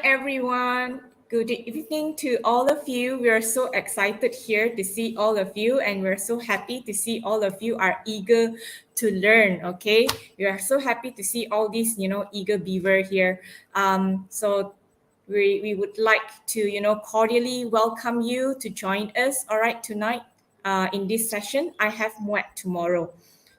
everyone. Good evening to all of you. We are so excited here to see all of you, and we're so happy to see all of you are eager to learn. Okay, we are so happy to see all these, eager beaver here. So we would like to, cordially welcome you to join us. All right, tonight, in this session, I have MUET Tomorrow.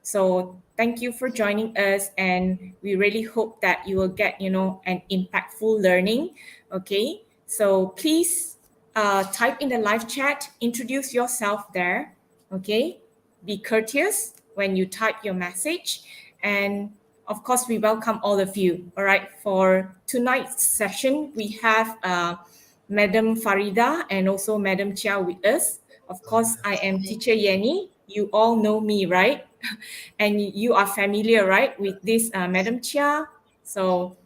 So thank you for joining us, and we really hope that you will get, an impactful learning. Okay, so please type in the live chat, introduce yourself there. Okay, be courteous when you type your message, and of course, we welcome all of you. All right, for tonight's session, we have Madam Farida and also Madam Chia with us. Of course, I am Teacher Yenny. You all know me, right? And you are familiar, right, with this Madam Chia. So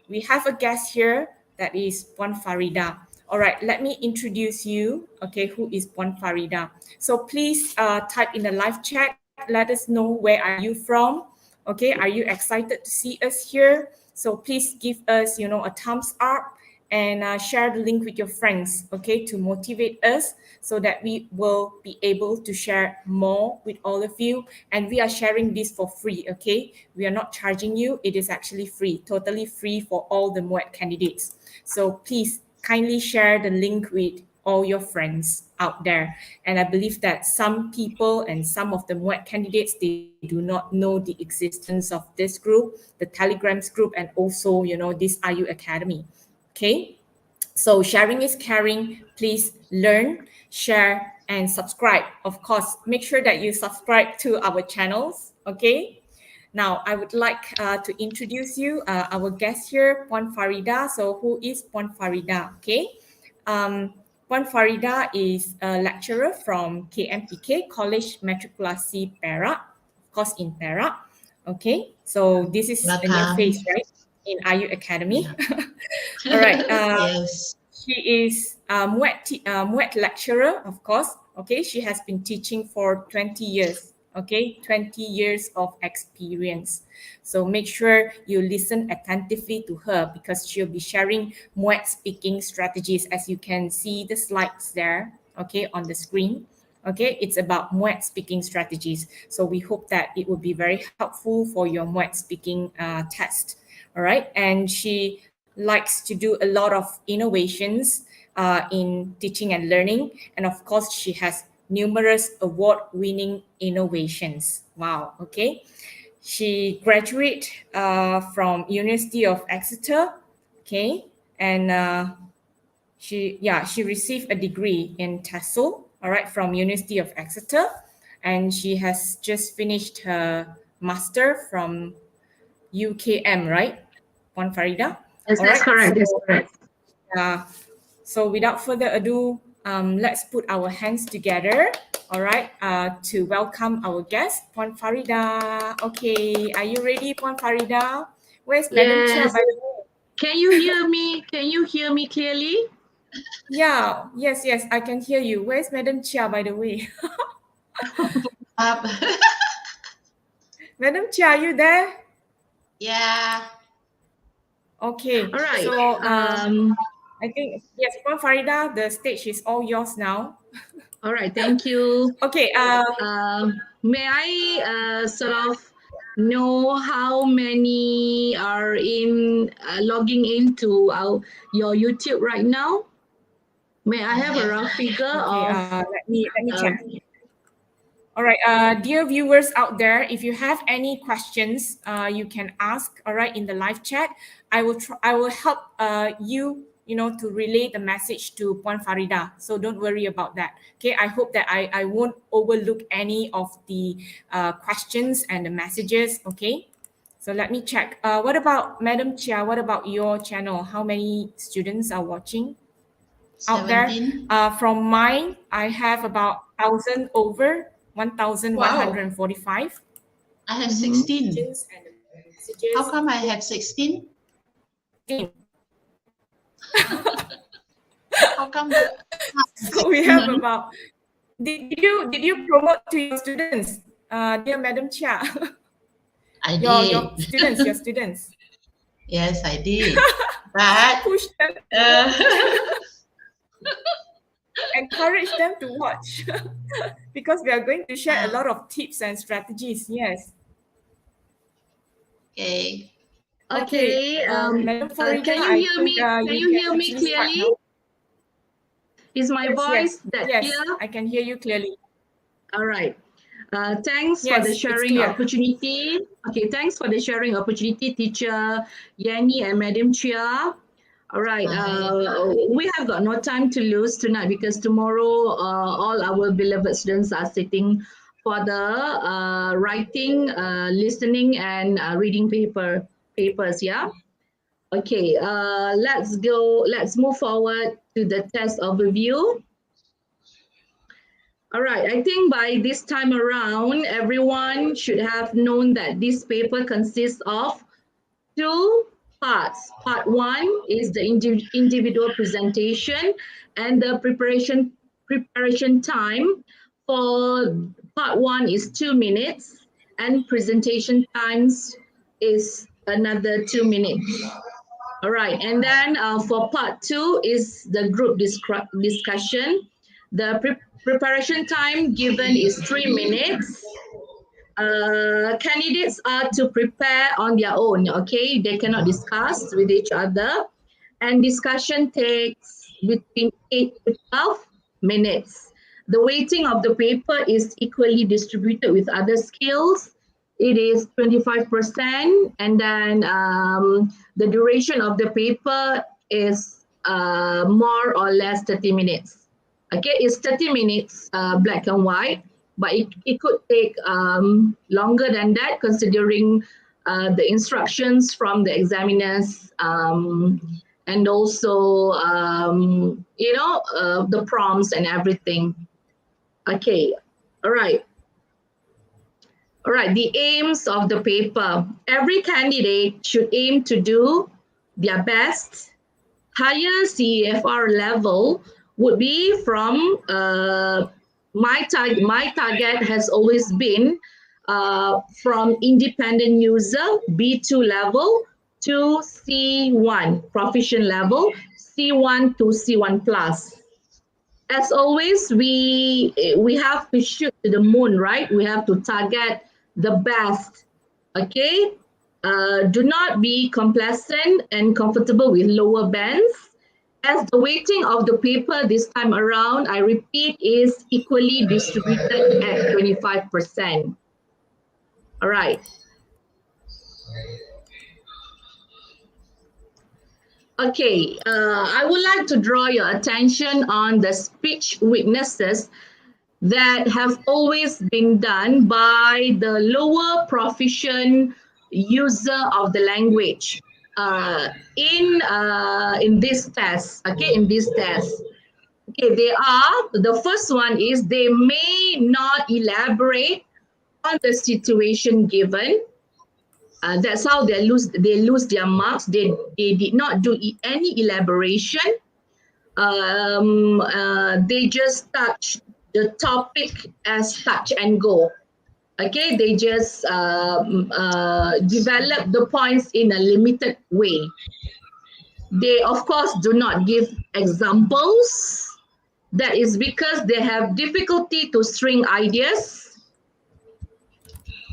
we have a guest here that is Puan Farida. All right, let me introduce you. Okay, who is Puan Farida? So please type in the live chat. Let us know where are you from. Okay, are you excited to see us here? So please give us, a thumbs up and share the link with your friends, okay, to motivate us so that we will be able to share more with all of you. And we are sharing this for free, okay? We are not charging you. It is actually free, totally free for all the MUET candidates. So please kindly share the link with all your friends out there. And I believe that some people and some of the MUET candidates, they do not know the existence of this group, the Telegrams group, and also, this IU Academy. Okay, so sharing is caring. Please learn, share, and subscribe. Of course, make sure that you subscribe to our channels. Okay. Now, I would like to introduce you our guest here, Puan Farida. So, who is Puan Farida? Okay. Puan Farida is a lecturer from KMPK, College Matrikulasi Perak, of course in Perak. Okay. So, this is a new face, right? In IU Academy. Yeah. All right. Yes. She is a MUET lecturer, of course. Okay. She has been teaching for 20 years. Okay. 20 years of experience. So make sure you listen attentively to her because she'll be sharing MUET speaking strategies, as you can see the slides there, okay, on the screen. Okay, it's about MUET speaking strategies. So we hope that it will be very helpful for your MUET speaking test. All right, and she likes to do a lot of innovations in teaching and learning. And of course, she has numerous award-winning innovations. Wow, okay. She graduated from University of Exeter, okay, and she received a degree in TESOL, all right, from University of Exeter, and she has just finished her master from UKM, right, Puan Farida? Yes, All that's right. correct. That's correct. So without further ado, let's put our hands together, all right, to welcome our guest, Puan Farida. Okay, are you ready, Puan Farida? Where's Madam Chia, Yes. by the way? Can you hear me? Can you hear me clearly? Yeah, yes, I can hear you. Where's Madam Chia, by the way? Madam Chia, are you there? Yeah. Okay. All right. So I think, yes, Puan Farida, the stage is all yours now. All right. Thank you. Okay. May I sort of know how many are in logging into your YouTube right now? May I have a rough figure Okay. of? Let me check. All right, dear viewers out there, if you have any questions, you can ask. All right, in the live chat, I will help you, to relay the message to Puan Farida. So don't worry about that. Okay, I hope that I won't overlook any of the questions and the messages. Okay, so let me check. What about Madam Chia? What about your channel? How many students are watching out there? 17. From mine, I have about 1,000 over. 1,145. Wow. I have 16. Messages. How come I have 16? 16. How come? So we have about. Did you promote to your students, dear Madam Chia? I your did. students, your students. Yes, I did. But Push them to watch. Encourage them to watch because we are going to share a lot of tips and strategies. Yes. okay. Okay, Okay. Madam Farida, Can you I hear think me? Can you you can hear me actually start clearly? now. Is my Yes, yes, voice that yes, clear? I can hear you clearly. All right. Thanks for the Yes, it's sharing clear. opportunity. Okay, thanks for the sharing opportunity, Teacher Yanni and Madam Chia. All right, Bye. we have got no time to lose tonight because tomorrow all our beloved students are sitting for the writing, listening, and reading papers. Yeah. Okay. Let's go. Let's move forward to the test overview. All right, I think by this time around, everyone should have known that this paper consists of two parts. Part one is the individual presentation and the preparation time for part one is 2 minutes and presentation times is another 2 minutes. All right, and then for part two is the group discussion. The preparation time given is 3 minutes. Candidates are to prepare on their own, okay? They cannot discuss with each other. And discussion takes between 8 to 12 minutes. The weighting of the paper is equally distributed with other skills. It is 25%, and then the duration of the paper is more or less 30 minutes. Okay, it's 30 minutes black and white, but it could take longer than that considering the instructions from the examiners and also the prompts and everything. Okay, all right. All right, the aims of the paper. Every candidate should aim to do their best. Higher CEFR level would be from my target has always been from independent user B2 level to C1 proficient level, C1 to C1 plus. As always, we have to shoot to the moon, right? We have to target the best. Okay. Do not be complacent and comfortable with lower bands. As the weighting of the paper this time around, I repeat, is equally distributed at 25%. All right. Okay, I would like to draw your attention on the speech weaknesses that have always been done by the lower proficient user of the language in this test. Okay, in this test. Okay, the first one is they may not elaborate on the situation given. That's how they lose their marks. They did not do any elaboration. They just touch the topic as touch and go. Okay, they just develop the points in a limited way. They, of course, do not give examples. That is because they have difficulty to string ideas.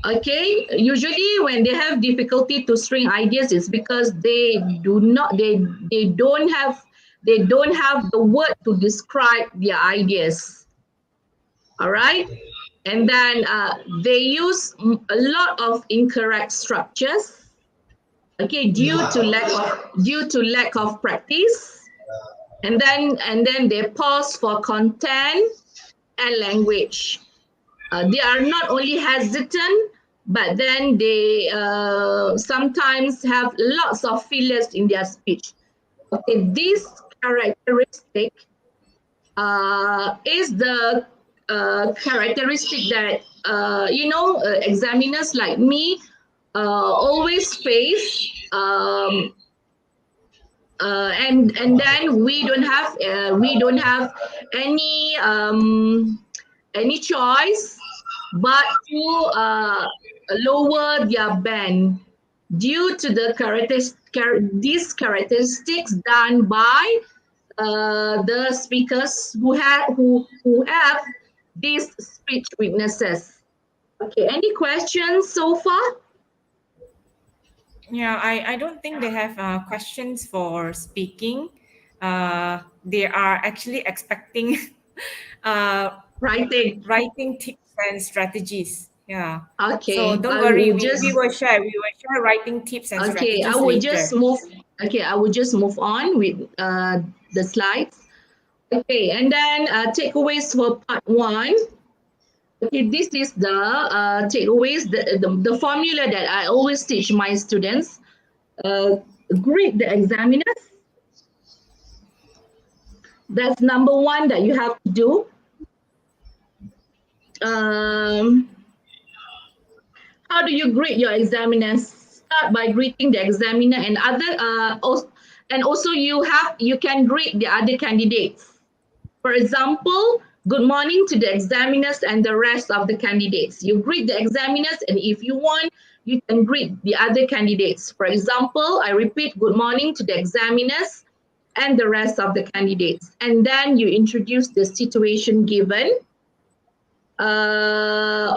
Okay, usually when they have difficulty to string ideas, it's because they don't have the word to describe their ideas. All right, and then they use a lot of incorrect structures. Okay, due to lack of practice, and then they pause for content and language. They are not only hesitant, but then they sometimes have lots of fillers in their speech. Okay, this characteristic is the characteristic that examiners like me always face. And then we don't have any any choice but to lower their band. due to these characteristics done by the speakers who have these speech weaknesses. Okay, any questions so far? Yeah, I don't think they have questions for speaking. They are actually expecting Writing. writing tips and strategies. Yeah. So Okay, don't I worry, will we just will share. We will share writing tips and okay. strategies later. I will just move on with the slides. Okay, and then takeaways for part one. Okay, this is the takeaways, the formula that I always teach my students. Greet the examiners. That's number one that you have to do. How do you greet your examiners? Start by greeting the examiner and also you can greet the other candidates. For example, good morning to the examiners and the rest of the candidates. You greet the examiners, and if you want, you can greet the other candidates. For example, I repeat, good morning to the examiners and the rest of the candidates. And then you introduce the situation given. All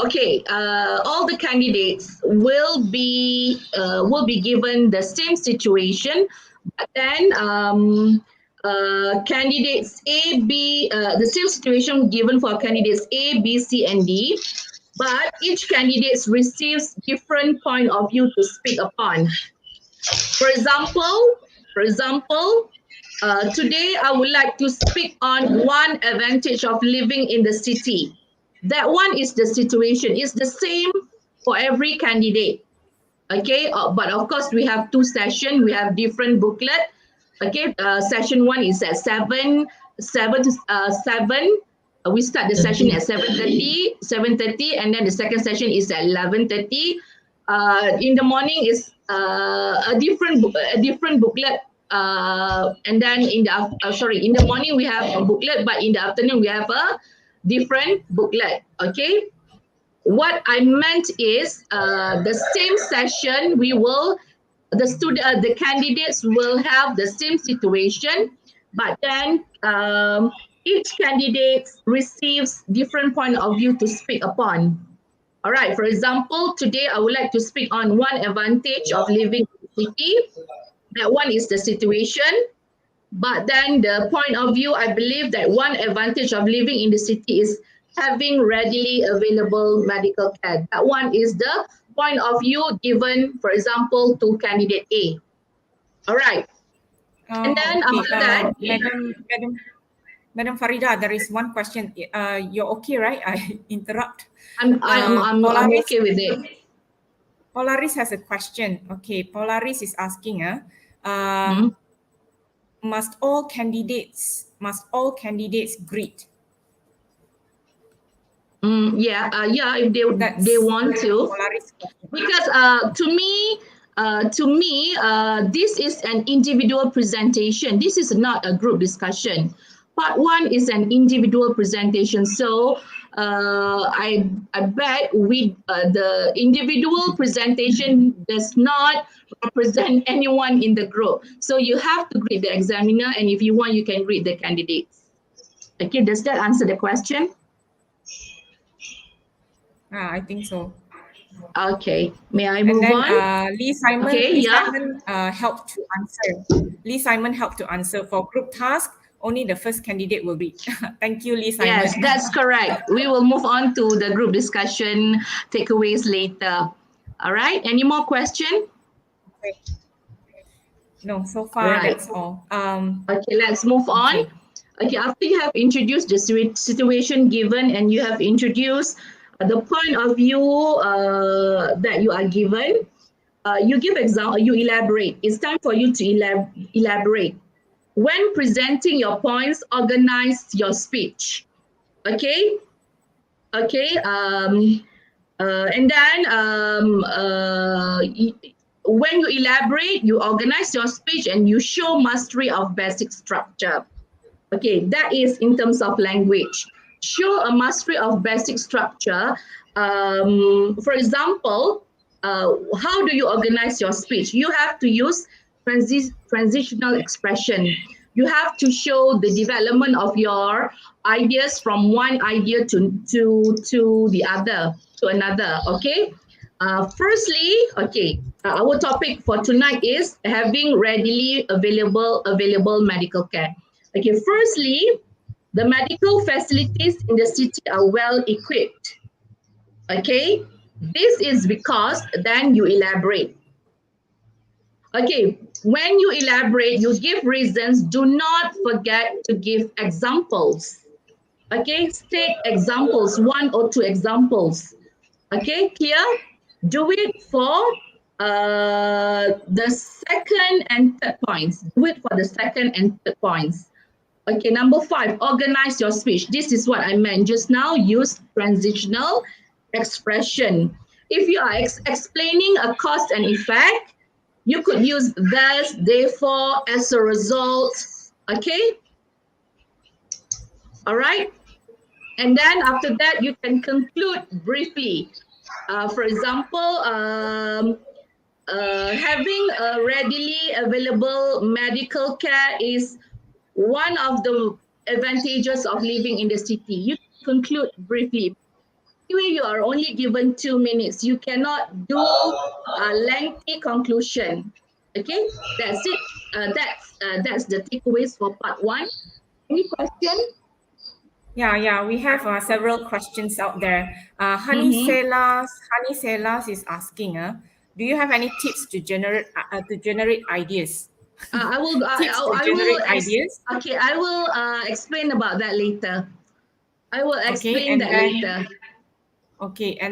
the candidates will be given the same situation, but then candidates A, B, the same situation given for candidates A, B, C, and D, but each candidate receives different point of view to speak upon. For example, today I would like to speak on one advantage of living in the city. That one is the situation. It's the same for every candidate. Okay, but of course we have two sessions. We have different booklet. Okay, session one is at 7. We start the session at 7:30, and then the second session is at 11:30. In the morning is a different booklet. And then in the morning we have a booklet, but in the afternoon we have a different booklet. Okay. What I meant is the same session the candidates will have the same situation, but then each candidate receives different point of view to speak upon. All right, for example, today I would like to speak on one advantage of living in the city. That one is the situation. But then the point of view, I believe that one advantage of living in the city is having readily available medical care. That one is the point of view given, for example, to candidate A. All right. And then Okay, after that, Madam Farida, there is one question. You're okay, right? I interrupt. I'm Polaris, okay with it. Polaris has a question. Okay, Polaris is asking, must all candidates greet? If they want to, Polaris question. because to me, this is an individual presentation. This is not a group discussion. Part one is an individual presentation. So I bet the individual presentation does not represent anyone in the group. So you have to greet the examiner, and if you want, you can greet the candidates. Okay, does that answer the question? I think so. Okay, may I And move then on? Lee Simon, Okay, yeah. Simon helped to answer. Lee Simon helped to answer. For group task, only the first candidate will read. Thank you, Lee Simon. Yes, that's correct. We will move on to the group discussion takeaways later. All right, any more question? Okay. No, so far Right. that's all. Okay, let's move on. Okay, after you have introduced the situation given and you have introduced the point of view that you are given, you give example, you elaborate. It's time for you to elaborate. When presenting your points, organize your speech. Okay? Okay. And then when you elaborate, you organize your speech and you show mastery of basic structure. Okay, that is in terms of language. Show a mastery of basic structure. For example, how do you organize your speech? You have to use transitional expression. You have to show the development of your ideas from one idea to the other, to another. Okay. Firstly, okay, our topic for tonight is having readily available medical care. Okay, firstly, the medical facilities in the city are well equipped. Okay, this is because then you elaborate. Okay, when you elaborate, you give reasons. Do not forget to give examples. Okay, state examples, one or two examples. Okay, clear? Do it for the second and third points. Do it for the second and third points. Okay, number 5, organize your speech. This is what I meant just now. Use transitional expression. If you are explaining a cause and effect, you could use thus, therefore, as a result. Okay? All right? And then after that, you can conclude briefly. For example, having a readily available medical care is one of the advantages of living in the city. You conclude briefly. Anyway, you are only given 2 minutes. You cannot do a lengthy conclusion. Okay, that's it. That's the takeaways for part 1. Any question? Yeah, we have several questions out there. Mm-hmm. Honey Selas is asking, do you have any tips to generate ideas? I will. Tips to I will. generate ideas. Okay, I will explain about that later. I will Okay, explain and that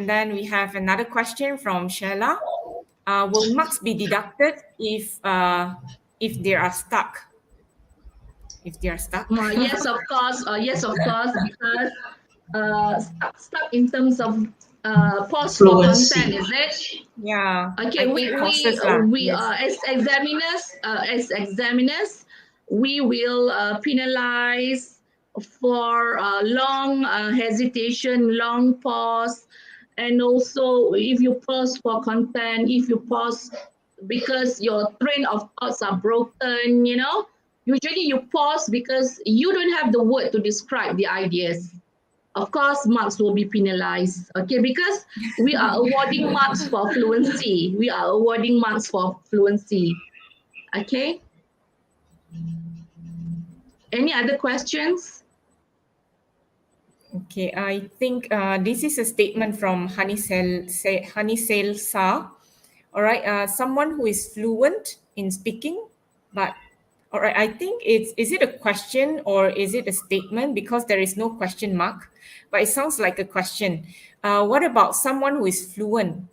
then later. we have another question from Sheila. Will marks be deducted if they are stuck? If they are stuck? Yes, of course. Yes, of course. Because stuck in terms of pause for content, Fluency. is it? Yeah, Okay, I think pauses lah. we Yes. as examiners, we will penalize for long hesitation, long pause, and also if you pause for content, if you pause because your train of thoughts are broken, usually you pause because you don't have the word to describe the ideas. Of course, marks will be penalized. Okay, because we are awarding marks for fluency. We are awarding marks for fluency. Okay. Any other questions? Okay, I think this is a statement from Honeysale Sa. All right, someone who is fluent in speaking, but all right, I think is it a question or is it a statement because there is no question mark, but it sounds like a question. What about someone who is fluent?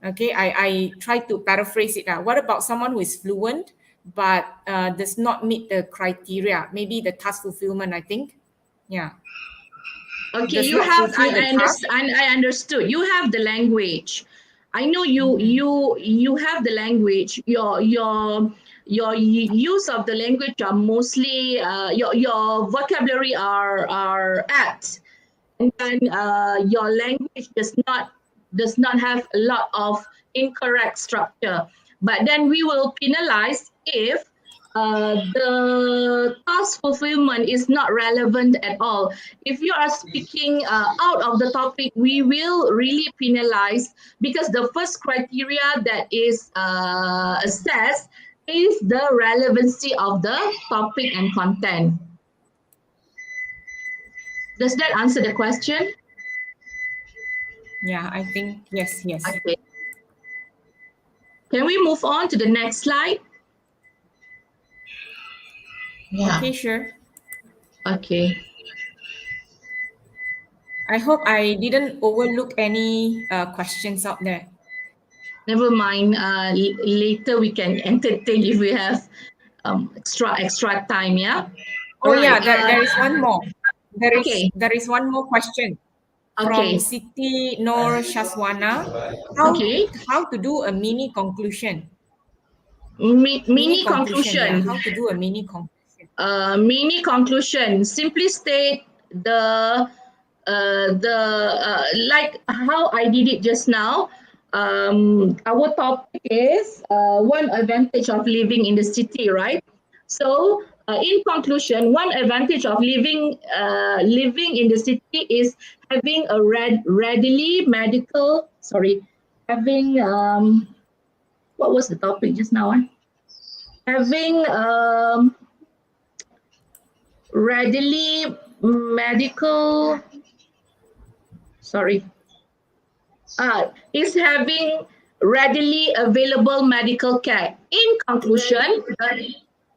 Okay, I try to paraphrase it now. What about someone who is fluent but does not meet the criteria? Maybe the task fulfillment, I think. Yeah. Okay, Does you not have. fulfill the I task. understand. I understood. You have the language. I know you have the language. Your use of the language are mostly your vocabulary are apt, and then your language does not have a lot of incorrect structure. But then we will penalize if the task fulfillment is not relevant at all. If you are speaking out of the topic, we will really penalize because the first criteria that is assessed is the relevancy of the topic and content. Does that answer the question? Yeah, I think yes. Okay. Can we move on to the next slide? Yeah. Okay, sure. Okay. I hope I didn't overlook any questions out there. Never mind. Later we can entertain if we have extra time. Yeah. Oh All right. yeah, there is one more. Okay. There is one more question from Okay. Siti Nor Shaswana. How Okay. how to do a mini conclusion? Mini Yeah. conclusion. How to do a mini conclusion? Mini conclusion. Simply state the like how I did it just now. our topic is one advantage of living in the city, right? So, in conclusion, one advantage of living in the city is having a readily medical. Sorry, having what was the topic just now? Having readily medical. Sorry, is having readily available medical care. In conclusion,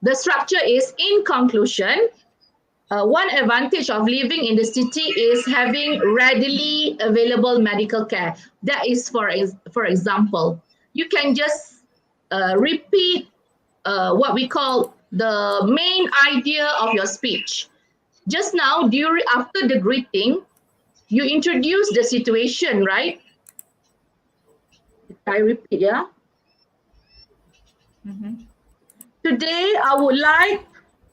the structure is in conclusion, one advantage of living in the city is having readily available medical care. That is, for example, you can just repeat what we call the main idea of your speech. Just now, after the greeting, you introduce the situation, right? I repeat, yeah. Today, I would like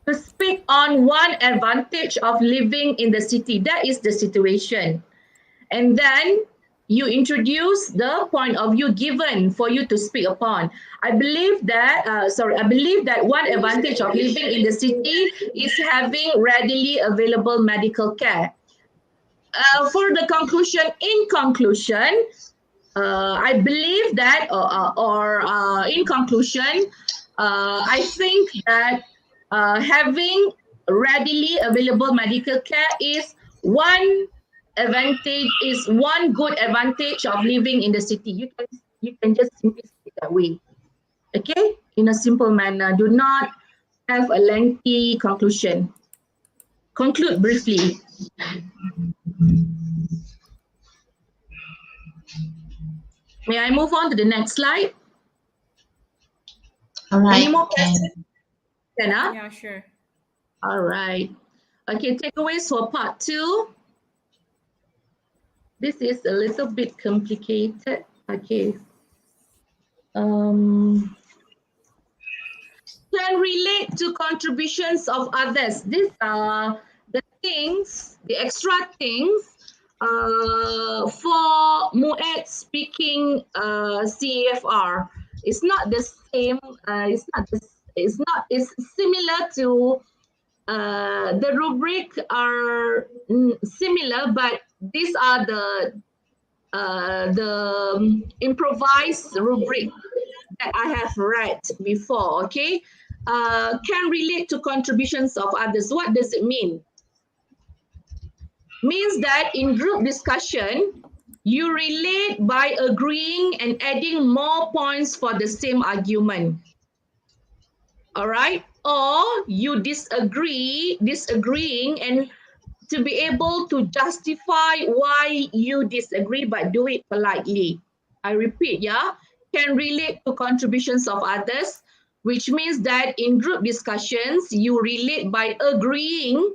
to speak on one advantage of living in the city. That is the situation. And then you introduce the point of view given for you to speak upon. I believe that one advantage of living in the city is having readily available medical care. For the conclusion, in conclusion, I believe that, in conclusion, I think that having readily available medical care is one one good advantage of living in the city. You can just simply say that way, okay? In a simple manner. Do not have a lengthy conclusion. Conclude briefly. May I move on to the next slide? All right. Any more questions? Yeah, sure. All right. Okay, takeaways for part 2. This is a little bit complicated. Okay. Can relate to contributions of others. These are the things, the extra things for MUET speaking CAFR. It's not the same. It's similar to the rubric are similar, but these are the improvised rubric that I have read before. Okay, can relate to contributions of others. What does it mean? Means that in group discussion, you relate by agreeing and adding more points for the same argument. All right, or you disagreeing and to be able to justify why you disagree, but do it politely. I repeat, yeah, can relate to contributions of others, which means that in group discussions, you relate by agreeing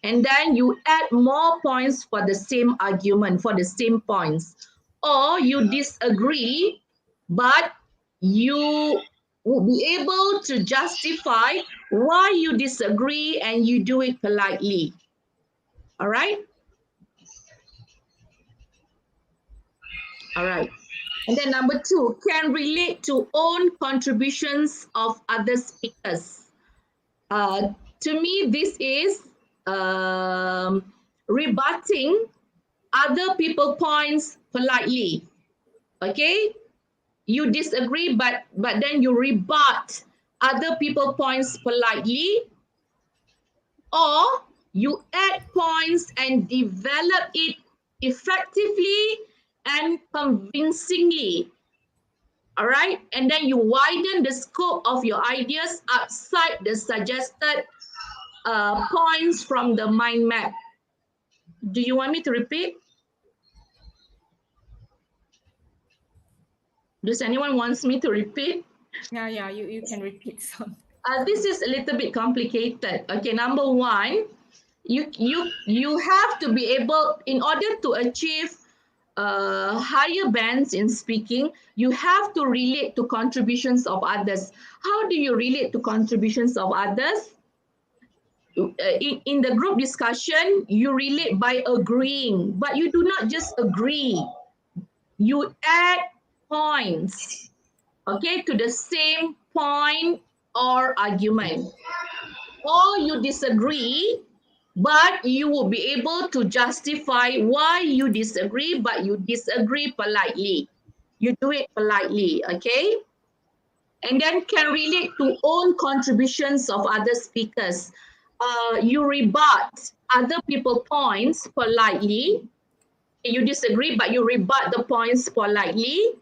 and then you add more points for the same argument, for the same points. Or you disagree, but you will be able to justify why you disagree and you do it politely. All right. All right. And then number 2, can relate to own contributions of other speakers. To me, this is rebutting other people's points politely. Okay. You disagree, but then you rebut other people's points politely, or you add points and develop it effectively and convincingly. All right, and then you widen the scope of your ideas outside the suggested points from the mind map. Do you want me to repeat? Does anyone wants me to repeat? Yeah, you can repeat some. This is a little bit complicated. Okay, number 1, you have to be able, in order to achieve higher bands in speaking, you have to relate to contributions of others. How do you relate to contributions of others? In the group discussion, you relate by agreeing, but you do not just agree. You add points, okay, to the same point or argument. Or you disagree, but you will be able to justify why you disagree, but you disagree politely. You do it politely, okay? And then can relate to own contributions of other speakers. You rebut other people's points politely. You disagree, but you rebut the points politely.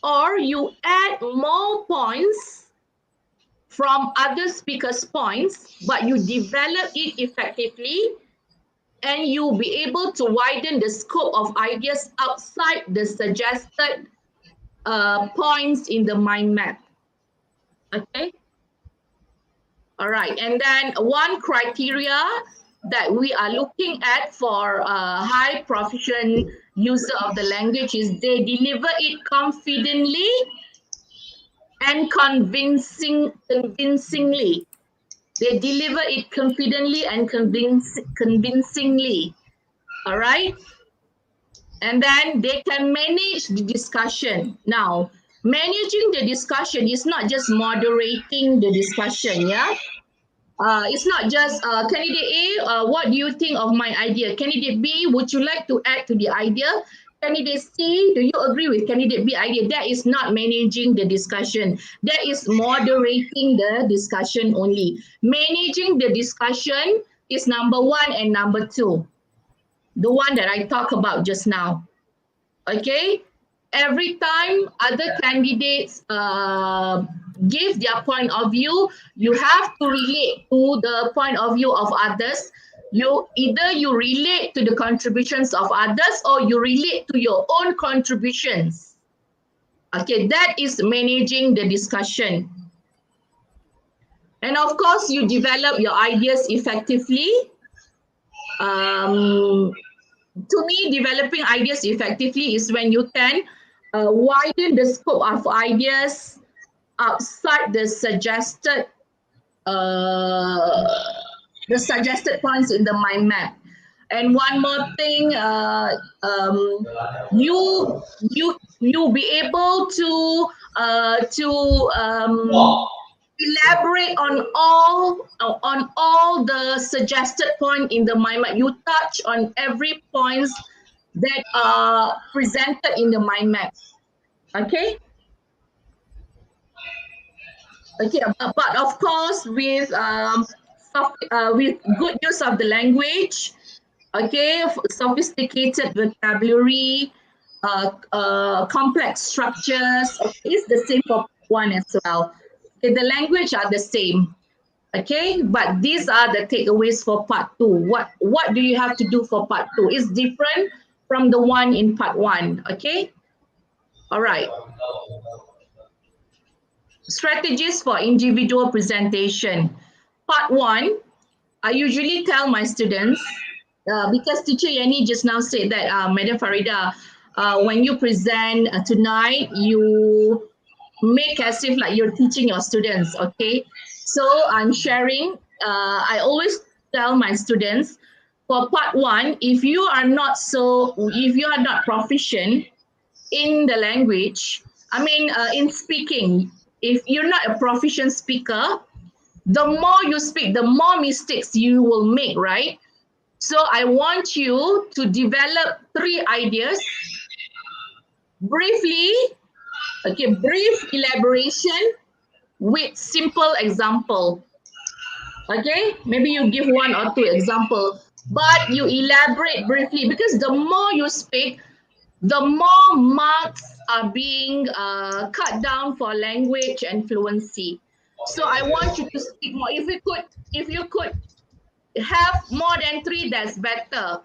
Or you add more points from other speakers' points, but you develop it effectively, and you'll be able to widen the scope of ideas outside the suggested points in the mind map. Okay. All right. And then one criteria that we are looking at for high proficient user of the language is they deliver it confidently and convincingly. They deliver it confidently and convincingly. All right. And then they can manage the discussion. Now, managing the discussion is not just moderating the discussion, yeah? It's not just candidate A, what do you think of my idea? Candidate B, would you like to add to the idea? Candidate C, do you agree with candidate B idea? That is not managing the discussion. That is moderating the discussion only. Managing the discussion is number one and number two. The one that I talked about just now. Okay? Every time other candidates give their point of view, you have to relate to the point of view of others. You relate to the contributions of others, or you relate to your own contributions. Okay, that is managing the discussion. And of course, you develop your ideas effectively. To me, developing ideas effectively is when you can widen the scope of ideas outside the suggested points in the mind map. And one more thing, you'll be able to elaborate on all the suggested point in the mind map. You touch on every points that are presented in the mind map. Okay. Okay, but of course with good use of the language, okay, sophisticated vocabulary, complex structures. Okay, it's the same for one as well. Okay, the language are the same. Okay, but these are the takeaways for part two. What do you have to do for part two? It's different from the one in part one. Okay. All right. Strategies for individual presentation. Part one, I usually tell my students, because teacher Yani just now said that, Madam Farida, when you present tonight, you make as if like you're teaching your students, okay? So I'm sharing, I always tell my students, for part one, if you are not proficient in the language, in speaking, if you're not a proficient speaker, the more you speak, the more mistakes you will make, right? So I want you to develop 3 ideas briefly, okay, brief elaboration with simple example. Okay, maybe you give 1 or 2 example, but you elaborate briefly, because the more you speak, the more marks are being cut down for language and fluency. So I want you to speak more. If you could have more than 3, that's better.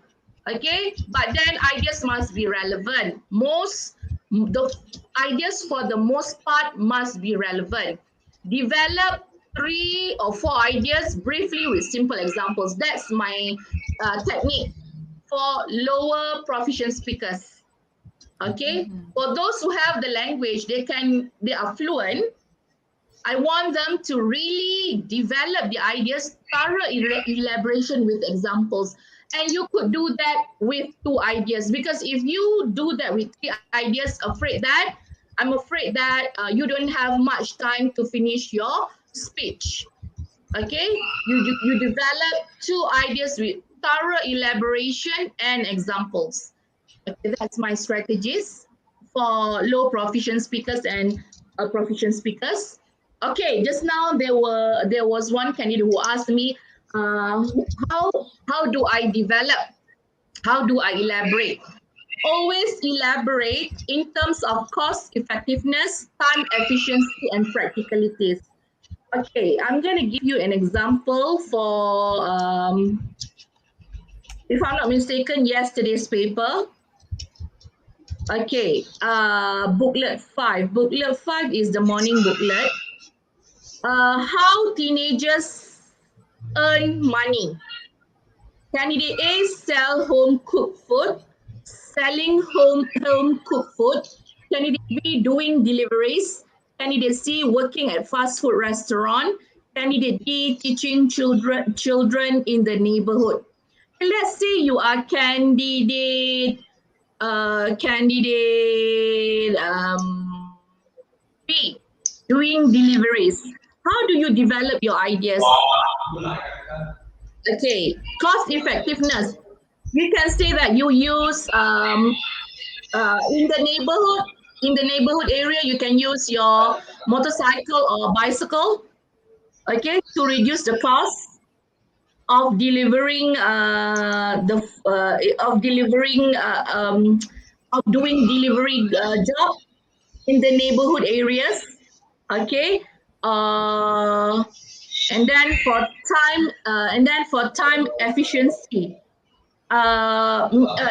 Okay, but then ideas must be relevant. The ideas for the most part must be relevant. Develop 3 or 4 ideas briefly with simple examples. That's my technique for lower proficient speakers. Okay, for those who have the language, they are fluent. I want them to really develop the ideas, thorough elaboration with examples. And you could do that with 2 ideas, because if you do that with 3 ideas, I'm afraid that you don't have much time to finish your speech. Okay, you develop 2 ideas with thorough elaboration and examples. Okay, that's my strategies for low proficient speakers and proficient speakers. Okay, just now there was one candidate who asked me, uh, how do I develop? How do I elaborate? Always elaborate in terms of cost effectiveness, time efficiency, and practicalities. Okay, I'm going to give you an example for, if I'm not mistaken, yesterday's paper. Okay, booklet 5. Booklet 5 is the morning booklet. How teenagers earn money. Candidate A, sell home cooked food, selling home cooked food. Candidate B, doing deliveries. Candidate C, working at fast food restaurant. Candidate D, teaching children in the neighborhood. And let's say you are candidate B, doing deliveries. How do you develop your ideas? Okay, cost effectiveness. You can say that you use in the neighborhood area, you can use your motorcycle or bicycle, okay, to reduce the cost of delivering of doing delivery job in the neighborhood areas. Okay, and then for time efficiency,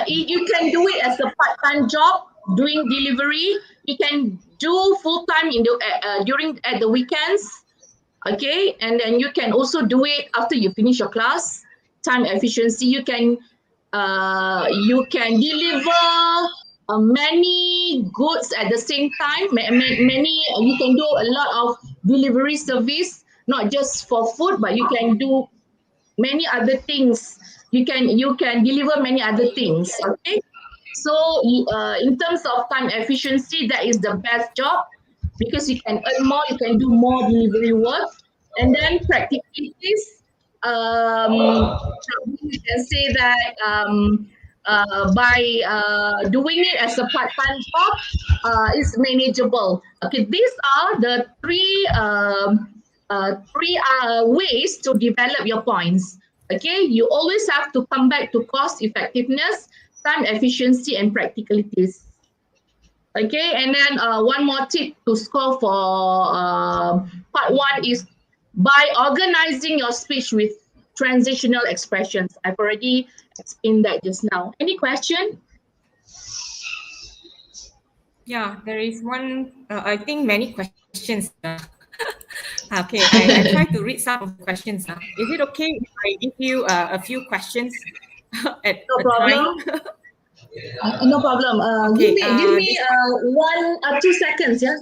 you can do it as a part-time job doing delivery. You can do full-time during at the weekends. Okay, and then you can also do it after you finish your class. Time efficiency, you can deliver many goods at the same time. Many you can do a lot of delivery service, not just for food, but you can do many other things. You can deliver many other things. Okay, so in terms of time efficiency, that is the best job, because you can earn more, you can do more delivery work. And then practicalities, you can say that by doing it as a part-time job is manageable. Okay, these are the three ways to develop your points. Okay, you always have to come back to cost effectiveness, time efficiency, and practicalities. Okay, and then one more tip to score for part 1 is by organizing your speech with transitional expressions. I've already explained that just now. Any question? Yeah, there is one, I think many questions. Okay, I try to read some of the questions. Is it okay if I give you a few questions at No a problem. time? No problem. Okay, Give me 2 seconds. Yeah.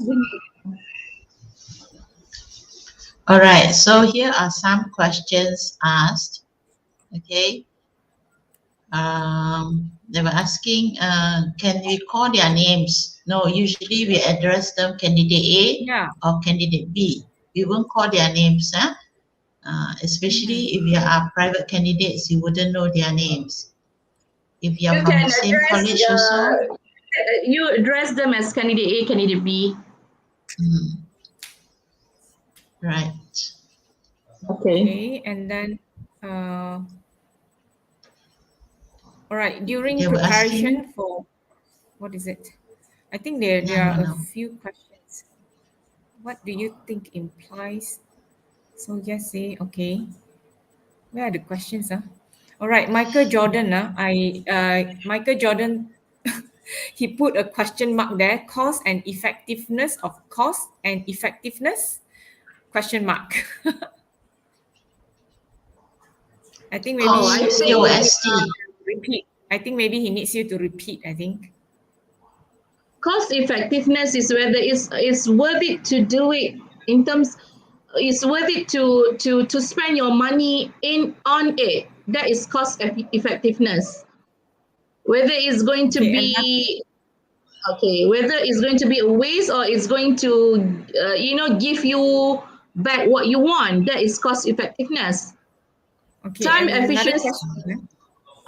All right. So here are some questions asked. Okay. They were asking, can we call their names? No, usually we address them candidate A yeah. or candidate B. We won't call their names. Especially if you are private candidates, you wouldn't know their names. If you're You from can the same address college also. you address them as candidate A, candidate B. Right. Okay, and then all right, during They were asking. preparation for, what is it? I think there are a No. few questions. What do you think implies? So just say, okay. Where are the questions? All right, Michael Jordan. Michael Jordan, he put a question mark there. Cost and effectiveness of cost and effectiveness? Question mark. I think maybe Oh, I see. COST. repeat. I think maybe he needs you to repeat. I think. Cost effectiveness is whether it's worth it to do it in terms it's worth it to spend your money on it. That is cost effectiveness. Whether it's going to Okay, and be whether it's going to be a waste or it's going to give you back what you want, that is cost effectiveness. okay, Time and another efficiency. question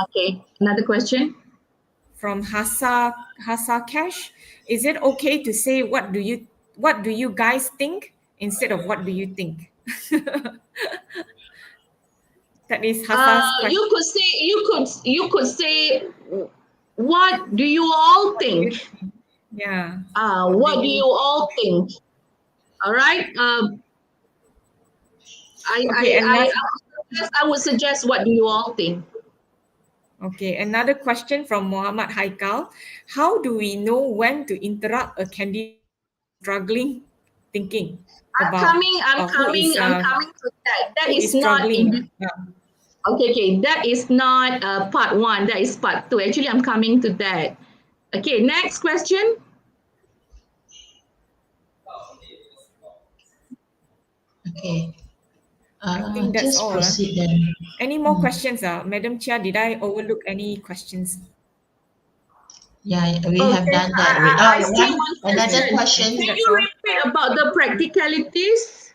Okay, another question. from Hasa Cash. Is it okay to say what do you guys think instead of what do you think? That is Hasa's question. You could say what do you all What do you think? think? Yeah. What do you all think? All right. Okay, and last I would suggest what do you all think? okay, another question from Muhammad Haikal. How do we know when to interrupt a candidate who is struggling thinking about I'm coming to that. That who is is not struggling? in okay. That is not part one. That is part two. Actually, I'm coming to that. Okay, next question. Okay. I think that's Just all. proceed then. Any more questions? Madam Chia, did I overlook any questions? Yeah, we have Okay, done that. I see one Another question. I question. think Can that's you all. repeat about the practicalities?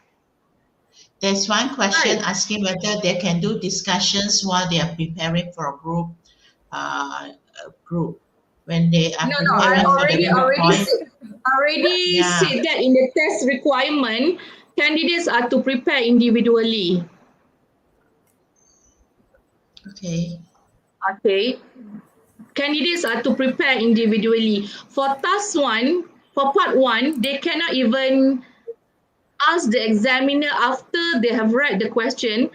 There's one question Right. asking whether they can do discussions while they are preparing for a group when they are No, I preparing for the group point. already Yeah. said that in the test requirement, candidates are to prepare individually. Okay. Okay. Candidates are to prepare individually. For part one, they cannot even ask the examiner after they have read the question.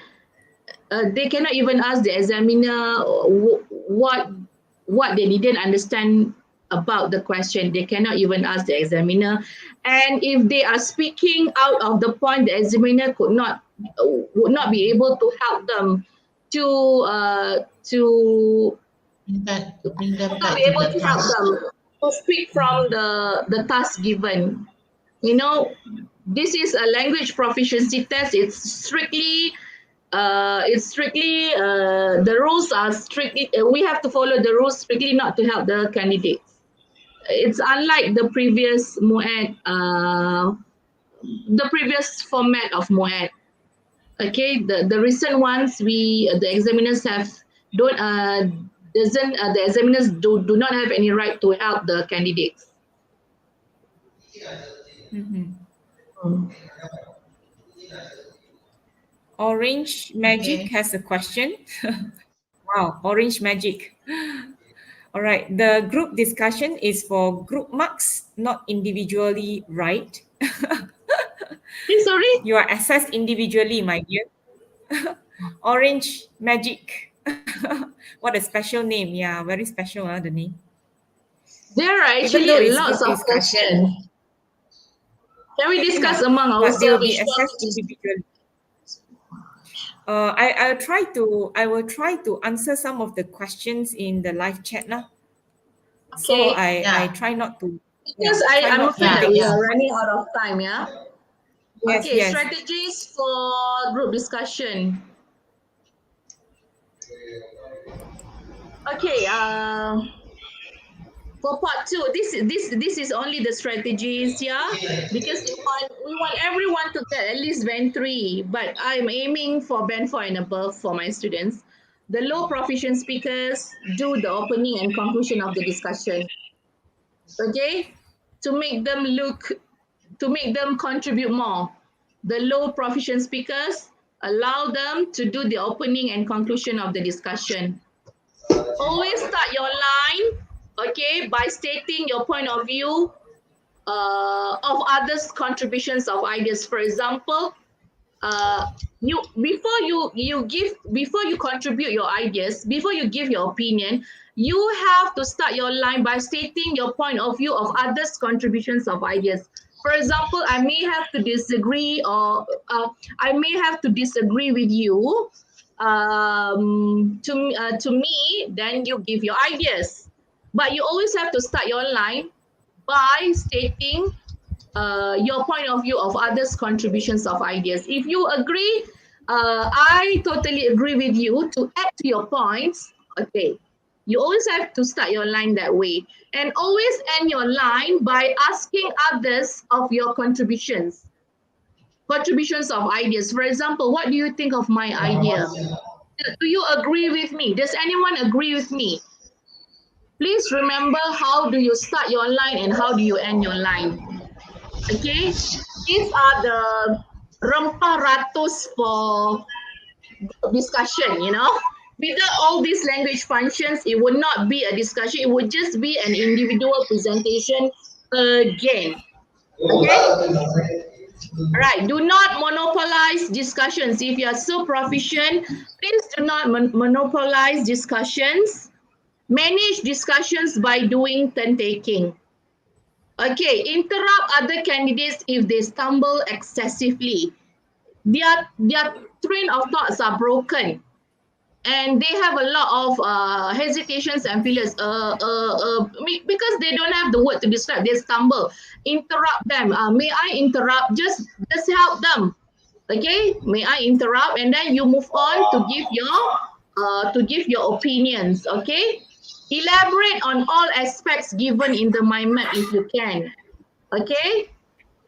They cannot even ask the examiner what they didn't understand about the question. They cannot even ask the examiner, and if they are speaking out of the point, the examiner would not be able to help them to Bring them not back be to able the to help task. them to speak from the task given. You know, this is a language proficiency test. The rules are strictly we have to follow the rules strictly, not to help the candidates. It's unlike the previous format of MUET. Okay, the recent ones the examiners have don't doesn't the examiners do not have any right to help the candidates. Mhm. Mm. Orange Magic Okay. has a question. Wow, Orange Magic. All right. The group discussion is for group marks, not individually, right? Sorry. You are assessed individually, my dear. Orange Magic. What a special name. Yeah, very special, the name. There are Even actually though it's lots group of discussion, questions. Can we I discuss know, among but they will ourselves be which one assessed which is individually. I will try to answer some of the questions in the live chat now. So okay? I Yeah. try not to, Because try I'm not to afraid Yeah. that take. we Yeah. are running out of time. Yeah. Yes, Okay. yes. Strategies for group discussion. Okay. For part two, this is only the strategies, yeah, because we want everyone to get at least band 3, but I'm aiming for band 4 and above for my students. The low proficient speakers do the opening and conclusion of the discussion, okay, to make them contribute more. The low proficient speakers, allow them to do the opening and conclusion of the discussion. Always start your line, okay, by stating your point of view of others' contributions of ideas. For example, you before you contribute your ideas, before you give your opinion, you have to start your line by stating your point of view of others' contributions of ideas. For example, I may have to disagree, or I may have to disagree with you. To me, then you give your ideas, but you always have to start your line by stating your point of view of others' contributions of ideas. If you agree, I totally agree with you. To add to your points, okay, you always have to start your line that way, and always end your line by asking others of your contributions of ideas. For example, what do you think of my idea? Do you agree with me? Does anyone agree with me? Please remember, how do you start your line and how do you end your line? Okay, these are the rempah ratus for discussion. Without all these language functions, it would not be a discussion. It would just be an individual presentation again. Okay. All right, do not monopolize discussions. If you are so proficient, please do not monopolize discussions. Manage discussions by doing turn taking. Okay, interrupt other candidates if they stumble excessively. Their train of thoughts are broken, and they have a lot of hesitations and failures. Because they don't have the word to describe, they stumble. Interrupt them. May I interrupt? Just help them. Okay, may I interrupt? And then you move on to give your opinions. Okay, elaborate on all aspects given in the mind map if you can. Okay,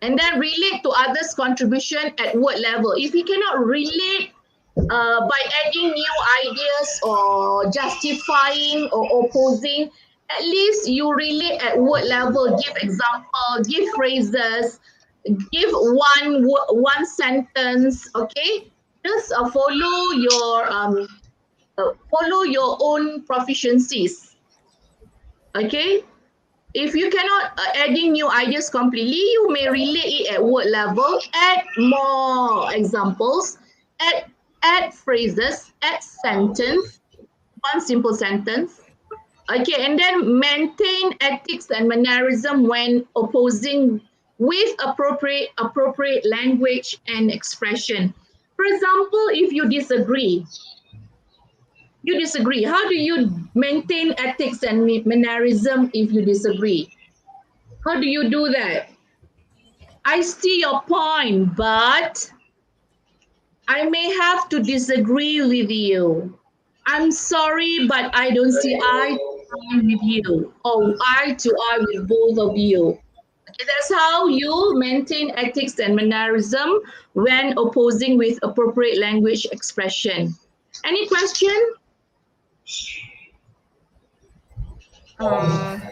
and then relate to others' contribution at word level. If you cannot relate by adding new ideas or justifying or opposing, at least you relate at word level. Give example, give phrases, give one sentence. Okay, just follow your own proficiencies. Okay. If you cannot adding new ideas completely, you may relate it at word level, add more examples, add phrases, add sentence, one simple sentence. Okay, and then maintain ethics and mannerism when opposing with appropriate language and expression. For example, if you disagree, how do you maintain ethics and mannerism if you disagree? How do you do that? I see your point, but I may have to disagree with you. I'm sorry, but I don't see eye to eye with you, or eye to eye with both of you. Okay, that's how you maintain ethics and mannerism when opposing with appropriate language expression. Any question?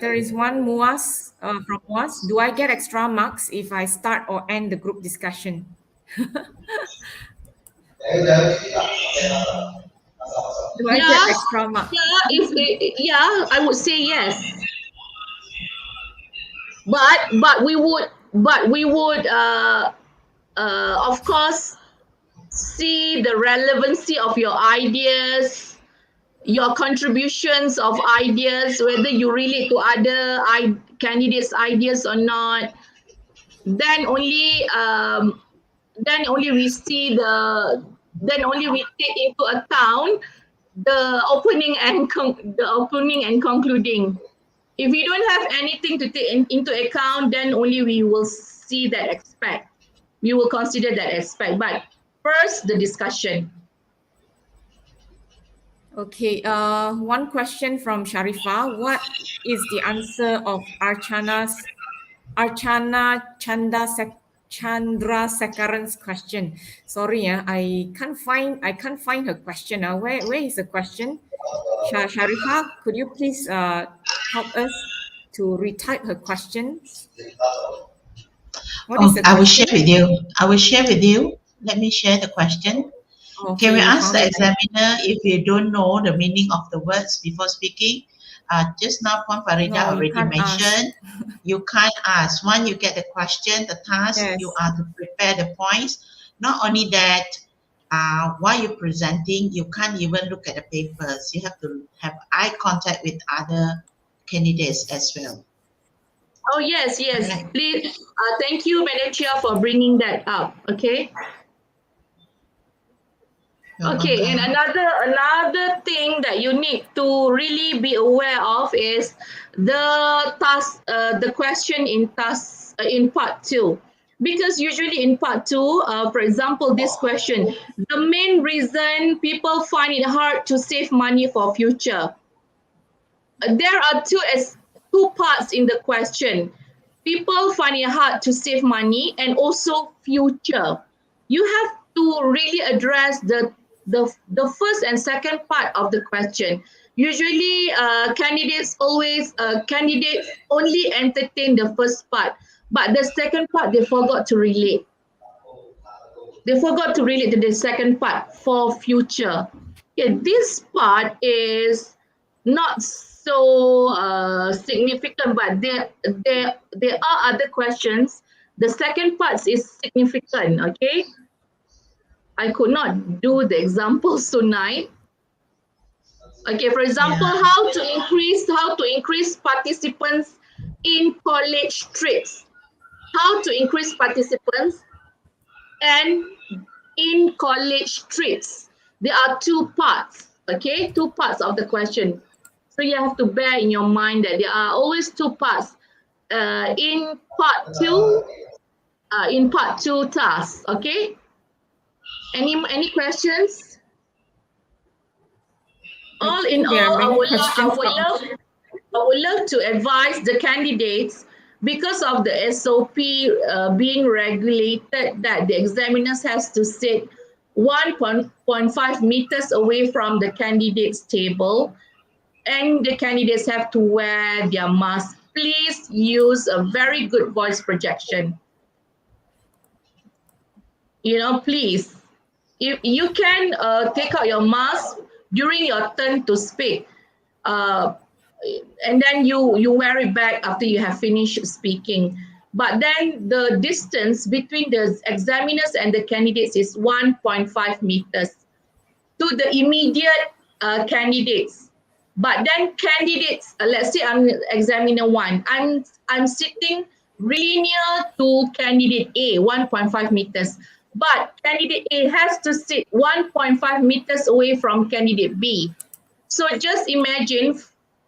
There is one Muas from Muas. Do I get extra marks if I start or end the group discussion? Do I get Yeah, extra marks? I would say yes. But we would of course see the relevancy of your ideas, your contributions of ideas, whether you relate to other candidates' ideas or not. Then only we see then only we take into account the opening and concluding. If we don't have anything to take into account, then only we will see that aspect. We will consider that aspect. But first, the discussion. Okay, one question from Sharifa. What is the answer of Archana Chandra Sekaran's question? Sorry, I can't find her question. Where is the question? Sharifa, could you please help us to retype her questions? What is the I will question? share with you. Let me share the question. Okay, Can we you ask found the it. examiner if you don't know the meaning of the words before speaking? Just now, Puan Farida No, you already can't ask. mentioned, you can't ask. Once you get the question, the task, Yes. you are to prepare the points. Not only that, while you're presenting, you can't even look at the papers. You have to have eye contact with other candidates as well. Oh, yes. Right. Please, thank you, Madam Chia, for bringing that up. Okay. Okay, and another thing that you need to really be aware of is the task, the question in task in part 2. Because usually in part 2, for example, this question, the main reason people find it hard to save money for future. There are two parts in the question. People find it hard to save money and also future. You have to really address the first and second part of the question. Usually, candidates only entertain the first part, but the second part they forgot to relate. They forgot to relate to the second part for future. Yeah, this part is not so significant, but there are other questions. The second part is significant. Okay, I could not do the examples tonight. Okay, for example, Yeah. how to increase participants in college trips. How to increase participants and in college trips. There are two parts, okay? Two parts of the question. So you have to bear in your mind that there are always two parts in part two tasks, okay? Any questions? I All in think there are all, many questions out. I would love to advise the candidates, because of the SOP being regulated, that the examiners has to sit 1.5 meters away from the candidates table, and the candidates have to wear their mask. Please use a very good voice projection. Please, if you can take out your mask during your turn to speak. Uh, and then you wear it back after you have finished speaking. But then the distance between the examiners and the candidates is 1.5 meters to the immediate candidates. But then candidates, let's say I'm examiner 1, I'm sitting really near to candidate A, 1.5 meters. But candidate A has to sit 1.5 meters away from candidate B. So just imagine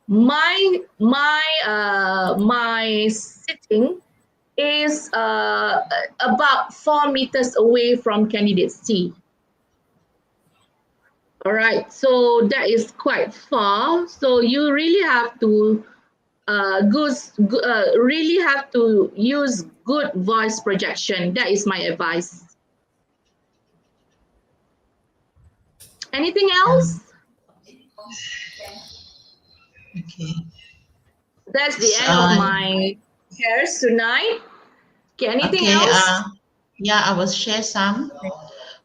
my sitting is about 4 meters away from candidate C. All right, so that is quite far. So you really have to really have to use good voice projection. That is my advice. Anything else? Okay. That's the end of my shares tonight. Okay, anything Okay. else? Yeah, I will share some.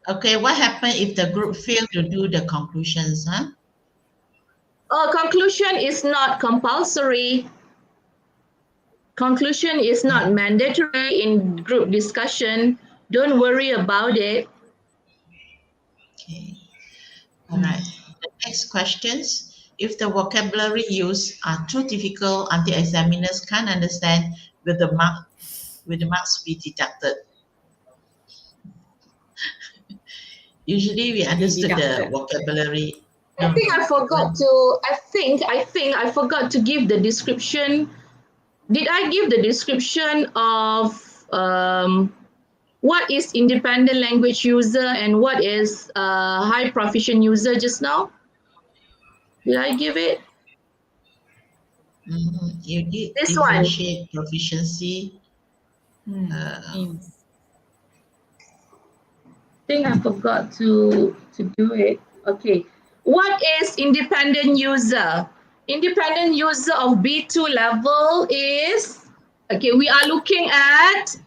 Okay, what happened if the group failed to do the conclusions? Conclusion is not compulsory. Conclusion is not mandatory in group discussion. Don't worry about it. Okay. All right. The next questions. If the vocabulary used are too difficult until examiners can't understand, will the marks be deducted? Usually we understood the vocabulary. I think I forgot to. I think I forgot to give the description. Did I give the description of what is independent language user and what is high proficient user just now? Did I give it? You did This one. differentiate proficiency. I think I forgot to do it. Okay. What is independent user? Independent user of B2 level is, okay, we are looking at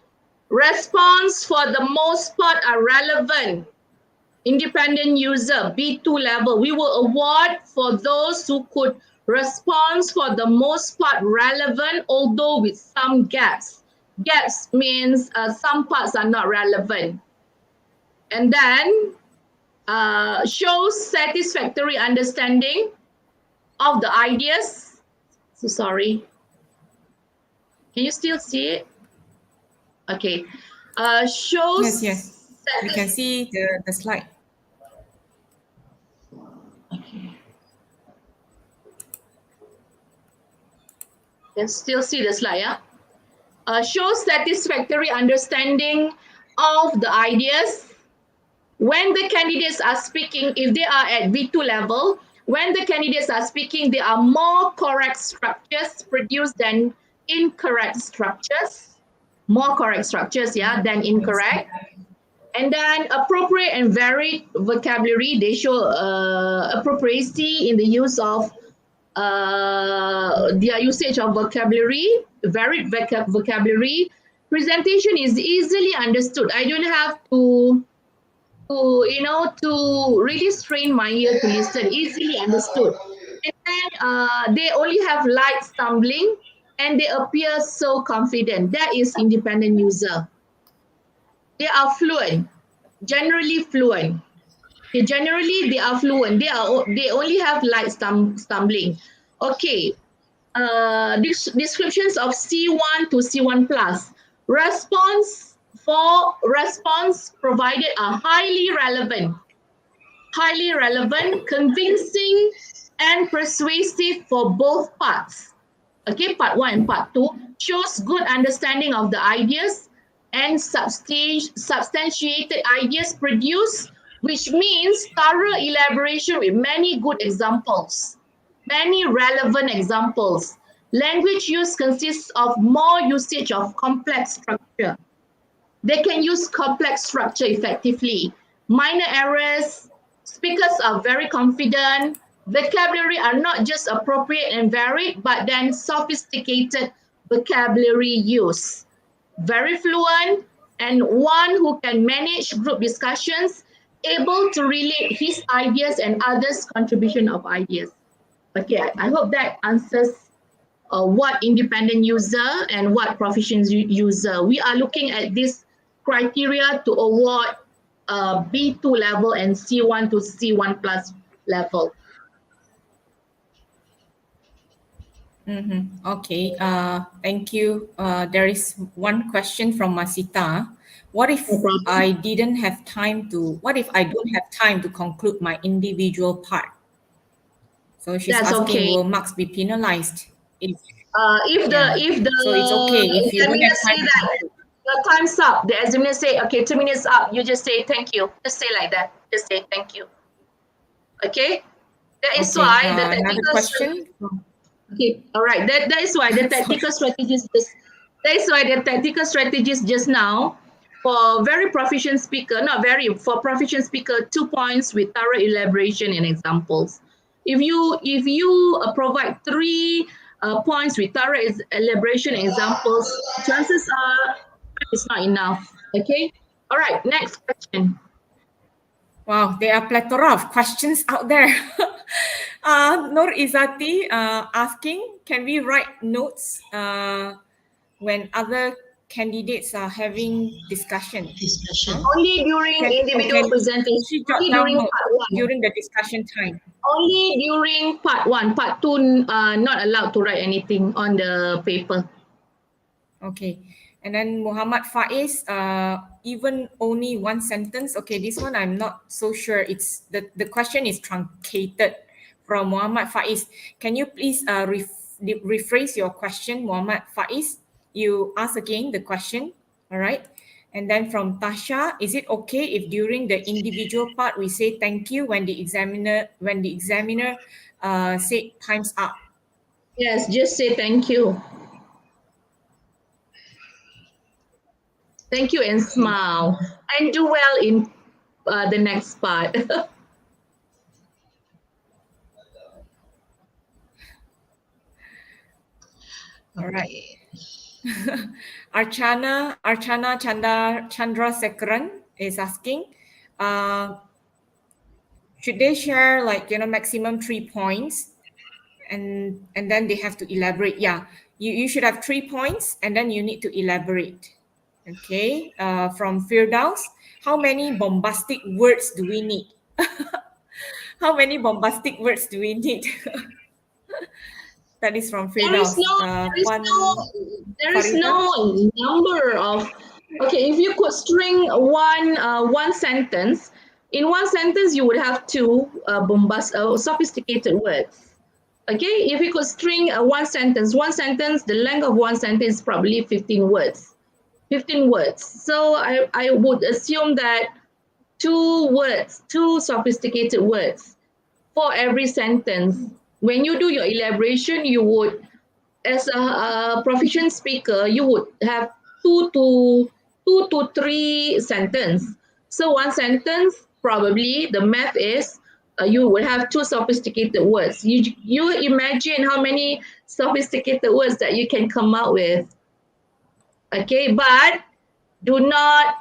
response for the most part are relevant. Independent user, B2 level, we will award for those who could respond for the most part relevant, although with some gaps. Gaps means some parts are not relevant. And then shows satisfactory understanding of the ideas. So sorry. Can you still see it? Okay. Shows. Yes. We can see the slide. Okay. Can still see the slide, yeah? shows satisfactory understanding of the ideas. When the candidates are speaking, if they are at V2 level, when the candidates are speaking, there are more correct structures produced than incorrect structures. More correct structures, yeah, than incorrect. And then appropriate and varied vocabulary. They show appropriacy in the use of their usage of vocabulary, varied vocabulary. Presentation is easily understood. I don't have to really strain my ear to listen, easily understood. And then they only have light stumbling and they appear so confident. That is independent user. They are fluent, generally fluent. Generally, they are fluent. They only have light stumbling. Okay. Descriptions of C1 to C1 plus. Response provided are highly relevant, convincing, and persuasive for both parts. Okay, part 1 and part 2 shows good understanding of the ideas and substantiated ideas produced, which means thorough elaboration with many good examples, many relevant examples. Language use consists of more usage of complex structure. They can use complex structure effectively. Minor errors, speakers are very confident, vocabulary are not just appropriate and varied, but then sophisticated vocabulary use. Very fluent, and one who can manage group discussions, able to relate his ideas and others' contribution of ideas. Okay, I hope that answers what independent user and what proficiency user. We are looking at this criteria to award B2 level and C1 to C1 plus level. Okay, thank you. There is one question from Masita. What if I don't have time to conclude my individual part? So she's That's asking, okay. will marks be penalized? If the So it's okay if you don't have time say that your time's up, the examiner say, okay, 2 minutes up, you just say thank you. Just say like that. Just say thank you. Okay? That is why the another technical question. Okay, all right. That is why the technical strategies just now for very proficient speaker, for proficient speaker, 2 points with thorough elaboration and examples. If you provide 3 points with thorough elaboration and examples, chances are it's not enough. Okay. All right. Next question. Wow, there are plethora of questions out there. Nur Izati asking, can we write notes when other candidates are having discussion? Only during individual presentation. Only during part 1. During the discussion time. Only during part 1. Part 2, not allowed to write anything on the paper. Okay. And then Muhammad Faiz, even only one sentence. Okay, this one I'm not so sure. It's the question is truncated from Muhammad Faiz. Can you please rephrase your question, Muhammad Faiz? You ask again the question. All right. And then from Tasha, is it okay if during the individual part we say thank you when the examiner say time's up? Yes, just say thank you. Thank you and smile and do well in the next part. All right. Archana Chandra Sekaran is asking, should they share maximum 3 points and then they have to elaborate? Yeah, you should have 3 points and then you need to elaborate. Okay, from Firdaus, how many bombastic words do we need? How many bombastic words do we need? That is from Firdaus. There is no number of. Okay, if you could string one sentence, in one sentence you would have 2 sophisticated words. Okay, if you could string one sentence, the length of one sentence is probably 15 words. 15 words. So I would assume that two sophisticated words for every sentence. When you do your elaboration, you would, as a proficient speaker, you would have two to three sentence. So one sentence, probably the math is you would have two sophisticated words. You imagine how many sophisticated words that you can come out with. Okay, but do not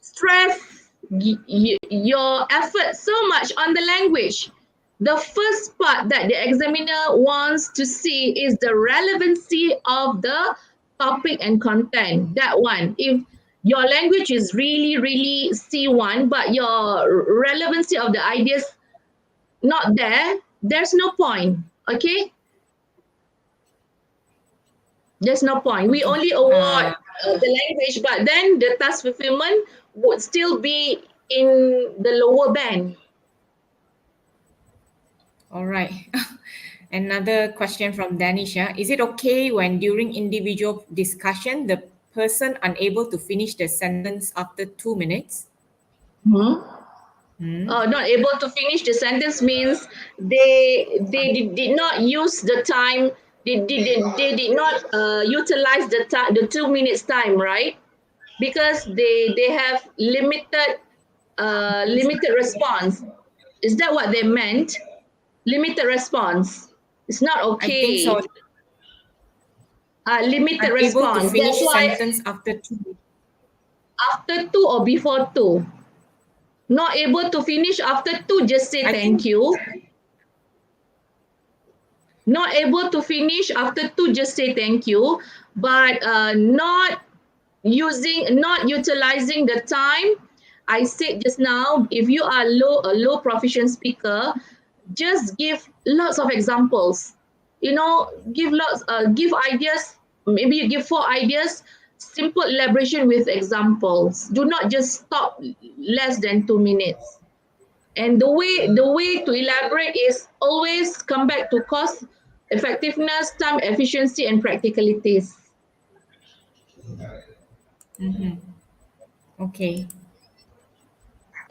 stress your effort so much on the language. The first part that the examiner wants to see is the relevancy of the topic and content. That one. If your language is really, really C1, but your relevancy of the ideas not there, there's no point. Okay? There's no point. We Okay. only award the language, but then the task fulfillment would still be in the lower band. All right. Another question from Danisha. Is it okay when during individual discussion, the person unable to finish the sentence after 2 minutes? Not able to finish the sentence means they did not use the time. They did not utilize the time, the 2 minutes time, right? Because they have limited response. Is that what they meant? Limited response. It's not I think okay. so. Limited Unable to response. finish That's why sentence after 2 minutes. after two or before two. Not able to finish after two, just say I thank think you. Not able to finish after two, just say thank you. But not utilizing the time. I said just now, if you are a low proficient speaker, just give lots of examples. Give ideas. Maybe you give 4 ideas. Simple elaboration with examples. Do not just stop less than 2 minutes. And the way to elaborate is always come back to cost effectiveness, time efficiency, and practicalities. okay.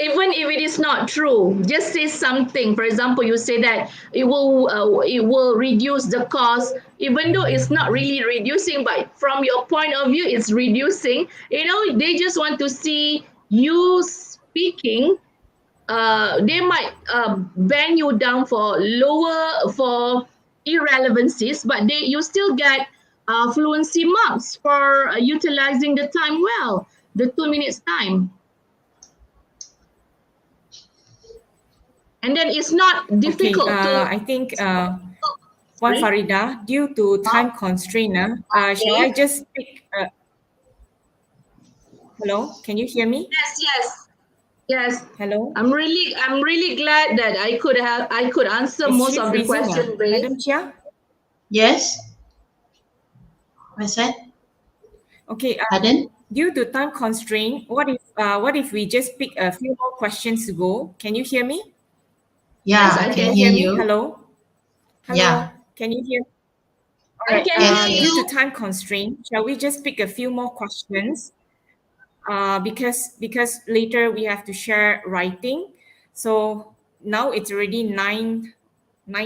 Even if it is not true, just say something. For example, you say that it will reduce the cost, even though it's not really reducing, but from your point of view, it's reducing. They just want to see you speaking. They might ban you down for irrelevancies, but you still get fluency marks for utilizing the time well, the 2 minutes time. And then it's not difficult to. I think Puan Farida, due to time constraint, shall I just pick? Hello, can you hear me? Yes. Hello, I'm really glad that I could answer is most she of the freezing, question raised. Madam Chia? Yes. What's that? Okay. Pardon? Due to time constraint, what if we just pick a few more questions to go? Can you hear me? Yeah, Yes, I I can can hear Hear me? you. Hello, Yeah. Can you hear? All I right. can Yes, hear yes. Due to you. time constraint, shall we just pick a few more questions? Because later we have to share writing. So now it's already nine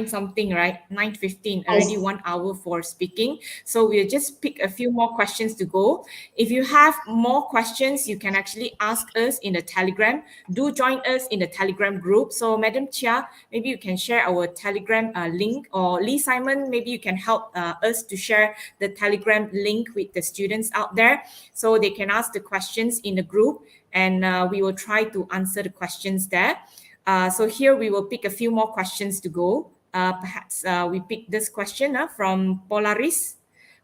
something, right? 9:15, already Yes. 1 hour for speaking. So we'll just pick a few more questions to go. If you have more questions, you can actually ask us in the Telegram. Do join us in the Telegram group. So Madam Chia, maybe you can share our Telegram link, or Lee Simon, maybe you can help us to share the Telegram link with the students out there so they can ask the questions in the group, and we will try to answer the questions there. So here we will pick a few more questions to go. Perhaps we pick this question from Polaris.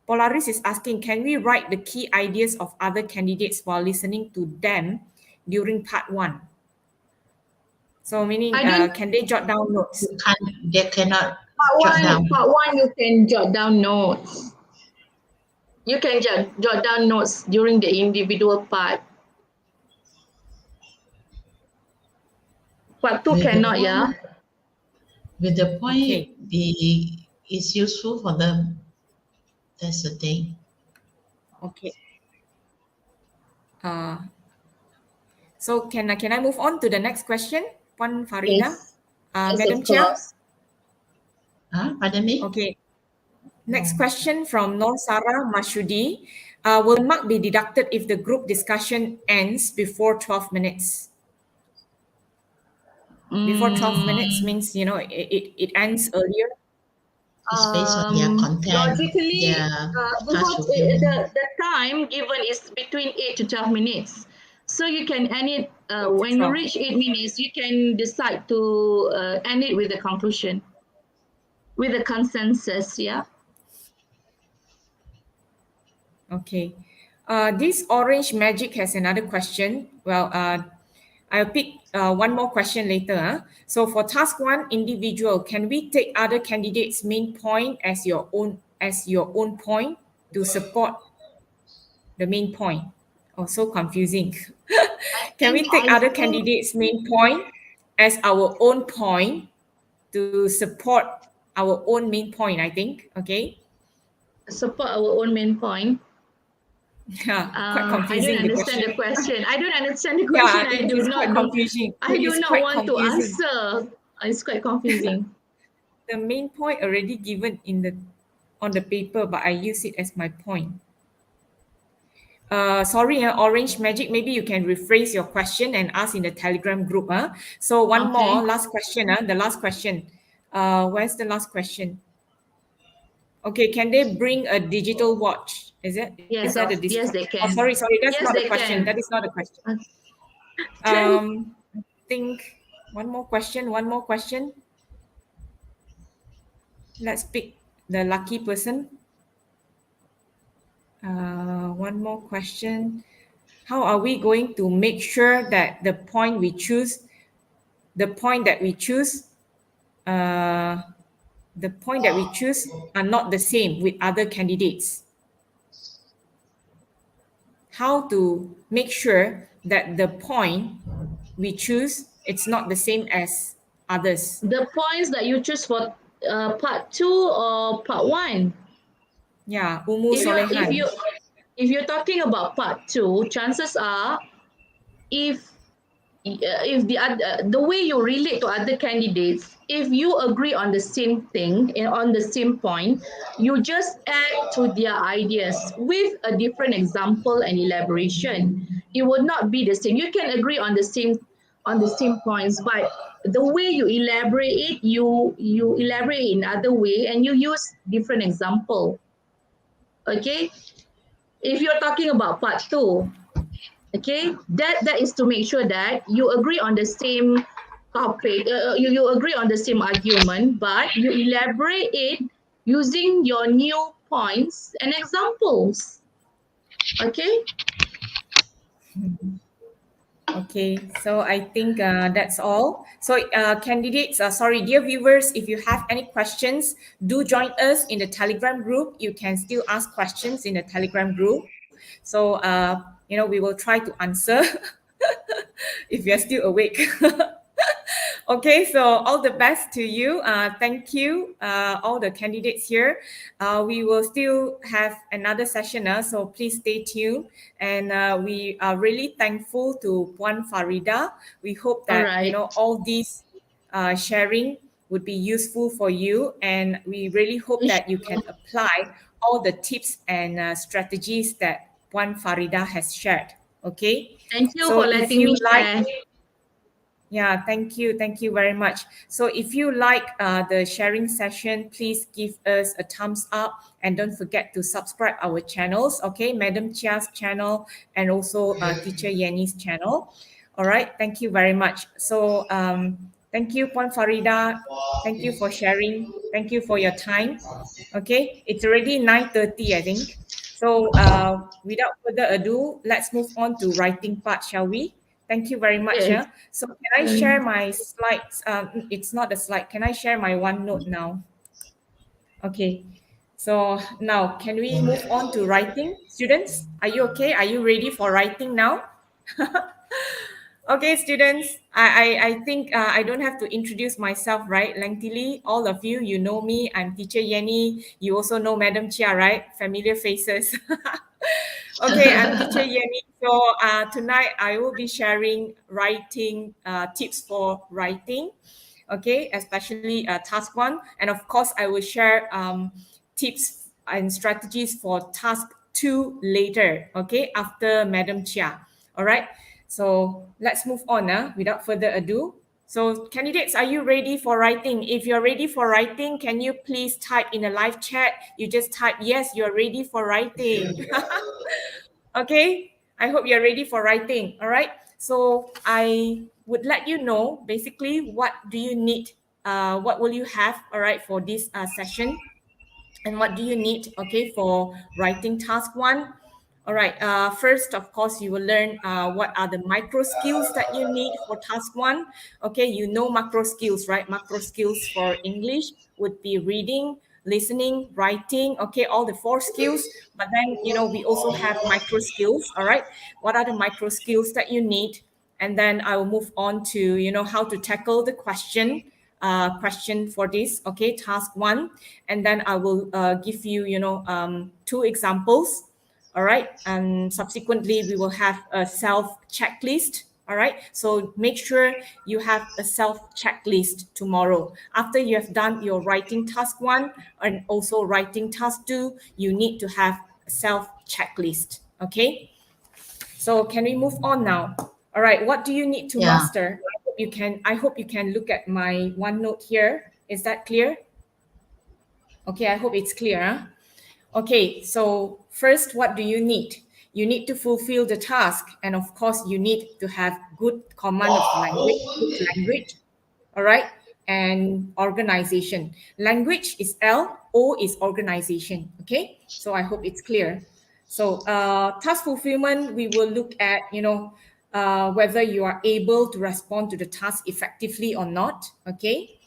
Polaris is asking, can we write the key ideas of other candidates while listening to them during part 1? So meaning, can they jot down notes? They cannot jot down. Part one, you can jot down notes. You can jot down notes during the individual part. Part two Wait, cannot, yeah? Will the point Okay. be is useful for them? That's the thing. Okay. So can I move on to the next question, Puan Farida? Yes. Yes, Madam of Chair? course. Huh? Pardon me? Okay. Next question from Nur Sarah Mashudi. Will the mark be deducted if the group discussion ends before 12 minutes? Before 12 minutes Mm, means, it ends earlier. It's based on their content, logically, their task because fulfillment. the time given is between 8 to 12 minutes. So you can end it 8 to when you 12. reach 8 minutes, you can decide to end it with a conclusion, with a consensus. Yeah. Okay. This orange magic has another question. Well, I'll pick one more question later. So for task one, individual, can we take other candidates' main point as your own point to support the main point? Oh, so confusing. I Can think we take I other think candidates' main point as our own point to support our own main point? I think. Okay. Support our own main point. Yeah, quite I don't confusing the understand question. the question. I don't understand the question. Yeah, it's quite confusing. I It do is not quite want to confusing. answer. It's quite confusing. The main point already given on the paper, but I use it as my point. Sorry, Orange Magic. Maybe you can rephrase your question and ask in the Telegram group. So one more Okay. last question. The last question. Where's the last question? Okay, can they bring a digital watch? Is that a Yes, discount? they Oh, can. sorry. That's not Yes, the they question. That can. is not the question. Uh, Then I think one more question. One more question. Let's pick the lucky person. One more question. How are we going to make sure that the point that we choose, uh, the point that we choose are not the same with other candidates? How to make sure that the point we choose it's not the same as others? the points that you choose for part two or part one. Yeah, Umu If you if Solehan. you if you're talking about part two, chances are if if the way you relate to other candidates, if you agree on the same thing and on the same point, you just add to their ideas with a different example and elaboration. It would not be the same. You can agree on the same points, but the way you elaborate it, you elaborate in other way and you use different example. Okay, if you're talking about part two, okay, that is to make sure that you agree on the same topic, you agree on the same argument, but you elaborate it using your new points and examples. Okay. Okay, so I think that's all. So, candidates, sorry, dear viewers, if you have any questions, do join us in the Telegram group. You can still ask questions in the Telegram group. So, we will try to answer if you're still awake. Okay, so all the best to you. Thank you, all the candidates here. We will still have another session, so please stay tuned. And we are really thankful to Puan Farida. We hope All that right. all these sharing would be useful for you, and we really hope that you can apply all the tips and strategies that Puan Farida has shared. Okay, Thank you so for if letting you me like, share. yeah, thank you. Thank you very much. So if you like the sharing session, please give us a thumbs up and don't forget to subscribe our channels, okay? Madam Chia's channel and also Teacher Yenny's channel. All right, thank you very much. So thank you, Puan Farida. Thank you for sharing. Thank you for your time. Okay, it's already 9:30, I think. So without further ado, let's move on to writing part, shall we? Thank you very much. Yes. So can I share my slides? It's not a slide. Can I share my OneNote now? Okay. So now can we move on to writing? Students, are you okay? Are you ready for writing now? Okay, students, I think I don't have to introduce myself, right? Lengthily, all of you, you know me. I'm teacher Yenny. You also know Madam Chia, right? Familiar faces. Okay, I'm teacher Yenny. So tonight I will be sharing writing tips for writing. Okay, especially task one. And of course, I will share tips and strategies for task two later. Okay, after Madam Chia. All right. So let's move on without further ado. So candidates, are you ready for writing? If you're ready for writing, can you please type in a live chat? You just type, yes, you're ready for writing. Okay, I hope you're ready for writing. All right. So I would let you know basically what do you need, what will you have, all right, for this session, and what do you need, okay, for writing task one. All right, first, of course, you will learn what are the micro skills that you need for task one. Okay, you know macro skills, right? Macro skills for English would be reading, listening, writing, okay, all the four skills. But then, we also have micro skills, all right? What are the micro skills that you need? And then I will move on to, how to tackle the question for this, okay, task one. And then I will give you, two examples. All right. And subsequently, we will have a self checklist. All right. So make sure you have a self checklist tomorrow. After you have done your writing task one and also writing task two, you need to have a self checklist. Okay. So can we move on now? All right. What do you need to Yeah. master? I hope you can look at my OneNote here. Is that clear? Okay. I hope it's clear. Huh? Okay, so first, what do you need? You need to fulfill the task, and of course, you need to have good command of language, good language, all right, and organization. Language is L, O is organization, okay? So I hope it's clear. So task fulfillment, we will look at, whether you are able to respond to the task effectively or not, okay?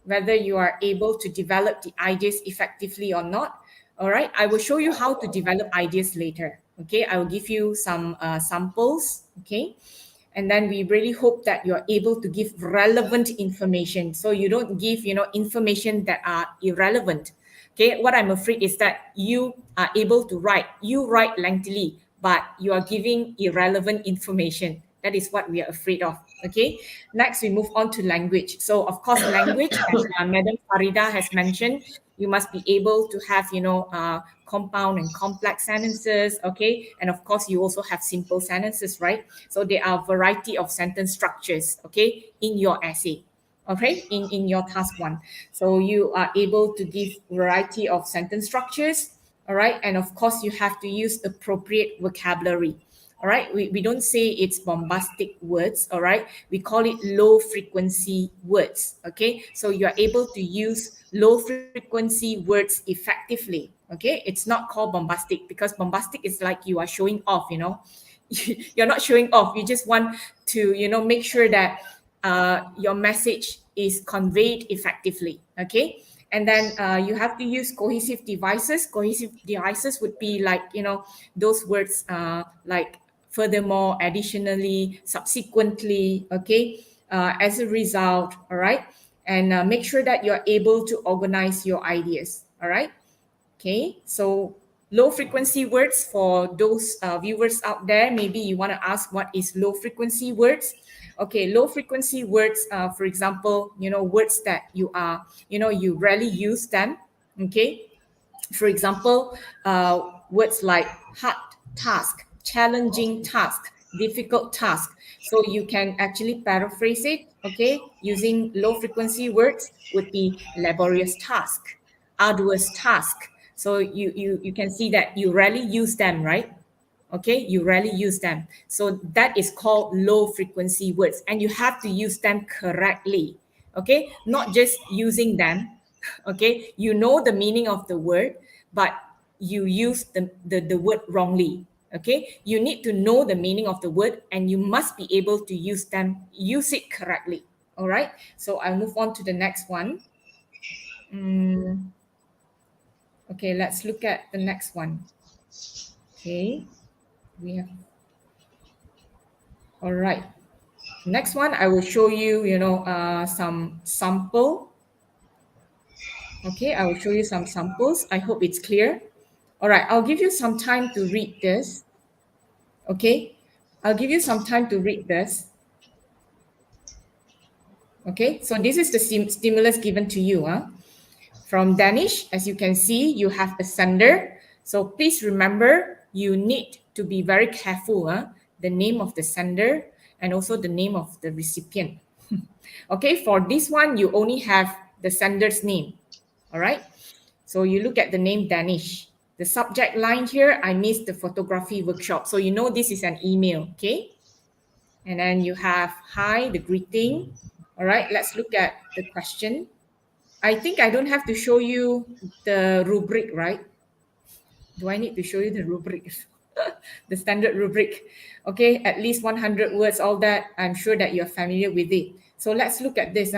Whether you are able to develop the ideas effectively or not. All right, I will show you how to develop ideas later. Okay, I will give you some samples. Okay, and then we really hope that you're able to give relevant information. So you don't give, information that are irrelevant. Okay, what I'm afraid is that you are able to write, you write lengthily, but you are giving irrelevant information. That is what we are afraid of. Okay, next we move on to language. So of course, language, as Madam Farida has mentioned, you must be able to have, compound and complex sentences. Okay, and of course, you also have simple sentences, right? So there are a variety of sentence structures, okay, in your essay. Okay, in your task one. So you are able to give variety of sentence structures, all right? And of course, you have to use appropriate vocabulary. All right, we don't say it's bombastic words, all right? We call it low frequency words, okay? So you're able to use low frequency words effectively, okay? It's not called bombastic because bombastic is like you are showing off, You're not showing off. You just want to, make sure that your message is conveyed effectively, okay? And then you have to use cohesive devices. Cohesive devices would be like, those words like furthermore, additionally, subsequently, okay, as a result, all right? And make sure that you're able to organize your ideas, all right? Okay, so low frequency words for those viewers out there, maybe you want to ask what is low frequency words. Okay, low frequency words, for example, words that you rarely use them. Okay, for example, words like hard task, challenging task, difficult task. So you can actually paraphrase it, okay, using low frequency words would be laborious task, arduous task. So you can see that you rarely use them, right? Okay, you rarely use them. So that is called low frequency words, and you have to use them correctly. Okay, not just using them. Okay, you know the meaning of the word, but you use the word wrongly. Okay, you need to know the meaning of the word and you must be able to use it correctly. All right, so I'll move on to the next one. Okay, let's look at the next one. Okay, we have, all right. Next one, I will show you, some sample. Okay, I will show you some samples. I hope it's clear. All right, I'll give you some time to read this. Okay, I'll give you some time to read this. Okay, so this is the stimulus given to you. From Danish, as you can see, you have a sender. So please remember, you need to be very careful. The name of the sender and also the name of the recipient. Okay, for this one, you only have the sender's name. All right, so you look at the name Danish. The subject line here, I missed the photography workshop. So you know this is an email, okay? And then you have hi, the greeting. All right, let's look at the question. I think I don't have to show you the rubric, right? Do I need to show you the rubric? The standard rubric. Okay, at least 100 words, all that. I'm sure that you're familiar with it. So let's look at this.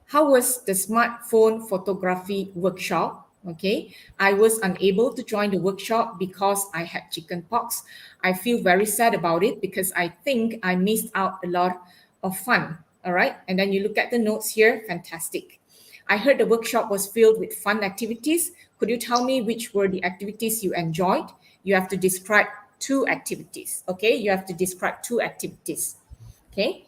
How was the smartphone photography workshop? Okay, I was unable to join the workshop because I had chickenpox. I feel very sad about it because I think I missed out a lot of fun. All right, and then you look at the notes here, fantastic. I heard the workshop was filled with fun activities. Could you tell me which were the activities you enjoyed? You have to describe 2 activities. Okay, you have to describe 2 activities. Okay.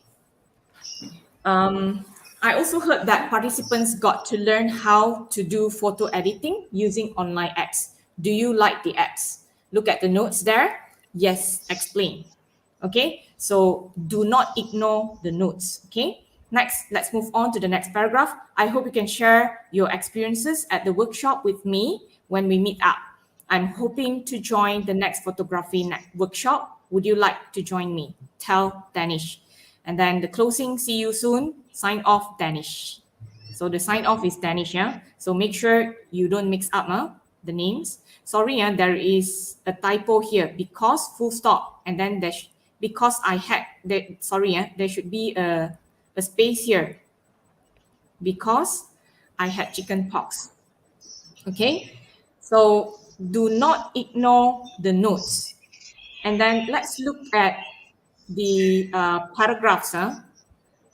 I also heard that participants got to learn how to do photo editing using online apps. Do you like the apps? Look at the notes there. Yes, explain. Okay, so do not ignore the notes. Okay, next, let's move on to the next paragraph. I hope you can share your experiences at the workshop with me when we meet up. I'm hoping to join the next photography workshop. Would you like to join me? Tell Danish. And then the closing, see you soon, sign off Danish. So the sign off is Danish, yeah? So make sure you don't mix up the names. Sorry, there is a typo here, because full stop, and then because I had, there should be a space here, because I had chicken pox. Okay, so do not ignore the notes. And then let's look at the paragraphs. All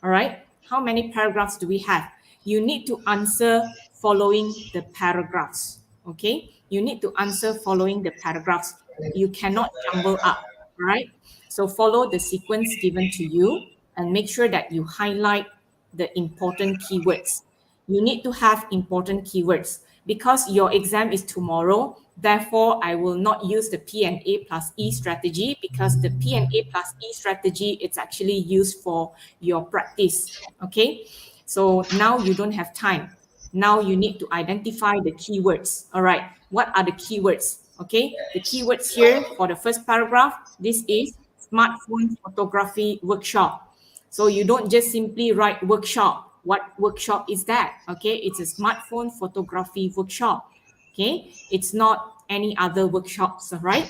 right, how many paragraphs do we have? You need to answer following the paragraphs. Okay, you need to answer following the paragraphs. You cannot jumble up. All right, so follow the sequence given to you and make sure that you highlight the important keywords. You need to have important keywords because your exam is tomorrow. Therefore, I will not use the P&A plus E strategy, because the P&A plus E strategy, it's actually used for your practice. Okay, so now you don't have time. Now you need to identify the keywords. All right, what are the keywords? Okay, the keywords here for the first paragraph, this is smartphone photography workshop. So you don't just simply write workshop. What workshop is that? Okay, it's a smartphone photography workshop. Okay, it's not any other workshops, right?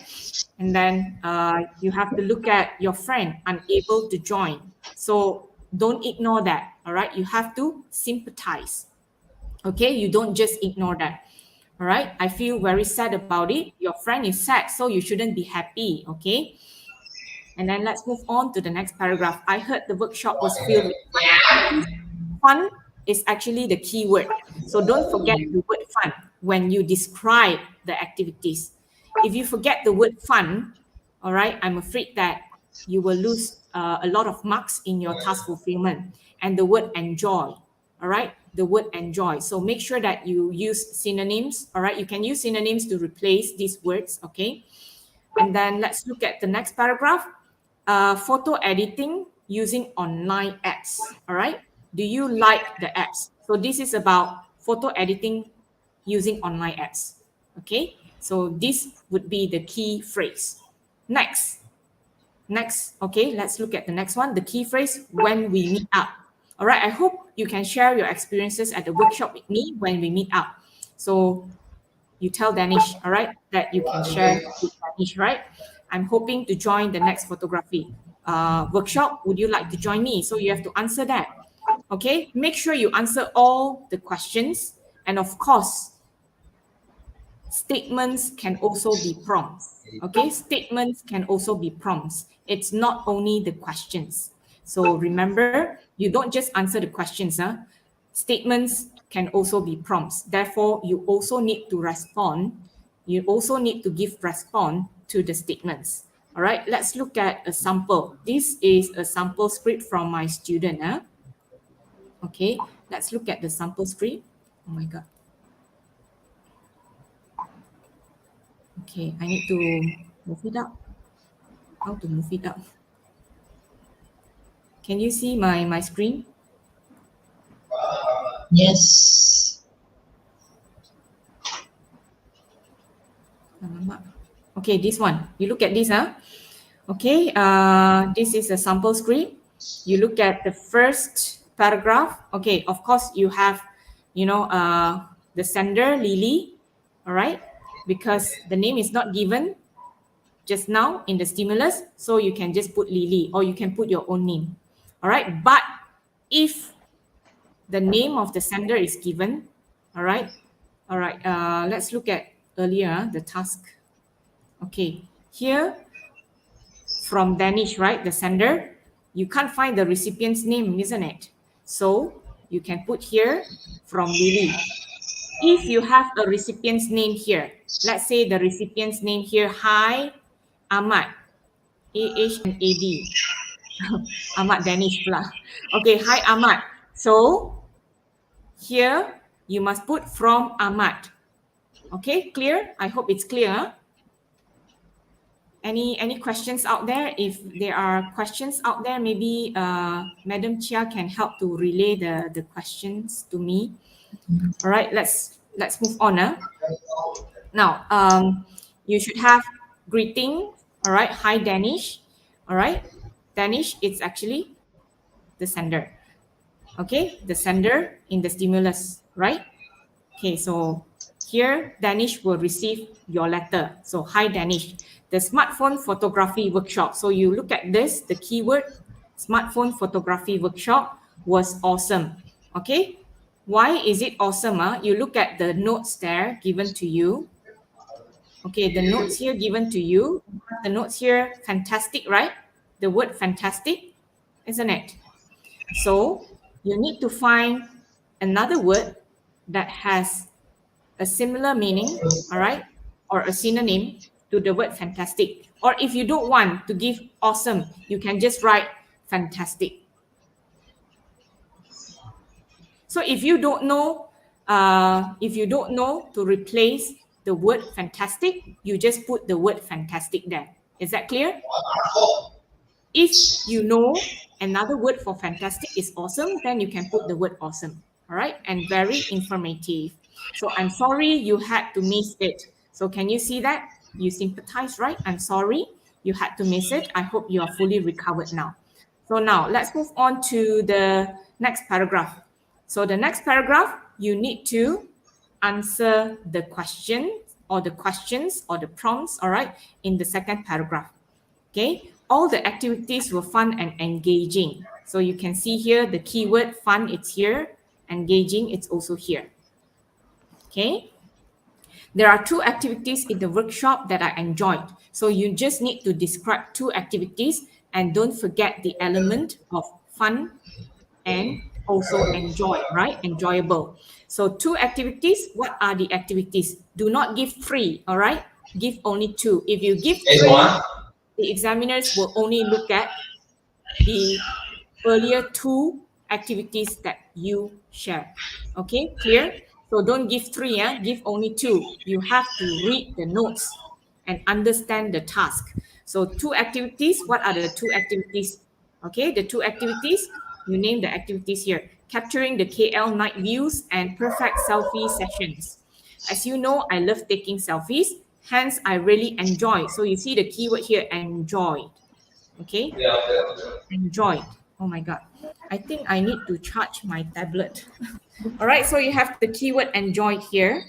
And then you have to look at your friend unable to join. So don't ignore that. All right, you have to sympathize. Okay, you don't just ignore that. All right, I feel very sad about it. Your friend is sad, so you shouldn't be happy. Okay. And then let's move on to the next paragraph. I heard the workshop was filled with fun activities. Fun is actually the key word. So don't forget the word fun when you describe the activities. If you forget the word fun, all right, I'm afraid that you will lose a lot of marks in your task fulfillment. And the word enjoy, all right, the word enjoy. So make sure that you use synonyms, all right? You can use synonyms to replace these words, okay? And then let's look at the next paragraph. Photo editing using online apps. All right. Do you like the apps? So this is about photo editing using online apps. Okay. So this would be the key phrase. Next. Okay. Let's look at the next one. The key phrase, when we meet up. All right. I hope you can share your experiences at the workshop with me when we meet up. So you tell Danish, all right, that you can share with Danish, right? I'm hoping to join the next photography workshop. Would you like to join me? So you have to answer that. Okay, make sure you answer all the questions. And of course, statements can also be prompts. Okay, statements can also be prompts. It's not only the questions. So remember, you don't just answer the questions. Statements can also be prompts. Therefore, you also need to respond. You also need to give response to the statements. All right, let's look at a sample. This is a sample script from my student. Okay, let's look at the sample script. Oh my God. Okay, I need to move it up. How to move it up? Can you see my screen? Yes. Okay, this one. You look at this, Okay, this is a sample script. You look at the first paragraph. Okay, of course you have, the sender, Lily, all right? Because the name is not given just now in the stimulus, so you can just put Lily or you can put your own name, all right? But if the name of the sender is given, all right? Let's look at earlier, the task. Okay, here from Danish, right, the sender, you can't find the recipient's name, isn't it? So you can put here from Lily. If you have a recipient's name here, let's say the recipient's name here, hi, Ahmad, A-H and A-D. Ahmad Danish pula. Okay, hi Ahmad. So here you must put from Ahmad. Okay, clear? I hope it's clear. Any questions out there? If there are questions out there, maybe Madam Chia can help to relay the questions to me. All right, let's move on. Now, you should have greeting. All right, hi Danish. All right, Danish, it's actually the sender. Okay, the sender in the stimulus, right? Okay, so here Danish will receive your letter. So hi Danish, the smartphone photography workshop. So you look at this, the keyword smartphone photography workshop was awesome. Okay, why is it awesome? You look at the notes there given to you. Okay, the notes here given to you, the notes here, fantastic, right? The word fantastic, isn't it? So you need to find another word that has a similar meaning, all right, or a synonym to the word fantastic. Or if you don't want to give awesome, you can just write fantastic. So if you don't know to replace the word fantastic, you just put the word fantastic there. Is that clear? If you know another word for fantastic is awesome, then you can put the word awesome. All right, and very informative. So I'm sorry you had to miss it. So can you see that? You sympathize, right? I'm sorry you had to miss it. I hope you are fully recovered now. So now let's move on to the next paragraph. So the next paragraph, you need to answer the question or the questions or the prompts, all right, in the second paragraph. Okay, all the activities were fun and engaging. So you can see here the keyword fun, it's here. Engaging, it's also here. Okay, there are 2 activities in the workshop that I enjoyed. So you just need to describe 2 activities and don't forget the element of fun and also enjoy, right? Enjoyable. So 2 activities, what are the activities? Do not give 3, all right? Give only 2. If you give 3, the examiners will only look at the earlier 2 activities that you share. Okay, clear? So don't give 3, give only 2. You have to read the notes and understand the task. So 2 activities, what are the 2 activities? Okay, the 2 activities, you name the activities here. Capturing the KL night views and perfect selfie sessions. As you know, I love taking selfies, hence I really enjoy. So you see the keyword here, enjoyed. Okay, enjoyed. Oh my God, I think I need to charge my tablet. All right, so you have the keyword enjoyed here.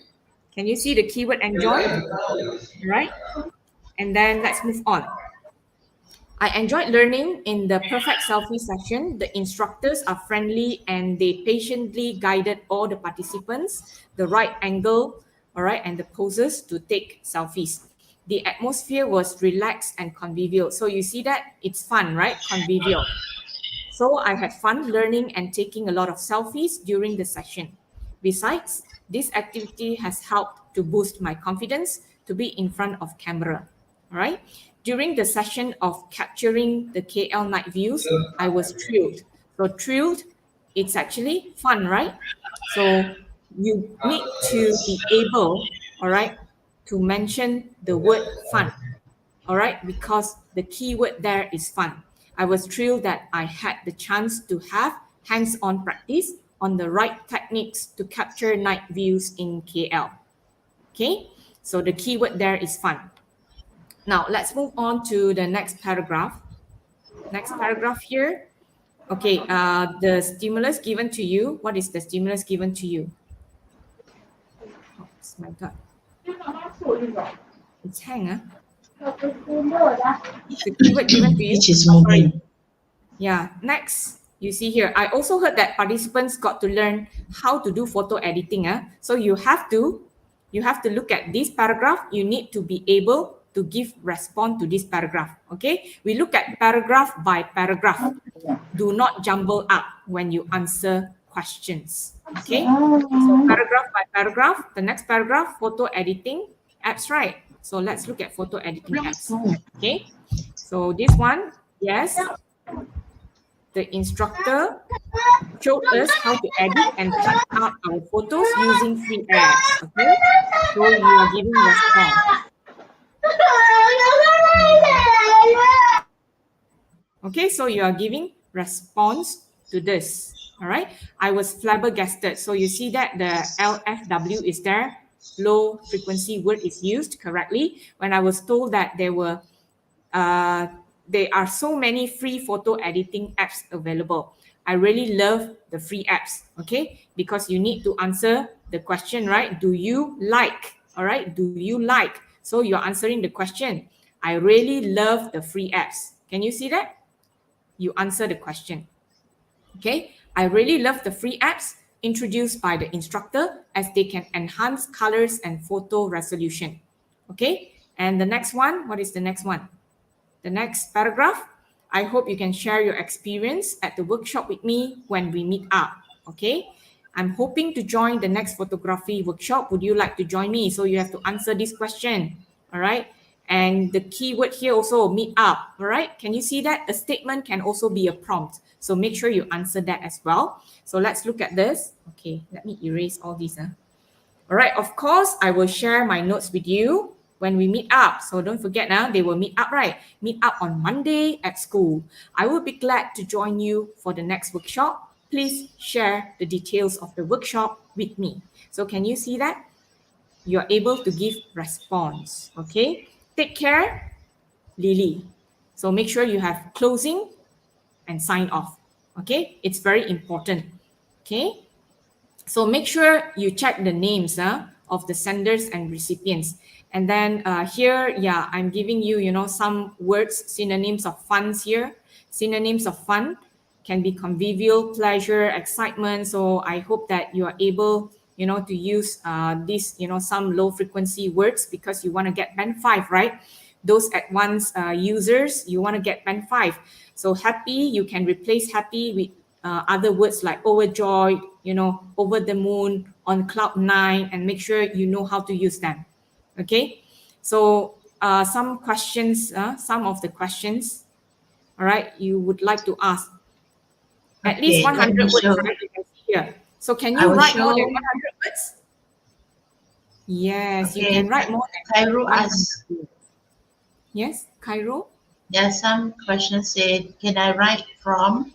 Can you see the keyword enjoyed? All right, and then let's move on. I enjoyed learning in the perfect selfie session. The instructors are friendly and they patiently guided all the participants, the right angle, all right, and the poses to take selfies. The atmosphere was relaxed and convivial. So you see that it's fun, right? Convivial. So I had fun learning and taking a lot of selfies during the session. Besides, this activity has helped to boost my confidence to be in front of camera. All right. During the session of capturing the KL night views, I was thrilled. So thrilled, it's actually fun, right? So you need to be able, all right, to mention the word fun, all right, because the keyword there is fun. I was thrilled that I had the chance to have hands-on practice on the right techniques to capture night views in KL. Okay, so the keyword there is fun. Now let's move on to the next paragraph. Next paragraph here. Okay, the stimulus given to you. What is the stimulus given to you? Oh my God, it's hang. The keyword given to you. Which is Oh, sorry. moving. Yeah, next, you see here, I also heard that participants got to learn how to do photo editing. So you have to look at this paragraph. You need to be able to give response to this paragraph. Okay, we look at paragraph by paragraph. Do not jumble up when you answer questions. Okay, so paragraph by paragraph. The next paragraph, photo editing apps, right? So let's look at photo editing apps. Okay, so this one, yes, the instructor showed us how to edit and cut out our photos using free apps. Okay, so you are giving response. Okay, so you are giving response to this. All right, I was flabbergasted. So you see that the LFW is there, low frequency word is used correctly. When I was told that there are so many free photo editing apps available. I really love the free apps, okay? Because you need to answer the question, right? Do you like? All right, do you like? So you're answering the question. I really love the free apps. Can you see that? You answer the question. Okay, I really love the free apps introduced by the instructor as they can enhance colors and photo resolution. Okay, and the next one, what is the next one? The next paragraph, I hope you can share your experience at the workshop with me when we meet up. Okay, I'm hoping to join the next photography workshop. Would you like to join me? So you have to answer this question. All right. And the keyword here also, meet up. All right. Can you see that? A statement can also be a prompt. So make sure you answer that as well. So let's look at this. Okay, let me erase all these. All right, of course, I will share my notes with you when we meet up. So don't forget now, they will meet up, right? Meet up on Monday at school. I will be glad to join you for the next workshop. Please share the details of the workshop with me. So can you see that? You're able to give response, okay? Take care, Lily. So make sure you have closing and sign off, okay? It's very important, okay? So make sure you check the names of the senders and recipients. And then here, yeah, I'm giving you, some words, synonyms of funds here. Synonyms of fun can be convivial, pleasure, excitement. So I hope that you are able, to use these, some low frequency words because you want to get band 5, right? Those advanced users, you want to get band 5. So happy, you can replace happy with other words like overjoyed, over the moon, on cloud 9, and make sure you know how to use them. Okay, so some questions, some of the questions, all right, you would like to ask. At least Okay, let 100 me words, show. right? You can see here. So can I you will write more than show. 100 words? Yes, you Okay, can write more than Cairo 100 asks. words. Yes, Cairo? There are some questions said, can I write from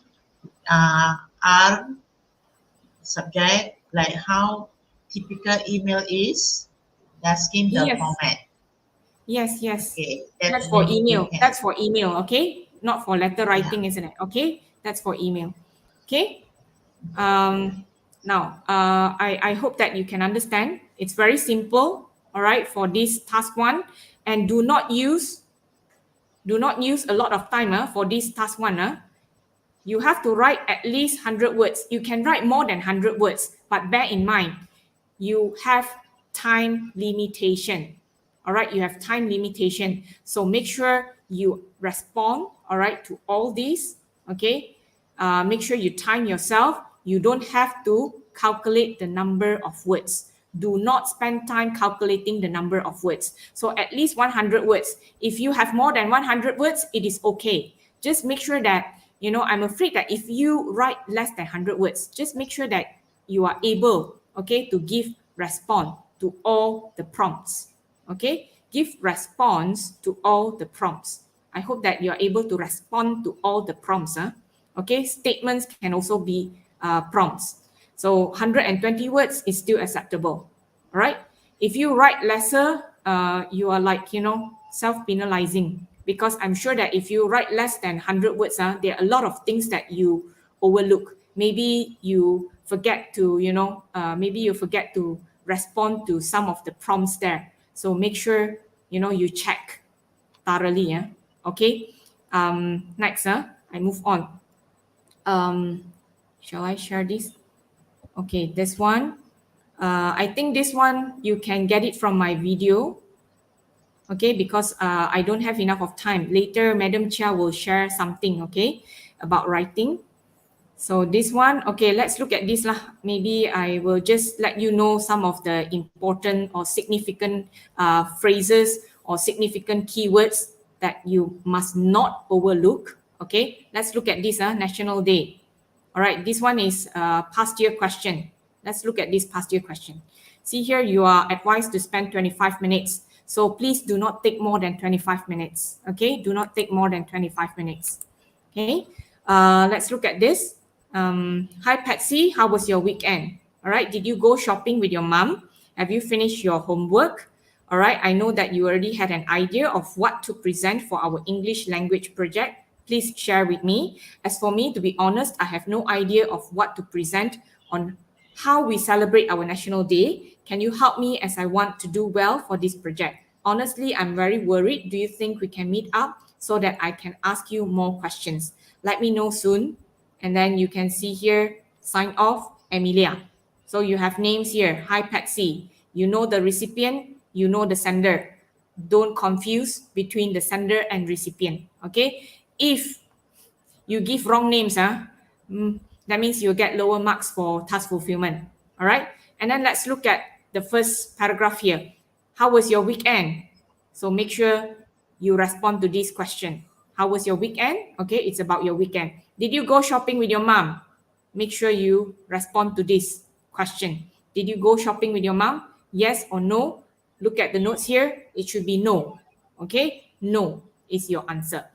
R subject, like how typical email is? Asking the Yes, format. yes, yes. Okay, That's that for maybe you email. can. That's for email, okay? Not for letter Yeah. writing, isn't it? Okay, that's for email. Okay. Now, I hope that you can understand. It's very simple, all right, for this task 1, and do not use a lot of time for this task 1. You have to write at least 100 words. You can write more than 100 words, but bear in mind, you have time limitation. All right, you have time limitation. So make sure you respond, all right, to all these, okay? make sure you time yourself. You don't have to calculate the number of words. Do not spend time calculating the number of words. So at least 100 words. If you have more than 100 words, it is okay. Just make sure that, I'm afraid that if you write less than 100 words, just make sure that you are able, okay, to give response to all the prompts. Okay, give response to all the prompts. I hope that you are able to respond to all the prompts. Okay, statements can also be prompts. So 120 words is still acceptable. All right. If you write lesser, you are like, self-penalizing, because I'm sure that if you write less than 100 words, there are a lot of things that you overlook. Maybe you forget to, respond to some of the prompts there. So make sure, you check thoroughly. Yeah. Okay. Next, I move on. Shall I share this? Okay, this one. I think this one, you can get it from my video. Okay, because I don't have enough of time. Later, Madam Chia will share something, okay, about writing. So this one, okay, let's look at this lah. Maybe I will just let you know some of the important or significant phrases or significant keywords that you must not overlook. Okay, let's look at this, National Day. All right, this one is past year question. Let's look at this past year question. See here, you are advised to spend 25 minutes. So please do not take more than 25 minutes. Okay, do not take more than 25 minutes. Okay, let's look at this. Hi, Patsy, how was your weekend? All right, did you go shopping with your mom? Have you finished your homework? All right, I know that you already had an idea of what to present for our English language project. Please share with me. As for me, to be honest, I have no idea of what to present on how we celebrate our National Day. Can you help me, as I want to do well for this project? Honestly, I'm very worried. Do you think we can meet up so that I can ask you more questions? Let me know soon. And then you can see here, sign off, Emilia. So you have names here. Hi, Patsy. You know the recipient, you know the sender. Don't confuse between the sender and recipient. Okay? If you give wrong names, that means you'll get lower marks for task fulfillment. All right? And then let's look at the first paragraph here. How was your weekend? So make sure you respond to this question. How was your weekend? Okay, it's about your weekend. Did you go shopping with your mom? Make sure you respond to this question. Did you go shopping with your mom? Yes or no? Look at the notes here. It should be no. Okay, no is your answer.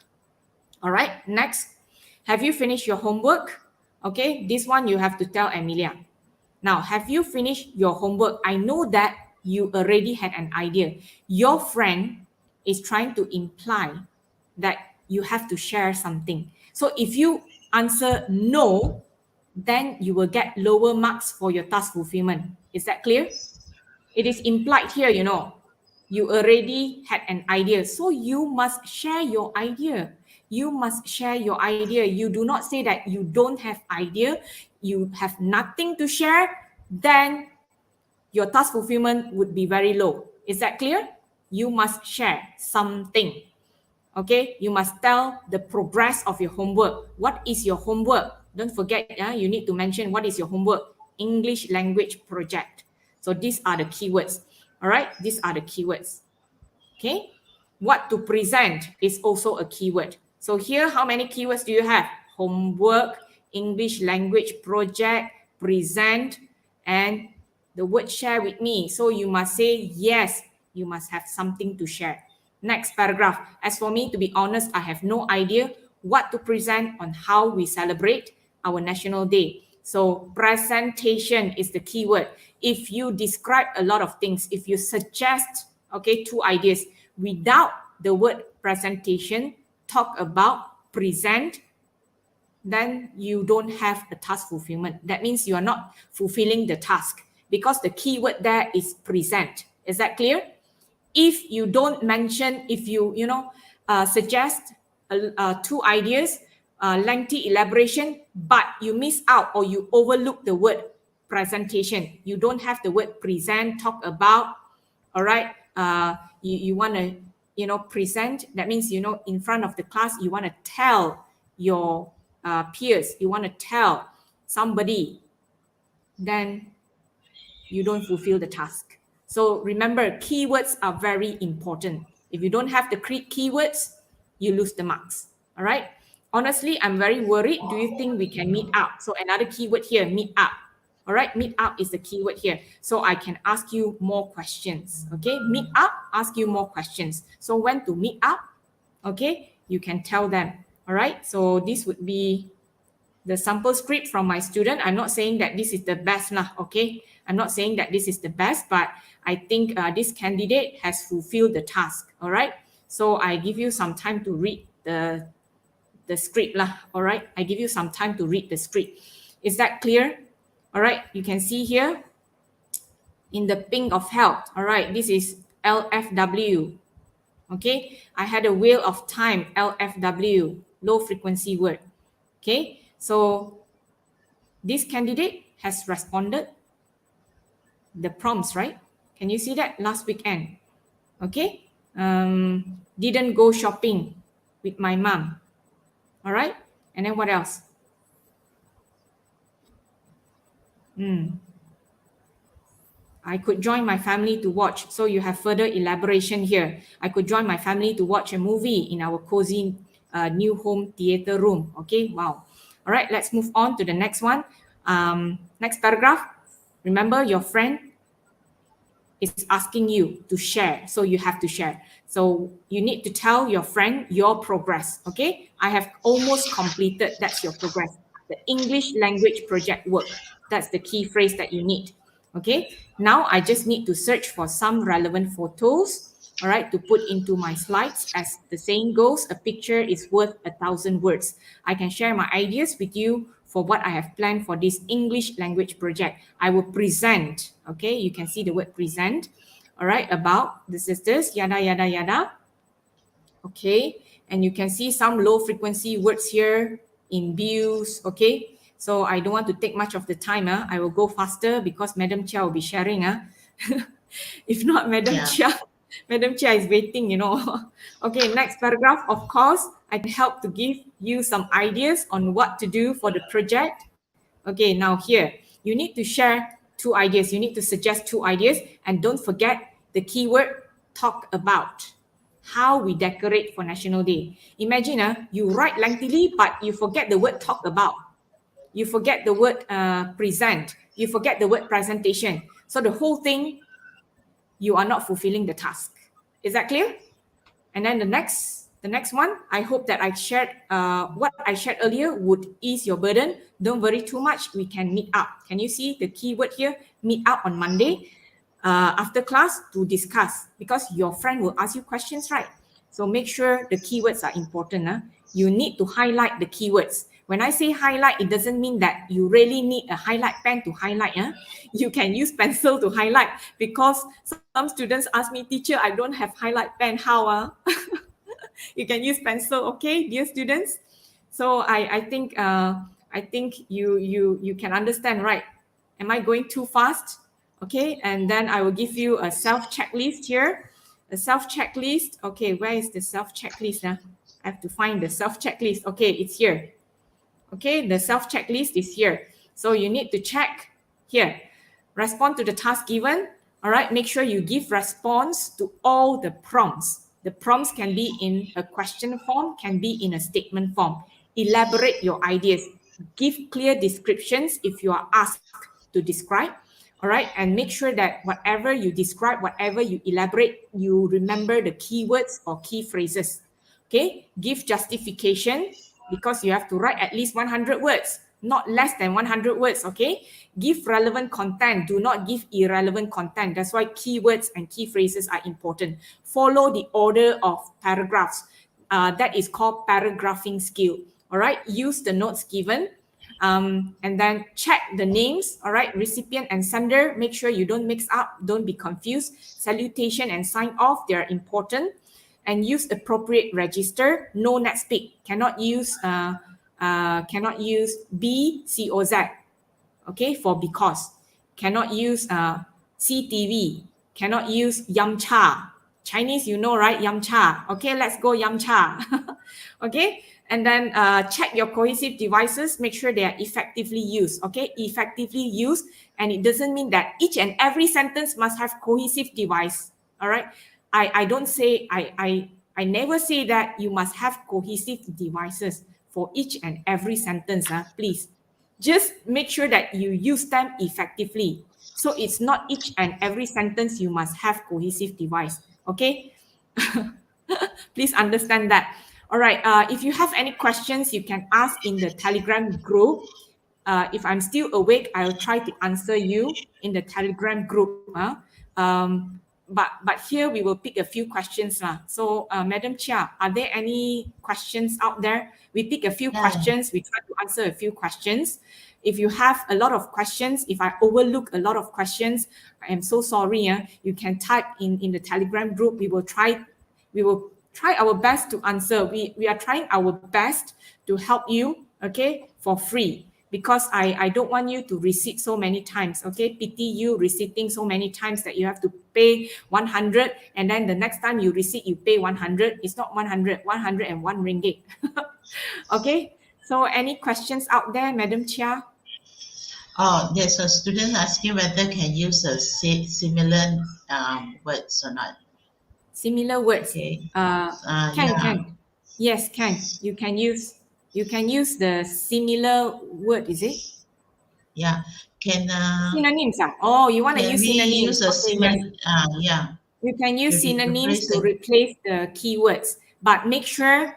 All right, next. Have you finished your homework? Okay, this one you have to tell Emilia. Now, have you finished your homework? I know that you already had an idea. Your friend is trying to imply that you have to share something. So if you answer no, then you will get lower marks for your task fulfillment. Is that clear? It is implied here, You already had an idea. So you must share your idea. You must share your idea. You do not say that you don't have idea, you have nothing to share, then your task fulfillment would be very low. Is that clear? You must share something. Okay, you must tell the progress of your homework. What is your homework? Don't forget, you need to mention what is your homework. English language project. So these are the keywords. All right, these are the keywords. Okay, what to present is also a keyword. So here, how many keywords do you have? Homework, English language project, present, and the word share with me. So you must say yes, you must have something to share. Next paragraph. As for me, to be honest, I have no idea what to present on how we celebrate our National Day. So presentation is the keyword. If you describe a lot of things, if you suggest, okay, 2 ideas without the word presentation, talk about present, then you don't have a task fulfillment. That means you are not fulfilling the task because the keyword there is present. Is that clear? If you don't mention, if you suggest 2 ideas, lengthy elaboration, but you miss out or you overlook the word presentation, you don't have the word present, talk about, all right, you want to present, that means in front of the class you want to tell your peers, you want to tell somebody, then you don't fulfill the task. So remember, keywords are very important. If you don't have the keywords, you lose the marks. All right. Honestly, I'm very worried. Do you think we can meet up? So another keyword here, meet up. All right, meet up is the keyword here. So I can ask you more questions. Okay, meet up, ask you more questions. So when to meet up, okay, you can tell them. All right, so this would be the sample script from my student. I'm not saying that this is the best lah, okay? I'm not saying that this is the best, but I think this candidate has fulfilled the task, all right? So I give you some time to read the script lah, all right? I give you some time to read the script. Is that clear? All right, you can see here in the pink of health, all right? This is LFW, okay? I had a wheel of time, LFW, low frequency word, okay? So this candidate has responded the prompts, right? Can you see that? Last weekend, okay? Didn't go shopping with my mom, all right? And then what else? I could join my family to watch. So you have further elaboration here. I could join my family to watch a movie in our cozy new home theater room. Okay, wow. All right, let's move on to the next one. Next paragraph. Remember, your friend is asking you to share. So you have to share. So you need to tell your friend your progress. Okay, I have almost completed. That's your progress. The English language project work. That's the key phrase that you need. Okay, now I just need to search for some relevant photos, all right, to put into my slides. As the saying goes, a picture is worth 1,000 words. I can share my ideas with you for what I have planned for this English language project. I will present, okay, you can see the word present, all right, about the sisters, yada, yada, yada. Okay, and you can see some low frequency words here in views, okay. So I don't want to take much of the time. I will go faster because Madam Chia will be sharing. If not, Madam Chia is waiting, you know. Okay, next paragraph. Of course, I can help to give you some ideas on what to do for the project. Okay, now here, you need to share 2 ideas. You need to suggest 2 ideas. And don't forget the keyword talk about. How we decorate for National Day. Imagine you write lengthily, but you forget the word talk about. You forget the word present. You forget the word presentation. So the whole thing, you are not fulfilling the task. Is that clear? And then the next one, I hope that I shared what I shared earlier would ease your burden. Don't worry too much. We can meet up. Can you see the keyword here? Meet up on Monday after class to discuss, because your friend will ask you questions, right? So make sure the keywords are important. You need to highlight the keywords. When I say highlight, it doesn't mean that you really need a highlight pen to highlight. You can use pencil to highlight, because some students ask me, teacher, I don't have highlight pen. How? You can use pencil, okay, dear students? So I think you can understand, right? Am I going too fast? Okay, and then I will give you a self-checklist here. A self-checklist. Okay, where is the self-checklist? I have to find the self-checklist. Okay, it's here. Okay, the self-checklist is here. So you need to check here. Respond to the task given. All right, make sure you give response to all the prompts. The prompts can be in a question form, can be in a statement form. Elaborate your ideas. Give clear descriptions if you are asked to describe. All right, and make sure that whatever you describe, whatever you elaborate, you remember the keywords or key phrases. Okay, give justification, because you have to write at least 100 words, not less than 100 words, okay? Give relevant content. Do not give irrelevant content. That's why keywords and key phrases are important. Follow the order of paragraphs. That is called paragraphing skill, all right? Use the notes given. And then check the names, all right? Recipient and sender, make sure you don't mix up, don't be confused. Salutation and sign off, they're important. And use appropriate register. No NetSpeak. Cannot use B, C, or Z. Okay, for because. Cannot use CTV. Cannot use Yamcha. Chinese, you know, right? Yamcha. Okay, let's go Yamcha. Okay, And then check your cohesive devices, make sure they are effectively used, okay? Effectively used, and it doesn't mean that each and every sentence must have cohesive device, all right? I don't say, I never say that you must have cohesive devices for each and every sentence, please. Just make sure that you use them effectively. So it's not each and every sentence you must have cohesive device, okay? Please understand that. All right. If you have any questions, you can ask in the Telegram group. If I'm still awake, I'll try to answer you in the Telegram group. But here we will pick a few questions. So, Madam Chia, are there any questions out there? We pick a few questions. We try to answer a few questions. If you have a lot of questions, if I overlook a lot of questions, I am so sorry. You can type in the Telegram group. We will try our best to answer. We are trying our best to help you, okay, for free, because I don't want you to receipt so many times, okay? Pity you receipting so many times that you have to pay 100, and then the next time you receipt, you pay 100. It's not 100, 101 ringgit. Okay, so any questions out there, Madam Chia? Oh, there's a student asking whether can use a similar words or not. Similar words. Okay. Can. Yes, can. You can use the similar word, is it? Yeah. Can synonyms. Oh, you want to use we synonyms? use a Okay, similar? yes. Yeah. You can use synonyms to Replacing. replace the keywords, but make sure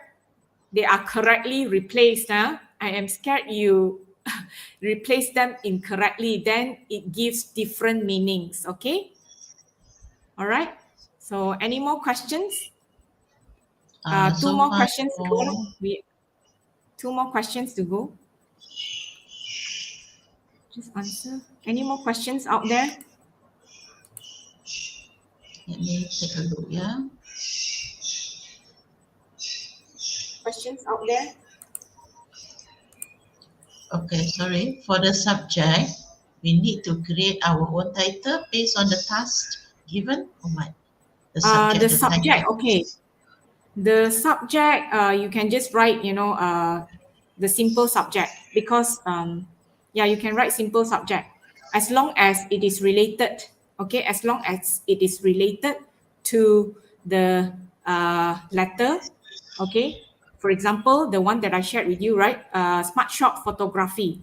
they are correctly replaced. I am scared you replace them incorrectly, then it gives different meanings. Okay. All right. So, any more questions? Two So more far, questions to go. Two more questions to go. Just answer. Any more questions out there? Let me take a look. Yeah. Questions out there? Okay, sorry. For the subject, we need to create our own title based on the task given. Oh my, the subject. Okay. The subject, you can just write, the simple subject, because, you can write simple subject as long as it is related. Okay, as long as it is related to the letter. Okay, for example, the one that I shared with you, right? Smart shop photography.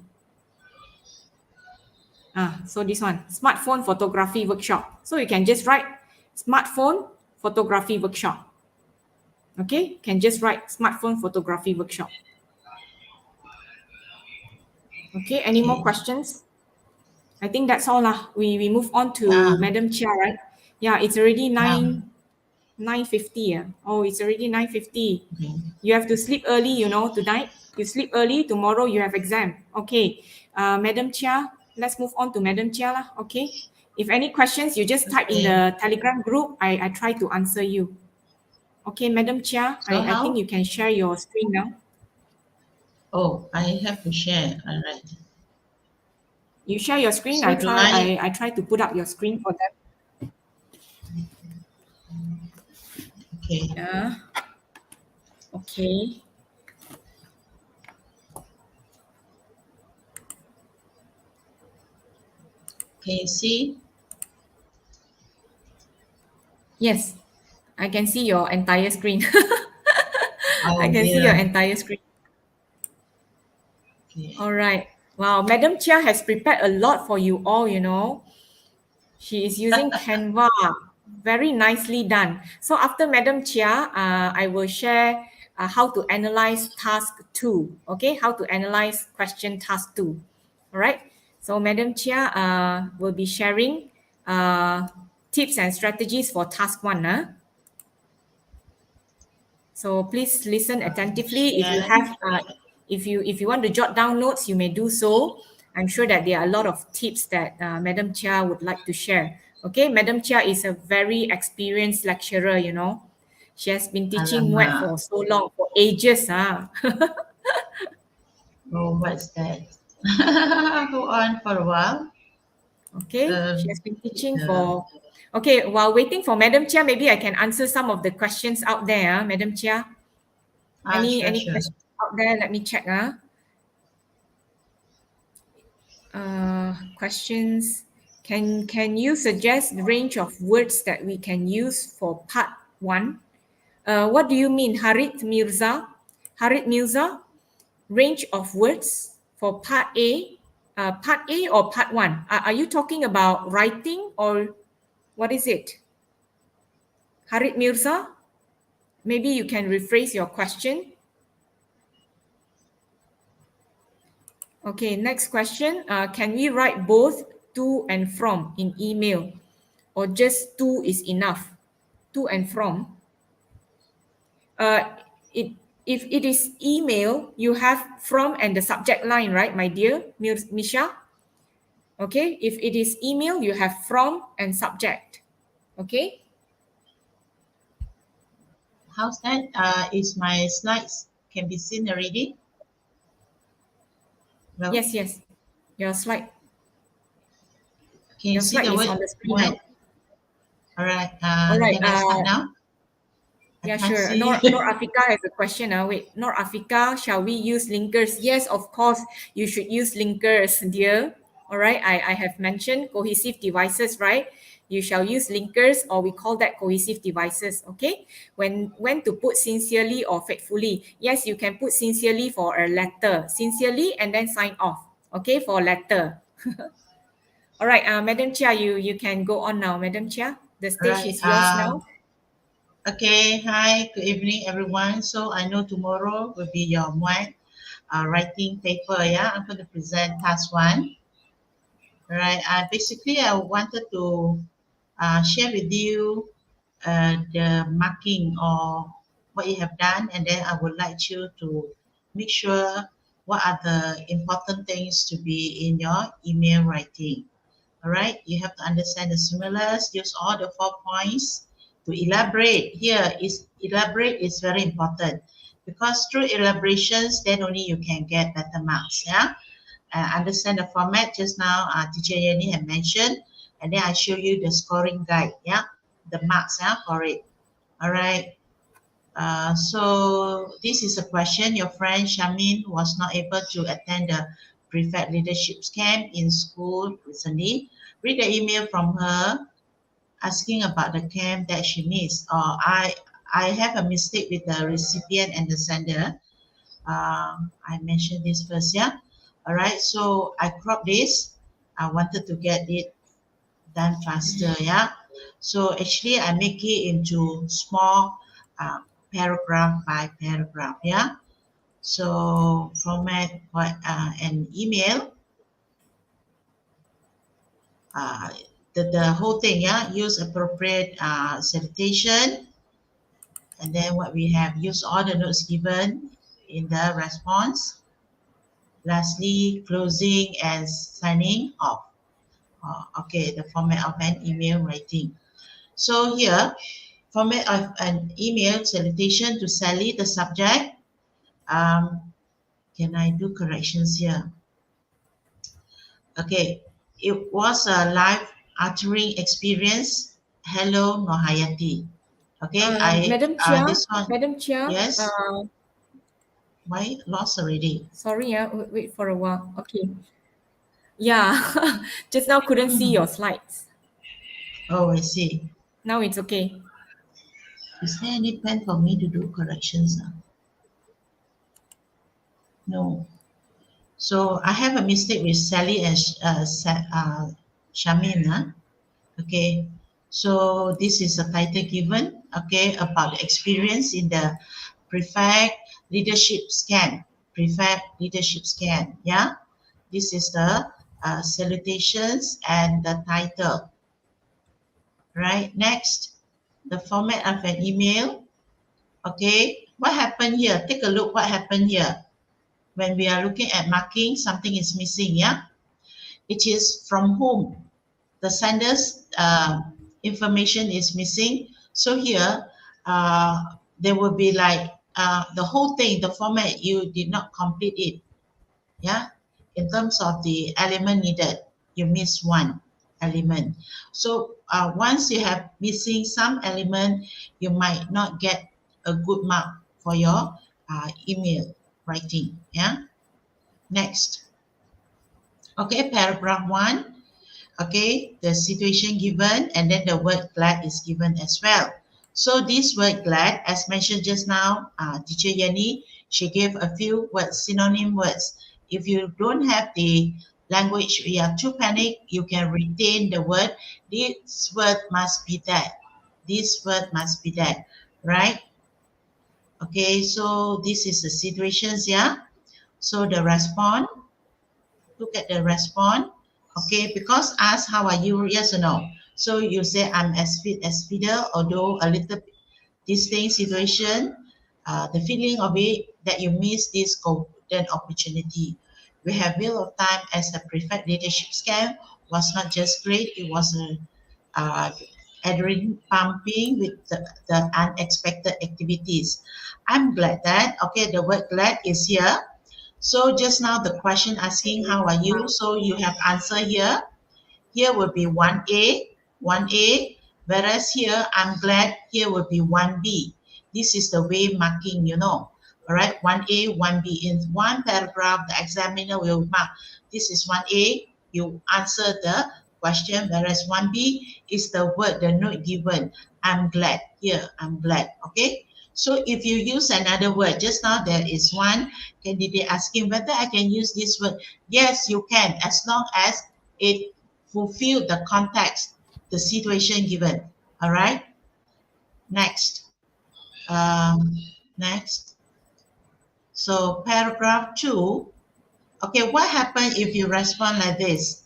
So this one, smartphone photography workshop. So you can just write smartphone photography workshop. Okay, can just write smartphone photography workshop. Okay, any more questions? I think that's all lah. We move on to Madam Chia, right? Yeah, it's already 9:50. Oh, it's already 9:50. Okay. You have to sleep early, tonight. You sleep early, tomorrow you have exam. Okay, Madam Chia, let's move on to Madam Chia lah. Okay, if any questions, you just type in the Telegram group. I try to answer you. Okay, Madam Chia, So I think you can share your screen now. Oh, I have to share. All right. You share your screen. So I try to put up your screen for them. Okay. Yeah. Okay. Can you see? Yes, I can see your entire screen. Oh, I can see your entire screen. Okay. All right. Wow, Madam Chia has prepared a lot for you all, She is using Canva. Very nicely done. So after Madam Chia, I will share how to analyze task 2. Okay, how to analyze question task 2. All right. So Madam Chia will be sharing tips and strategies for task 1. So please listen attentively. If you have, if you want to jot down notes, you may do so. I'm sure that there are a lot of tips that Madam Chia would like to share. Okay, Madam Chia is a very experienced lecturer. She has been teaching MUET for so long, for ages. Oh, what's that? Go on for a while. Okay, she has been teaching for. Okay, while waiting for Madam Chia, maybe I can answer some of the questions out there, Madam Chia. Any Sure. questions out there. Let me check. Questions. Can you suggest the range of words that we can use for part one? What do you mean, Harit Mirza? Harit Mirza, range of words for part A. Part A or part one? Are you talking about writing or what is it? Harit Mirza, maybe you can rephrase your question. Okay, next question. Can we write both to and from in email or just to is enough? To and from. It if it is email, you have from and the subject line, right, my dear Misha? Okay, if it is email, you have from and subject. Okay. How's that? Is my slides can be seen already? Well, Yes, yes. Your slide. can you Your see slide the is word on the screen MUET? now. All right. All right. Can I start now? I Yeah, can't sure. see. Nor Afika has a question. Wait, Nor Afika, shall we use linkers? Yes, of course, you should use linkers, dear. All right, I have mentioned cohesive devices, right? You shall use linkers, or we call that cohesive devices, okay? When to put sincerely or faithfully. Yes, you can put sincerely for a letter. Sincerely and then sign off, okay, for letter. All right, Madam Chia, you can go on now, Madam Chia. The stage Right. is yours now. Okay. Hi. Good evening, everyone. So I know tomorrow will be your MUET writing paper. Yeah, I'm going to present task one. Right. Basically, I wanted to share with you the marking or what you have done, and then I would like you to make sure what are the important things to be in your email writing. All right, you have to understand the stimulus, use all the 4 points to elaborate. Here is elaborate is very important because through elaborations, then only you can get better marks. Yeah, understand the format just now. Teacher Yenny had mentioned, and then I show you the scoring guide. Yeah, the marks. Yeah, for it. All right. So this is a question. Your friend Shamin was not able to attend the prefect leadership camp in school recently. Read the email from her asking about the camp that she missed. Or I have a mistake with the recipient and the sender. I mentioned this first, yeah. All right. So I cropped this. I wanted to get it done faster, yeah. So actually I make it into small paragraph by paragraph, yeah. So format an email, uh, the whole thing, yeah. Use appropriate salutation, and then what we have, use all the notes given in the response. Lastly, closing and signing off. Okay, the format of an email writing. So here, format of an email salutation to Sally, the subject. Can I do corrections here? Okay, it was a life altering experience. Hello, Nohayati. Okay, Madam Chia, this one, Madam Chia, yes, why lost already? sorry, wait for a while. Okay. Yeah, just now couldn't see your slides. Oh, I see. Now it's okay. Is there any pen for me to do corrections? No. So I have a mistake with Sally and Shamin. Okay, so this is a title given, okay, about the experience in the prefect leadership scan. Prefect leadership scan, yeah. This is the salutations and the title. Right, next, the format of an email. Okay, what happened here? Take a look what happened here. When we are looking at marking, something is missing, yeah. It is from whom? The sender's information is missing. So here, there will be like the whole thing, the format, you did not complete it. Yeah. In terms of the element needed, you miss one element. So once you have missing some element, you might not get a good mark for your email writing. Yeah. Next. Okay, paragraph 1. Okay, the situation given and then the word glad is given as well. So this word glad, as mentioned just now, teacher Yenny, she gave a few words, synonym words. If you don't have the language, you are too panicked, you can retain the word. This word must be that. This word must be that, right? Okay, so this is the situations, yeah? So the response, look at the response. Okay, because ask how are you, yes or no. So you say I'm as fit as fiddle, although a little distinct situation, the feeling of it that you miss this golden opportunity. We have Wheel of Time as the prefect leadership scam was not just great, it was a adrenaline pumping with the unexpected activities. I'm glad that, okay, the word glad is here. So just now the question asking how are you? So you have answer here. Here will be 1A, 1A, whereas here I'm glad here will be 1B. This is the way marking, you know. All right, 1A, 1B. In one paragraph, the examiner will mark this is 1A, you answer the question, whereas 1B is the word, the note given. I'm glad. Here, I'm glad. Okay. So if you use another word, just now there is one candidate asking whether I can use this word. Yes, you can, as long as it fulfill the context, the situation given. All right. Next. Um, next. So paragraph 2. Okay, what happens if you respond like this?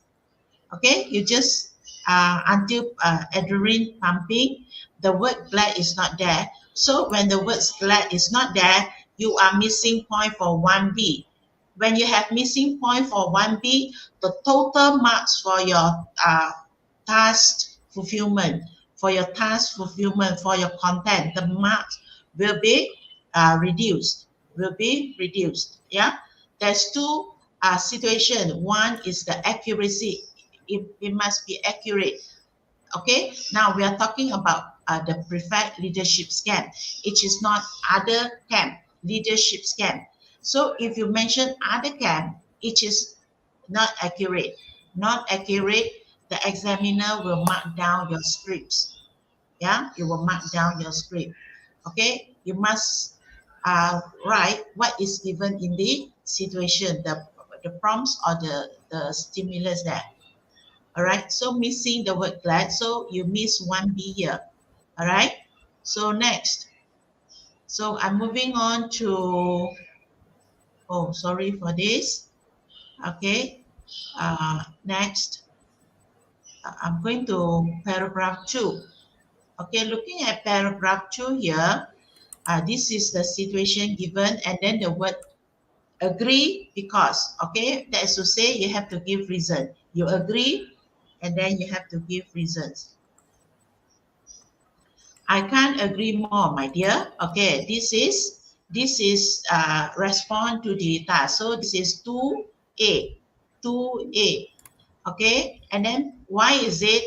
Okay, you just until adrenaline pumping, the word glad is not there. So when the word glad is not there, you are missing point for 1B. When you have missing point for 1B, the total marks for your task fulfillment, for your task fulfillment, for your content, the marks will be reduced, Yeah, there's two situations. One is the accuracy. It must be accurate. Okay, now we are talking about the prefect leadership scam. It is not other camp, leadership scam. So if you mention other camp, it is not accurate. Not accurate, the examiner will mark down your scripts. Yeah, you will mark down your script. Okay, you must write what is given in the situation, the prompts or the stimulus there. All right, so missing the word glad, so you miss 1B here. All right, so next. So I'm moving on to, oh, sorry for this. Okay, next. I'm going to paragraph 2. Okay, looking at paragraph 2 here, this is the situation given and then the word agree because, okay, that is to say you have to give reason. You agree and then you have to give reasons. I can't agree more, my dear. Okay, this is respond to the task. So this is 2A, 2A. Okay, and then why is it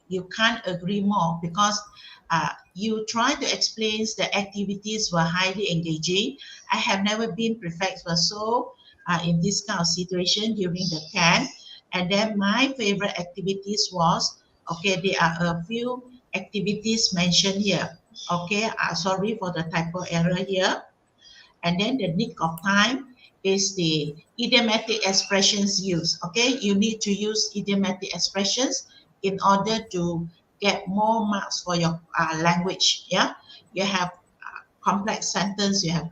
you can't agree more? Because you try to explain the activities were highly engaging. I have never been prefect for so in this kind of situation during the camp. And then my favorite activities was, okay, there are a few activities mentioned here. Okay, sorry for the typo error here. And then the nick of time is the idiomatic expressions used. Okay, you need to use idiomatic expressions in order to get more marks for your language. Yeah, you have complex sentence, you have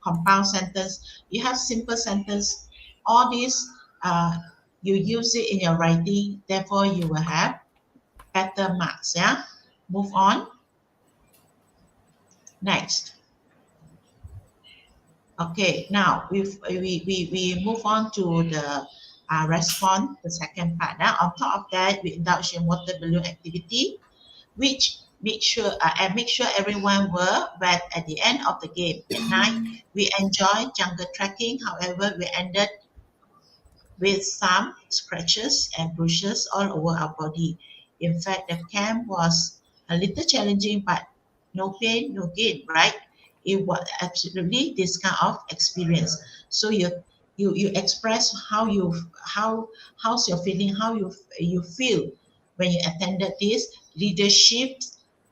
compound sentence, you have simple sentence. All these you use it in your writing, therefore you will have better marks. Yeah, move on. Next. Okay, now we move on to the response, the second part. Now, on top of that, we indulge in water balloon activity, which make sure everyone were wet at the end of the game. At night, we enjoyed jungle trekking. However, we ended with some scratches and bruises all over our body. In fact, the camp was a little challenging, but no pain, no gain, right? it was absolutely this kind of experience. So you express how's your feeling, how you feel when you attended this leadership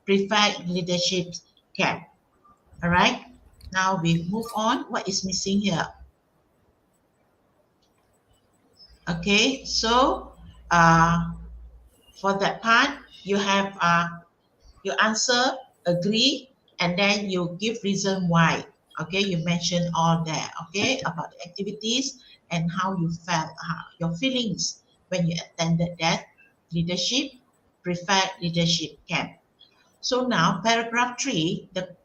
prefect leadership camp. All right, now we move on. What is missing here? Okay, so for that part you have you answer, agree, and then you give reason why. Okay, you mention all that. Okay, about the activities and how you felt, your feelings when you attended that leadership prefect leadership camp. So now paragraph 3, the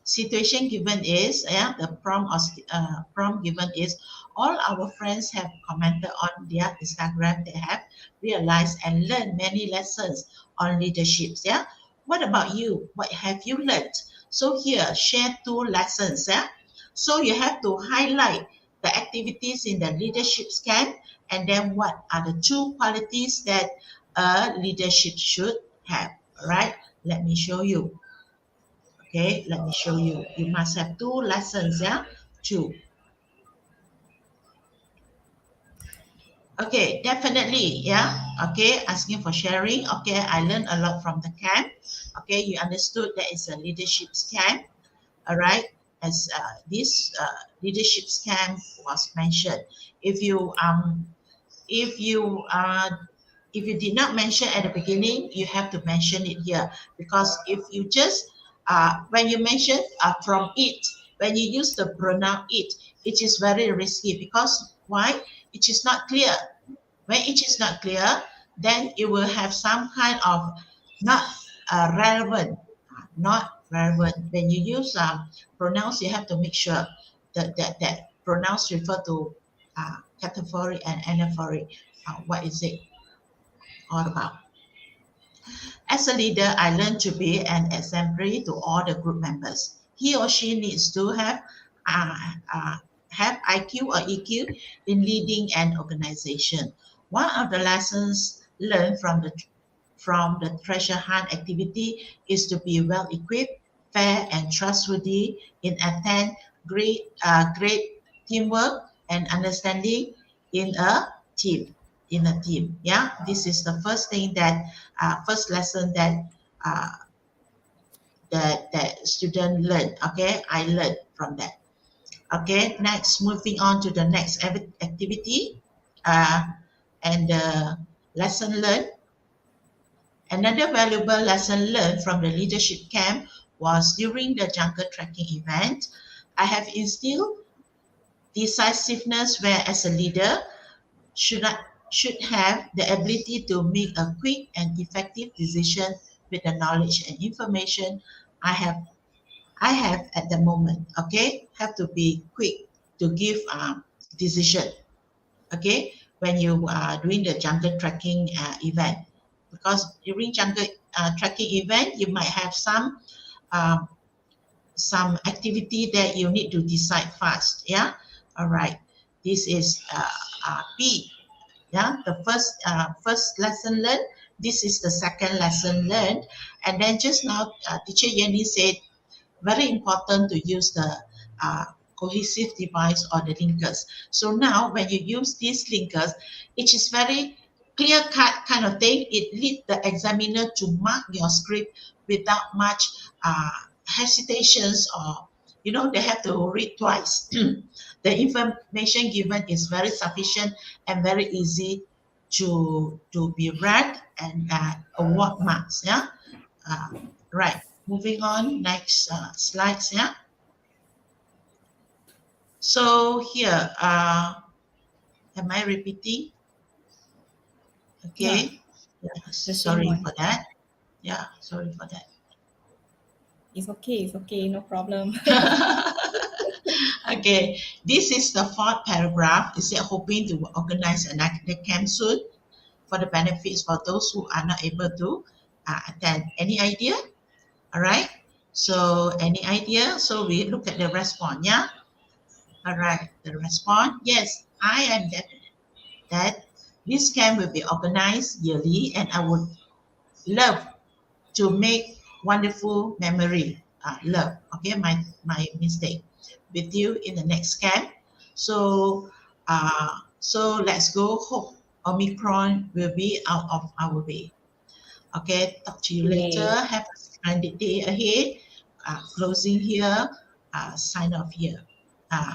situation given is, the prompt given is, all our friends have commented on their Instagram. They have realized and learned many lessons on leaderships. Yeah. What about you? What have you learned? So here, share 2 lessons. Yeah. So you have to highlight the activities in the leadership scan, and then what are the 2 qualities that a leadership should have. All right, let me show you. Okay, let me show you. You must have 2 lessons. Yeah, 2. Okay, definitely. Yeah. Okay, asking for sharing. Okay, I learned a lot from the camp. Okay, you understood that it's a leadership camp. All right, as this leadership camp was mentioned. If you if you uh, if you did not mention at the beginning, you have to mention it here, because if you just when you mention from it, when you use the pronoun it is very risky, because why? It is not clear. When it is not clear, then it will have some kind of not relevant, not relevant. When you use pronouns, you have to make sure that pronouns refer to category and anaphoric. What is it all about? As a leader, I learned to be an exemplary to all the group members. He or she needs to uh, IQ or EQ in leading an organization. One of the lessons learned from the treasure hunt activity is to be well equipped, fair, and trustworthy in attend great teamwork and understanding in a team. Yeah, this is the first thing that first lesson that uh, that student learned. Okay, I learned from that. Okay, next, moving on to the next activity, and the lesson learned. Another valuable lesson learned from the leadership camp was during the jungle trekking event. I have instilled decisiveness, where as a leader should not, should have the ability to make a quick and effective decision with the knowledge and information I have I have at the moment. Okay, have to be quick to give decision. Okay, when you are doing the jungle trekking event, because during jungle trekking event you might have um, some activity that you need to decide fast. Yeah, all right, this is B. Yeah, the first lesson learned. This is the second lesson learned. And then just now teacher Yenny said very important to use the uh, cohesive device or the linkers. So now when you use these linkers, it is very clear cut kind of thing. It leads the examiner to mark your script without much hesitations, or they have to read twice. The information given is very sufficient and very easy to be read and award marks. Yeah, uh, right. Moving on, next slides. Yeah. So here, am I repeating? Yeah, Okay. Yeah, the same sorry one. for that. Yeah, sorry for that. It's okay, no problem. Okay, this is the 4th paragraph. Is it hoping to organize an academic camp soon for the benefits for those who are not able to attend? Any idea? All right. So any idea? So we look at the response. Yeah. All right. The response. Yes, I am definite that this camp will be organized yearly, and I would love to make wonderful memory. love. Okay, my mistake. With you in the next camp. So so let's go. Hope Omicron will be out of our way. Okay, talk to you later. Yay. Have a splendid day ahead. Closing here, sign off here. Uh,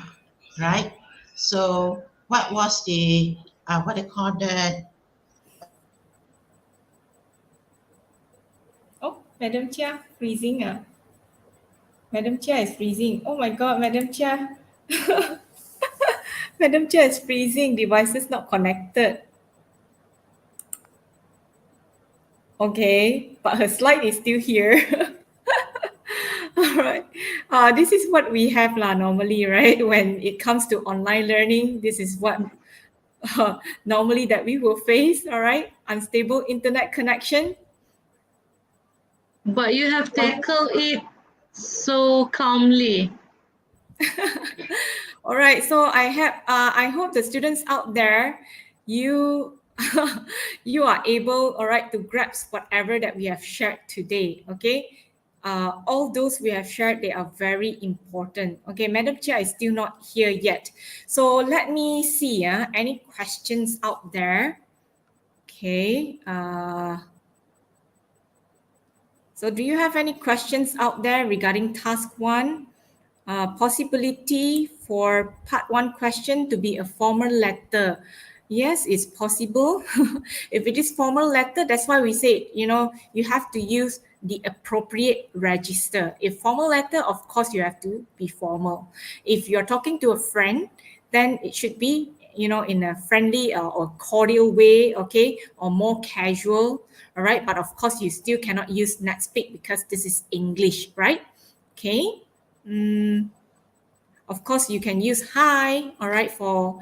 right? So, what was the, what they call that? Oh, Madam Chia, freezing. Madam Chia is freezing. Oh my God, Madam Chia. Madam Chia is freezing. Devices not connected. Okay, but her slide is still here. All right. This is what we have normally, right? When it comes to online learning, this is what normally that we will face. All right. Unstable internet connection. But you have tackled it so calmly. All right. So I hope the students out there, you you are able, all right, to grasp whatever that we have shared today. Okay. All those we have shared, they are very important. Okay, Madam Chia is still not here yet. So let me see, any questions out there? Okay. So do you have any questions out there regarding task one? Possibility for part one question to be a formal letter. Yes, it's possible. If it is formal letter, that's why we say, you have to use the appropriate register. If formal letter, of course, you have to be formal. If you're talking to a friend, then it should be, in a friendly or cordial way, okay, or more casual, all right? But of course, you still cannot use NetSpeak because this is English, right? Okay. Of course, you can use hi, all right, for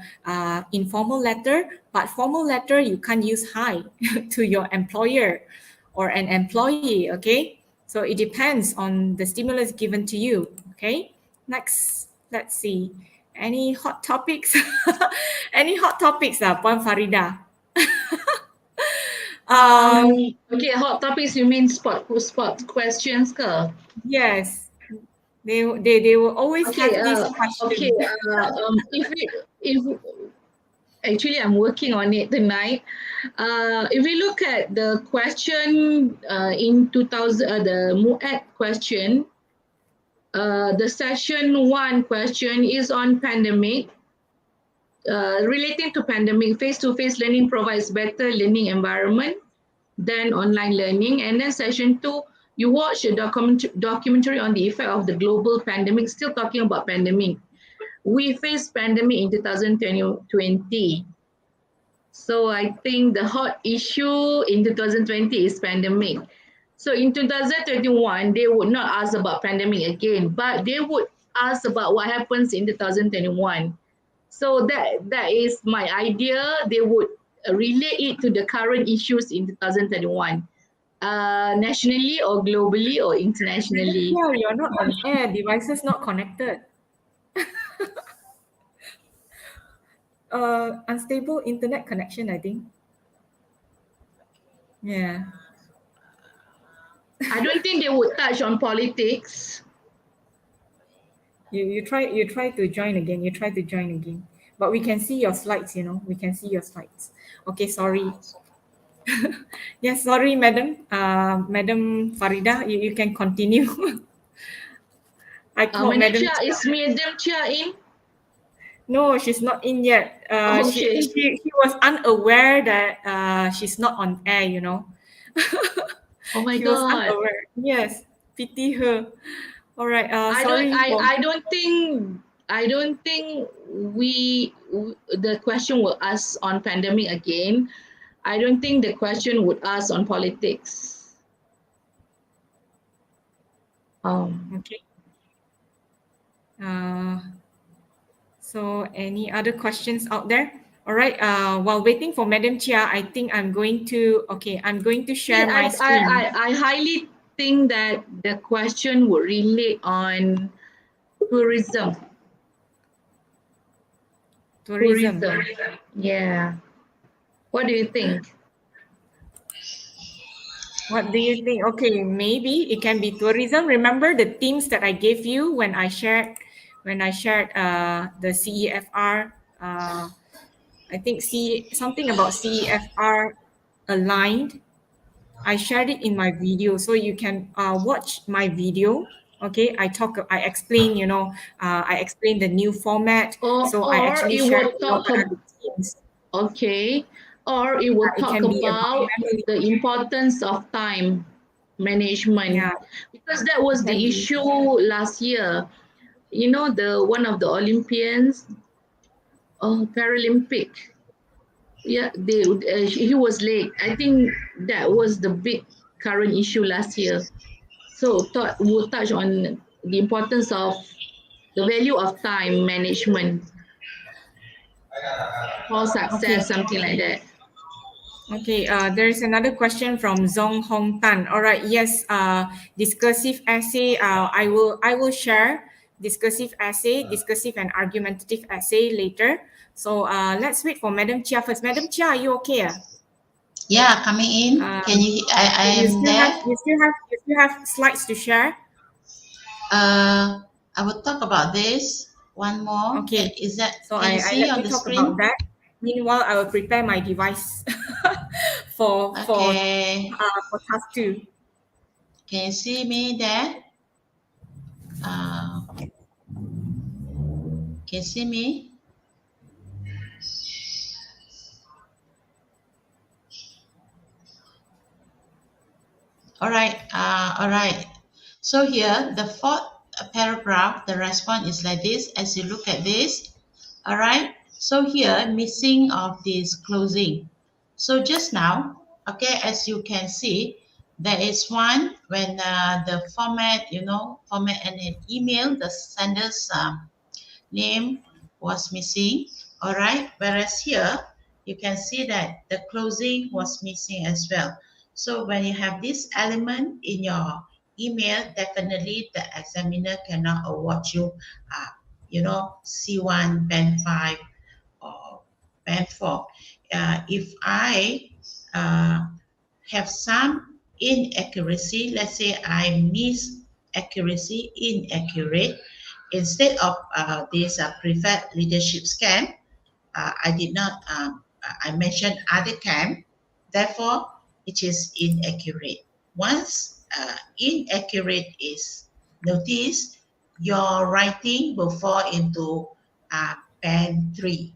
informal letter, but formal letter, you can't use hi to your employer or an employee, okay? So it depends on the stimulus given to you, okay? Next, let's see. Any hot topics? Any hot topics, Puan Farida? Okay, hot topics, you mean spot questions ke? Yes, they will always Okay, have this okay. question. If actually I'm working on it tonight. If we look at the question in 2000, the MUET question, the session one question is on pandemic. Relating to pandemic, face-to-face learning provides better learning environment than online learning. And then session two, you watch a documentary on the effect of the global pandemic, still talking about pandemic. We faced pandemic in 2020. So I think the hot issue in 2020 is pandemic. So in 2021, they would not ask about pandemic again, but they would ask about what happens in 2021. So that is my idea. They would relate it to the current issues in 2021, nationally or globally or internationally. Yeah, you're not on air. Devices not connected. Unstable internet connection, I think. Yeah. I don't think they would touch on politics. You try to join again. You try to join again. But we can see your slides, We can see your slides. Okay, sorry. Yes, sorry, madam. Madam Farida, you can continue. I called Madam Madam Chia, is Madam Chia in? No, she's not in yet. Okay. She was unaware that she's not on air, Oh my She was God. unaware. Yes, pity her. All right. I don't Sorry I, for. I don't think the question will ask on pandemic again. I don't think the question would ask on politics. Okay. So any other questions out there? All right. While waiting for Madam Chia, I think I'm going to share my screen. I highly think that the question would relate on tourism. Tourism. Yeah. What do you think? What do you think? Okay, maybe it can be tourism. Remember the themes that I gave you when I shared the CEFR. I think something about CEFR aligned. I shared it in my video, so you can watch my video. Okay, I explain, I explain the new format. So I Or actually it shared, will talk what are the themes. okay, or it will It talk can be about about family. the importance of time management, Yeah, because that it was can the be. issue last year. You know, the one of the Olympians, Paralympic. Yeah, he was late. I think that was the big current issue last year. So we'll touch on the importance of the value of time management for Okay. success, something like that. Okay, there's another question from Zong Hong Tan. All right, yes, discursive essay. I will share discursive and argumentative essay later. So let's wait for Madam Chia first. Madam Chia, are you okay? Yeah, coming in. Can Um, you? I you am still have there. you still have you still have slides to share? I will talk about this one more. Okay, Is that? so Can you I see let on you the talk about screen? that. Meanwhile, I will prepare my device for for Okay. for task two. Can you see me there? Can you see me? All right. All right. So here, the fourth paragraph, the response is like this. As you look at this, all right. So here, missing of this closing. So just now, okay, as you can see, there is one when the format, format and an email, the sender's name was missing. All right. Whereas here, you can see that the closing was missing as well. So when you have this element in your email, definitely the examiner cannot award you, C1, Band 5, or Band 4. If I uh, have some inaccuracy, let's say I miss accuracy, inaccurate, instead of this preferred leadership scam, I did not, I mentioned other camp, therefore it is inaccurate. Once inaccurate is noticed, your writing will fall into band 3.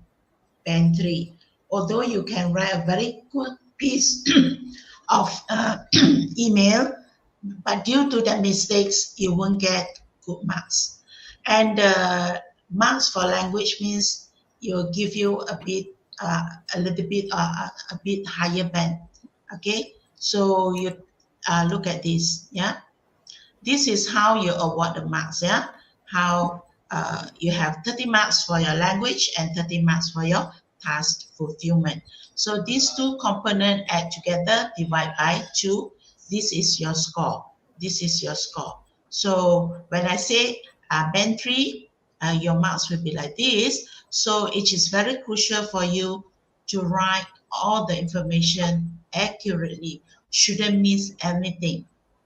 Band 3. Although you can write a very good piece of email, but due to the mistakes, you won't get good marks. And marks for language means you'll give you a little bit, a bit higher band. Okay, so you look at this. Yeah, this is how you award the marks. Yeah, how you have 30 marks for your language and 30 marks for your task fulfillment. So these two components add together, divide by 2. This is your score. This is your score. So when I say band 3, your marks will be like this. So it is very crucial for you to write all the information accurately. Shouldn't miss anything.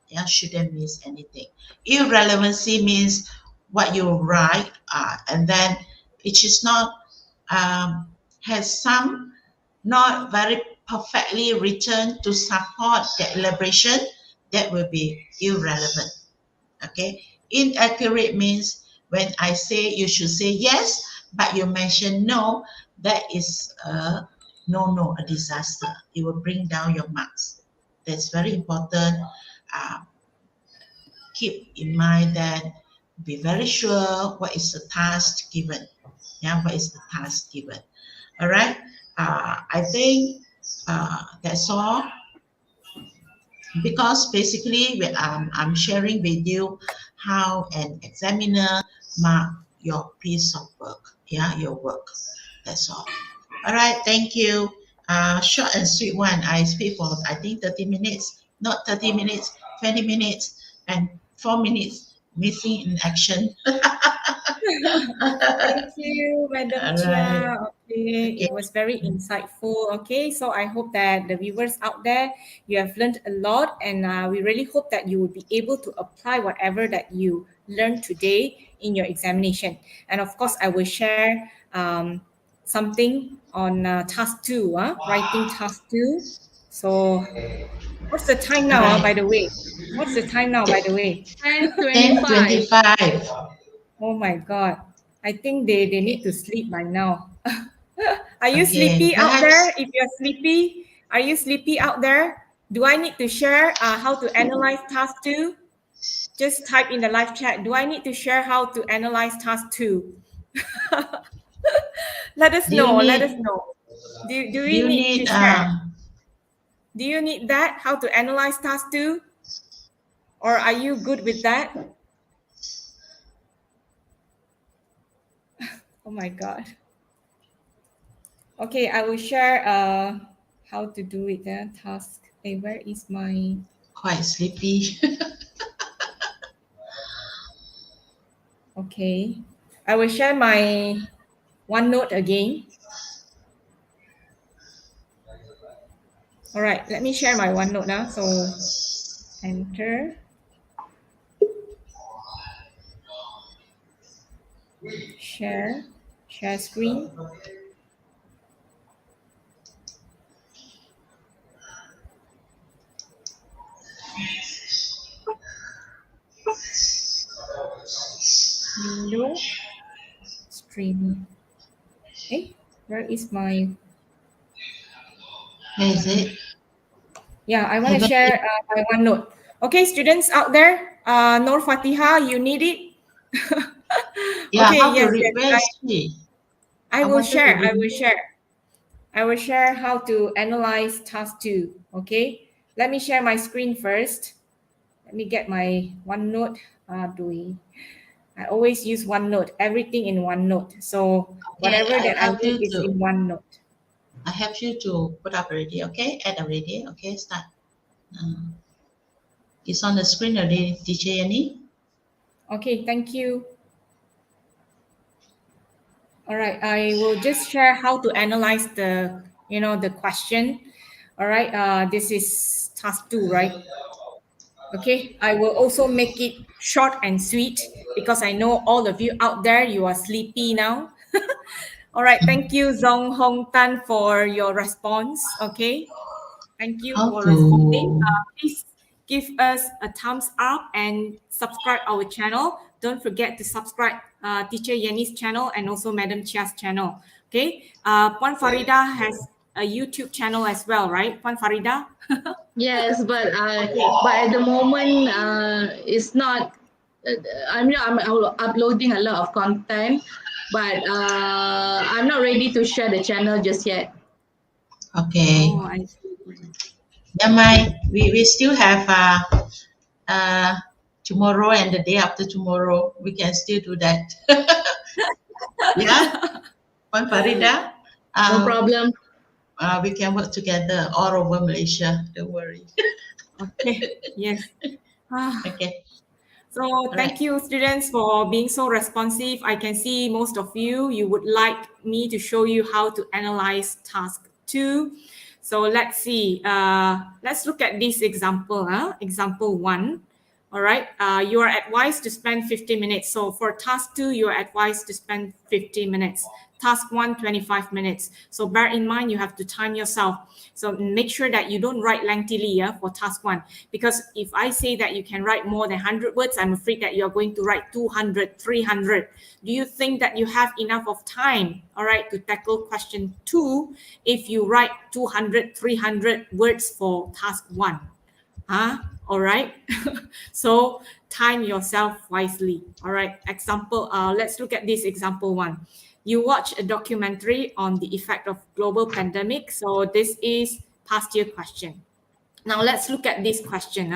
Yeah, shouldn't miss anything. Irrelevancy means what you write, and then it is not has some not very perfectly written to support the elaboration, that will be irrelevant. Okay, inaccurate means when I say you should say yes, but you mention no, that is a disaster. It will bring down your marks. That's very important. Uh, Keep in mind that be very sure what is the task given. Yeah, what is the task given? All right. I think that's all, because basically I'm sharing with you how an examiner mark your piece of work. Yeah, your work. That's all. All right. Thank you. Short and sweet one. I speak for I think 30 minutes, not 30 minutes, 20 minutes, and 4 minutes missing in action. Thank you, Madam All right. Chia. Okay, Okay. it was very insightful. Okay, so I hope that the viewers out there, you have learned a lot, and we really hope that you will be able to apply whatever that you learned today in your examination. And of course, I will share something on task two, writing task two. So, what's the time All now? By right. the way, what's the time now? By the way. 10:25. 10:25. Oh my God. I think they need Okay. to sleep by now. Are you Okay. sleepy out there? Perhaps. If you're sleepy, are you sleepy out there? Do I need to share how to analyze task two? Just type in the live chat. Do I need to share how to analyze task two? Let us Do you know. Let us need? know. Do Do we you need to need? share? Do you need that? How to analyze task two? Or are you good with that? Oh my God. Okay, I will share how to do it. Task. Hey, where is my Quite sleepy. okay? I will share my OneNote again. All right, let me share my OneNote now. So enter, share, share screen. Window, stream. Hey, where is my? Where is it? Yeah, I want to Haven't share it? my OneNote. Okay, students out there, Nur Fatiha, you need it? Yeah. Okay, How to yes, read? yes. Where is she? I I will wanted to share. I read. will share. I will share how to analyze task two. Okay, let me share my screen first. Let me get my OneNote. I always use OneNote, everything in OneNote. So Okay. whatever I that I help need you is to. in OneNote. I help you to put up already. Okay. Add already. Okay. Start. Uh, it's on the screen already. Teacher Yanni. Okay, thank you. All right, I will just share how to analyze the question. All right, this is task two, right? Okay, I will also make it short and sweet because I know all of you out there, you are sleepy now. All right, thank you, Zong Hong Tan, for your response. Okay, thank you How for responding. to? Please give us a thumbs up and subscribe our channel. Don't forget to subscribe Teacher Yenny's channel and also Madam Chia's channel. Okay, Puan Farida has a YouTube channel as well, right? Puan Farida? Yes, Okay. but at the moment, it's not. Uh, I'm uploading a lot of content, but I'm not ready to share the channel just yet. Okay. Oh, I see. Never Okay. mind. We still have uh tomorrow and the day after tomorrow. We can still do that. Yeah. Puan Farida. No Um, problem. we can work together all over Malaysia. Don't worry. Okay. Yes. Ah, Okay. so All right. thank you, students, for being so responsive. I can see most of you, you would like me to show you how to analyze task two. So let's see. Let's look at this example. Example one. All right. You are advised to spend 50 minutes. So for task two, you are advised to spend 50 minutes. Task one, 25 minutes. So bear in mind, you have to time yourself. So make sure that you don't write lengthily for task one. Because if I say that you can write more than 100 words, I'm afraid that you're going to write 200, 300. Do you think that you have enough of time, all right, to tackle question two if you write 200, 300 words for task one? All right. So time yourself wisely. All right. Example, let's look at this example one. You watch a documentary on the effect of global pandemic. So this is past year question. Now let's look at this question.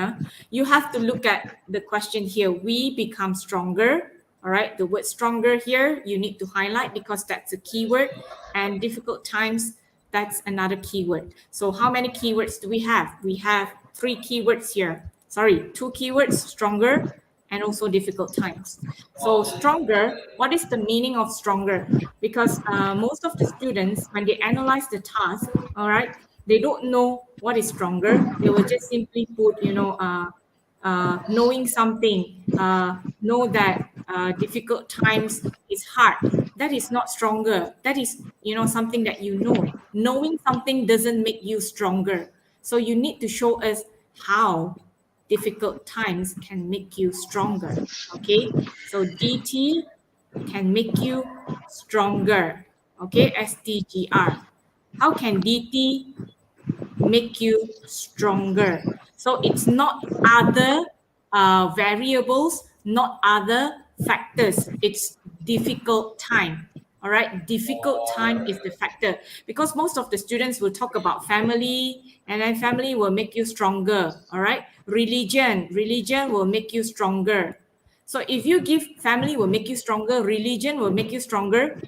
You have to look at the question here. We become stronger. All right. The word stronger here, you need to highlight because that's a keyword. And difficult times, that's another keyword. So how many keywords do we have? We have three keywords here. Sorry, two keywords, stronger and also difficult times. So stronger, what is the meaning of stronger? Because most of the students, when they analyze the task, all right, they don't know what is stronger. They will just simply put, knowing something, know that difficult times is hard. That is not stronger. That is, something that you know. Knowing something doesn't make you stronger. So you need to show us how difficult times can make you stronger. Okay, so DT can make you stronger. Okay, STGR. How can DT make you stronger? So it's not other variables, not other factors. It's difficult time. All right, difficult time is the factor, because most of the students will talk about family, and then family will make you stronger. All right, religion will make you stronger. So if you give family will make you stronger, religion will make you stronger,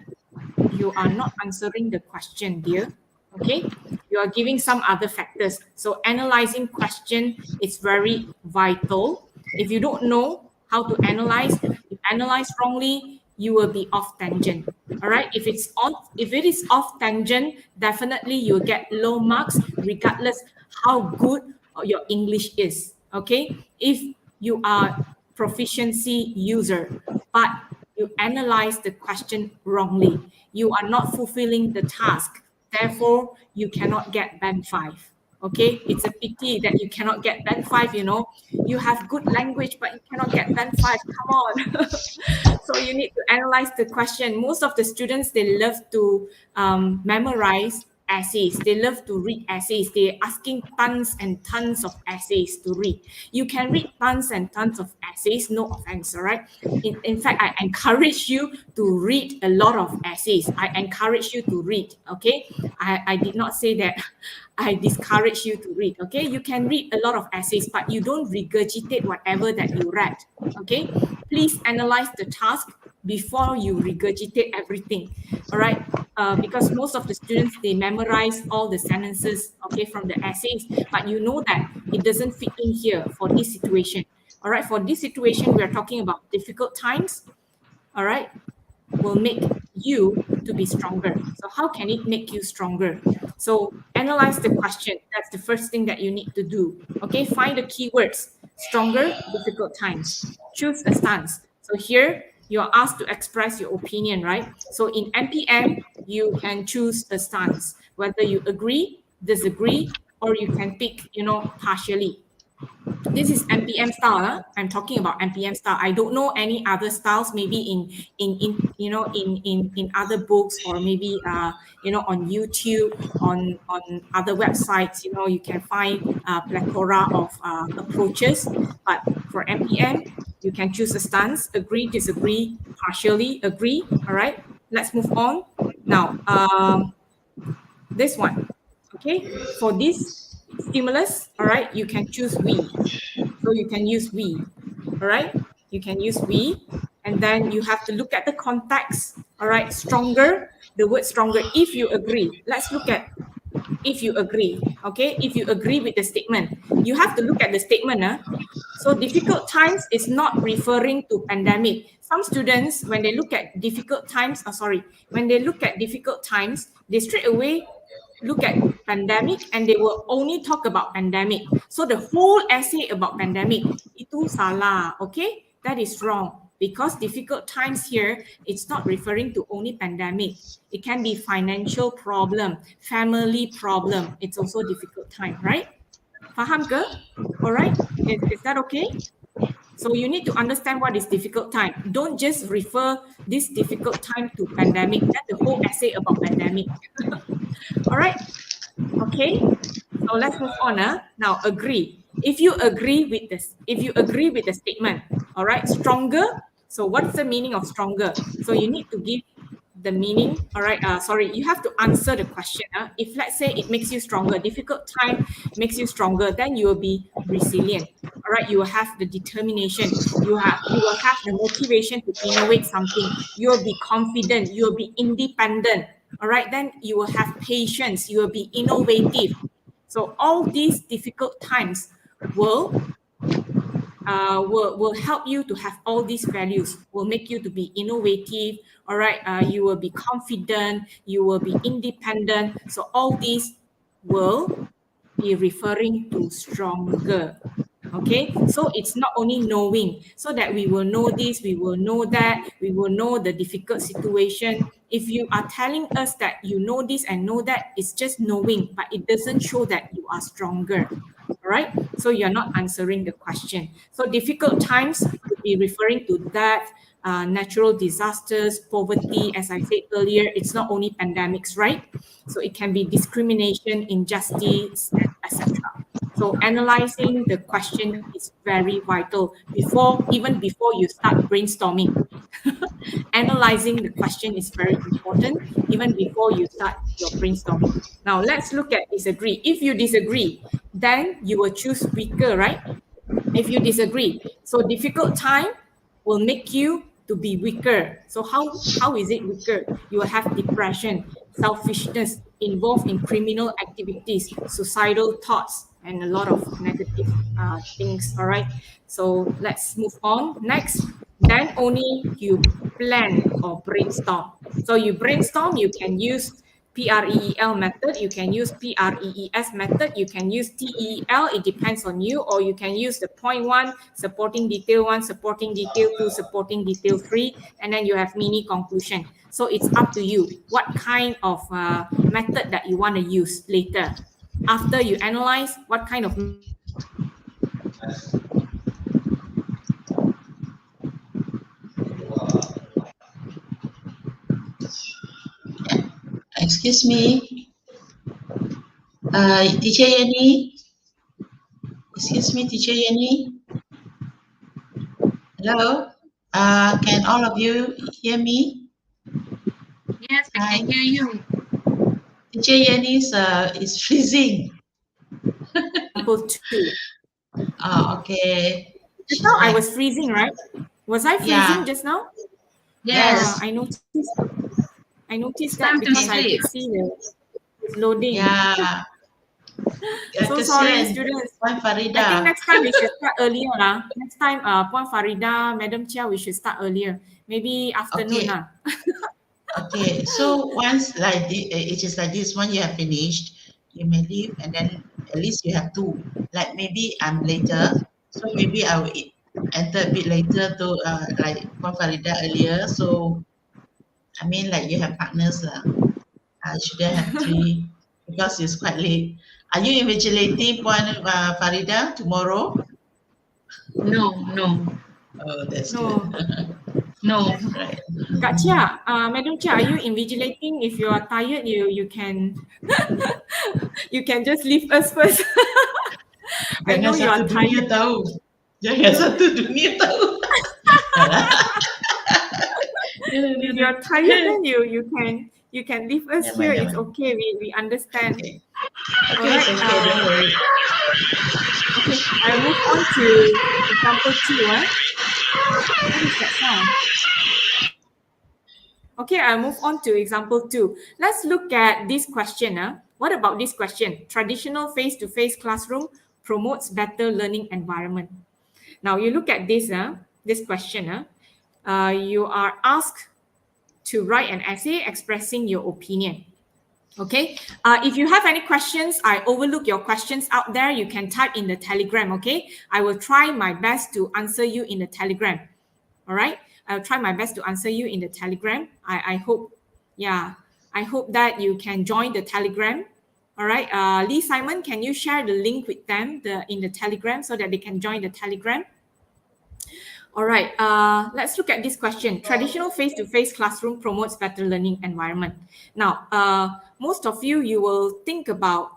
you are not answering the question, dear. Okay, you are giving some other factors. So analyzing question is very vital. If you don't know how to analyze, if analyze wrongly, you will be off tangent. All right, if it is off tangent, definitely you'll get low marks regardless how good your English is. Okay, if you are proficiency user, but you analyze the question wrongly, you are not fulfilling the task. Therefore, you cannot get band 5. Okay, it's a pity that you cannot get band 5. You have good language, but you cannot get band 5. Come on. So you need to analyze the question. Most of the students, they love to memorize essays. They love to read essays. They're asking tons and tons of essays to read. You can read tons and tons of essays, no offense, all right? In fact, I encourage you to read a lot of essays. I encourage you to read, okay? I did not say that I discourage you to read, okay? You can read a lot of essays, but you don't regurgitate whatever that you read, okay? Please analyze the task before you regurgitate everything, all right? Because most of the students, they memorize all the sentences, okay, from the essays, but you know that it doesn't fit in here for this situation, all right? For this situation, we are talking about difficult times, all right, will make you to be stronger. So how can it make you stronger? So analyze the question. That's the first thing that you need to do. Okay, find the keywords. Stronger, difficult times. Choose a stance. So here you are asked to express your opinion, right? So in MPM, you can choose a stance, whether you agree, disagree, or you can pick, partially. This is MPM style. I'm talking about MPM style. I don't know any other styles. Maybe in other books, or maybe on YouTube, on other websites. You can find plethora of approaches. But for MPM, you can choose a stance: agree, disagree, partially agree. All right. Let's move on now. This one. Okay. For this stimulus, all right, you can choose we. So you can use we, all right? You can use we, and then you have to look at the context, all right? Stronger, the word stronger, if you agree. Let's look at if you agree, okay? If you agree with the statement, you have to look at the statement. So difficult times is not referring to pandemic. Some students, when they look at difficult times, when they look at difficult times, they straight away look at pandemic and they will only talk about pandemic. So the whole essay about pandemic, itu salah, okay? That is wrong, because difficult times here, it's not referring to only pandemic. It can be financial problem, family problem. It's also difficult time, right? Faham ke? All right. Is that okay? So you need to understand what is difficult time. Don't just refer this difficult time to pandemic. That's the whole essay about pandemic. All right. Okay. So let's move on. Now agree. If you agree with this, if you agree with the statement, all right, stronger. So what's the meaning of stronger? So you need to give the meaning. All right. You have to answer the question. If let's say it makes you stronger, difficult time makes you stronger, then you will be resilient. All right. You will have the determination. You will have the motivation to innovate something. You will be confident. You will be independent. All right. Then you will have patience. You will be innovative. So all these difficult times will will help you to have all these values, will make you to be innovative, all right? You will be confident, you will be independent. So all these will be referring to stronger. Okay, so it's not only knowing, so that we will know this, we will know that, we will know the difficult situation. If you are telling us that you know this and know that, it's just knowing, but it doesn't show that you are stronger. All right, so you're not answering the question. So difficult times could be referring to that, natural disasters, poverty, as I said earlier. It's not only pandemics, right? So it can be discrimination, injustice, etc. So analyzing the question is very vital even before you start brainstorming. Analyzing the question is very important even before you start your brainstorming. Now let's look at disagree. If you disagree, then you will choose weaker, right? If you disagree, so difficult time will make you to be weaker. So how is it weaker? You will have depression, selfishness, involved in criminal activities, suicidal thoughts, and a lot of negative things. All right, so let's move on next. Then only you plan or brainstorm. So you brainstorm, you can use PREEL method, you can use PREES method, you can use TEL, it depends on you, or you can use the point one, supporting detail one, supporting detail two, supporting detail three, and then you have mini conclusion. So it's up to you what kind of method that you want to use later. After you analyze what kind of Excuse me, Teacher Yenny. Excuse me, Teacher Yenny. Hello. Can all of you hear me? Yes, I Hi. can hear you. Teacher Yenny is freezing. example two. Oh, okay. Just She's now I like, was freezing, right? Was I freezing yeah, just now? Yes, yes, I noticed it's that time to because I sleep. could see it's loading. yeah. So sorry, Kesian, students. Puan I think Farida. next time we should start earlier. Next time, Puan Farida, Madam Chia, we should start earlier. Maybe afternoon. Okay, okay. So once it is like this, when you have finished, you may leave, and then at least you have two. Like maybe I'm later, so maybe I will enter a bit later to like Puan Farida earlier. So I mean, like you have partners lah. I shouldn't have three because it's quite late. Are you invigilating Puan Farida tomorrow? No, no, Oh, that's good. No. no. Right. Kak Chia, Madam Chia, are you invigilating? If you are tired, you can you can just leave us first. I Jangan know you satu are dunia tired. tahu. Jangan satu dunia tahu. If you are tired, then you can leave us Never here. mind, never It's mind. okay. We understand. Okay. All Okay, it's right. okay. Don't worry. Okay. I'll move on to example two. What is that sound? Okay, I'll move on to example two. Let's look at this question. What about this question? Traditional face-to-face classroom promotes better learning environment. Now, you look at this question. You are asked to write an essay expressing your opinion. Okay, if you have any questions, I overlook your questions out there. You can type in the Telegram. Okay, I will try my best to answer you in the Telegram. All right, I'll try my best to answer you in the Telegram. I hope, yeah, I hope that you can join the Telegram. All right, Lee Simon, can you share the link with them in the Telegram so that they can join the Telegram? All right, let's look at this question. Traditional face-to-face classroom promotes better learning environment. Now, most of you will think about,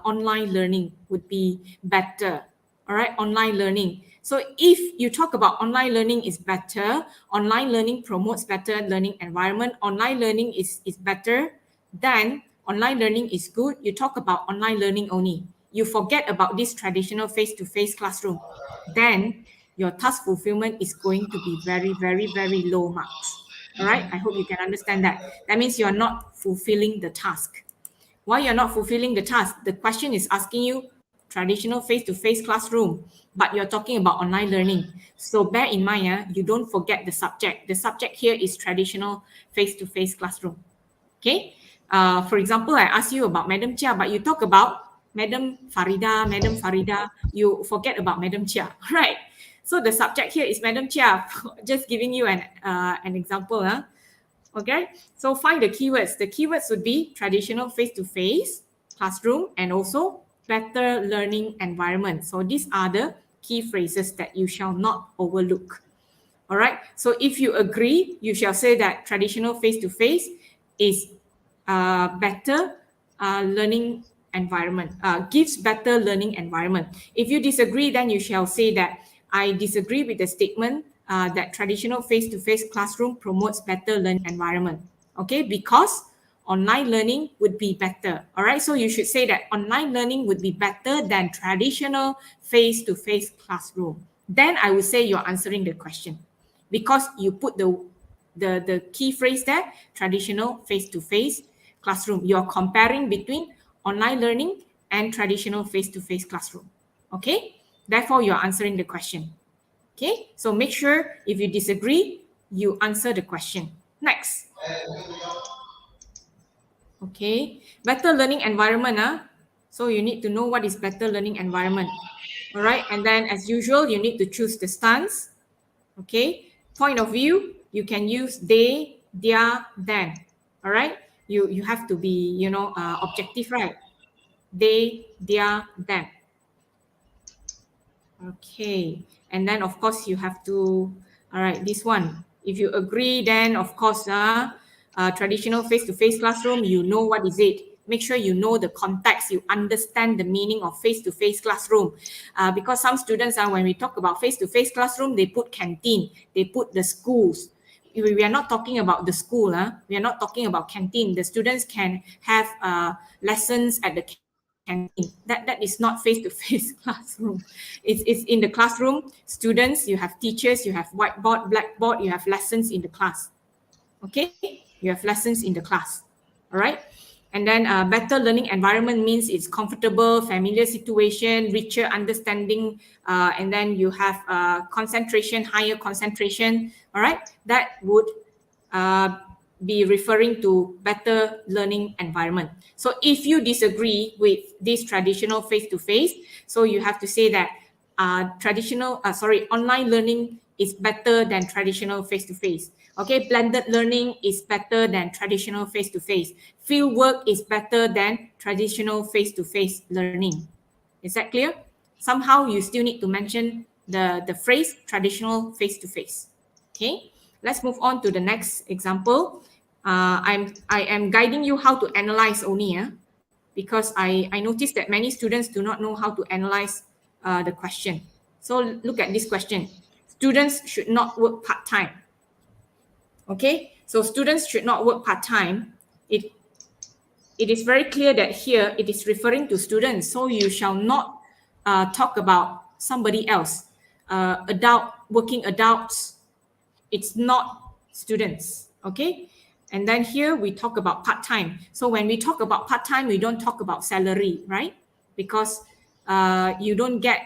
online learning would be better. All right, online learning. So if you talk about online learning is better, online learning promotes better learning environment, online learning is better, then online learning is good. You talk about online learning only. You forget about this traditional face-to-face classroom. Then your task fulfillment is going to be very, very, very low marks. All right. I hope you can understand that. That means you're not fulfilling the task. Why you're not fulfilling the task? The question is asking you, traditional face-to-face classroom, but you're talking about online learning. So bear in mind, you don't forget the subject. The subject here is traditional face-to-face classroom. Okay. For example, I ask you about Madam Chia, but you talk about Madam Farida, you forget about Madam Chia, right? So the subject here is Madam Chia. Just giving you an example. Okay, so find the keywords. The keywords would be traditional face-to-face classroom and also better learning environment. So these are the key phrases that you shall not overlook. All right, so if you agree, you shall say that traditional face-to-face is better learning environment, gives better learning environment. If you disagree, then you shall say that I disagree with the statement that traditional face-to-face classroom promotes better learning environment. Okay, because online learning would be better. All right, so you should say that online learning would be better than traditional face-to-face classroom. Then I would say you're answering the question because you put the key phrase there, traditional face-to-face classroom. You're comparing between online learning and traditional face-to-face classroom. Okay, therefore you're answering the question. Okay, so make sure if you disagree, you answer the question. Next. Okay, better learning environment. So you need to know what is better learning environment. All right, and then as usual, you need to choose the stance. Okay, point of view, you can use they, their, them. All right, you have to be, objective, right? They, their, them. Okay, and then of course you have to, all right, this one. If you agree, then of course, traditional face-to-face classroom, you know what is it. Make sure you know the context, you understand the meaning of face-to-face classroom. Because some students, when we talk about face-to-face classroom, they put canteen, they put the schools. We are not talking about the school. We are not talking about canteen. The students can have lessons at the canteen. That is not face-to-face classroom. It's in the classroom. Students, you have teachers, you have whiteboard, blackboard, you have lessons in the class. Okay, you have lessons in the class. All right. And then better learning environment means it's comfortable, familiar situation, richer understanding, and then you have concentration, higher concentration. All right, that would be referring to better learning environment. So if you disagree with this traditional face-to-face, so you have to say that online learning is better than traditional face-to-face. Okay, blended learning is better than traditional face-to-face. Field work is better than traditional face-to-face learning. Is that clear? Somehow you still need to mention the phrase traditional face-to-face. Okay, let's move on to the next example. I am guiding you how to analyze only, because I noticed that many students do not know how to analyze the question. So look at this question. Students should not work part-time. Okay, so students should not work part-time. It is very clear that here it is referring to students. So you shall not talk about somebody else. Working adults, it's not students. Okay, and then here we talk about part-time. So when we talk about part-time, we don't talk about salary, right? Because you don't get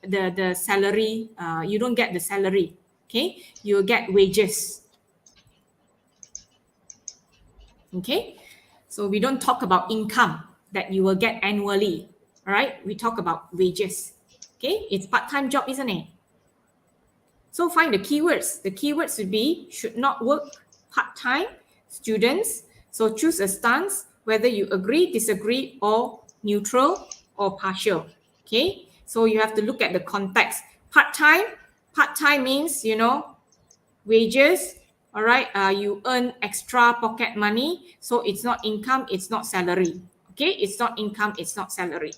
the salary. You don't get the salary. Okay, you get wages. Okay, so we don't talk about income that you will get annually. All right, we talk about wages. Okay, it's part-time job, isn't it? So find the keywords. The keywords would be should not work part-time, students. So choose a stance, whether you agree, disagree, or neutral or partial. Okay, so you have to look at the context. Part-time means, wages. All right, you earn extra pocket money. So it's not income, it's not salary. Okay, it's not income, it's not salary.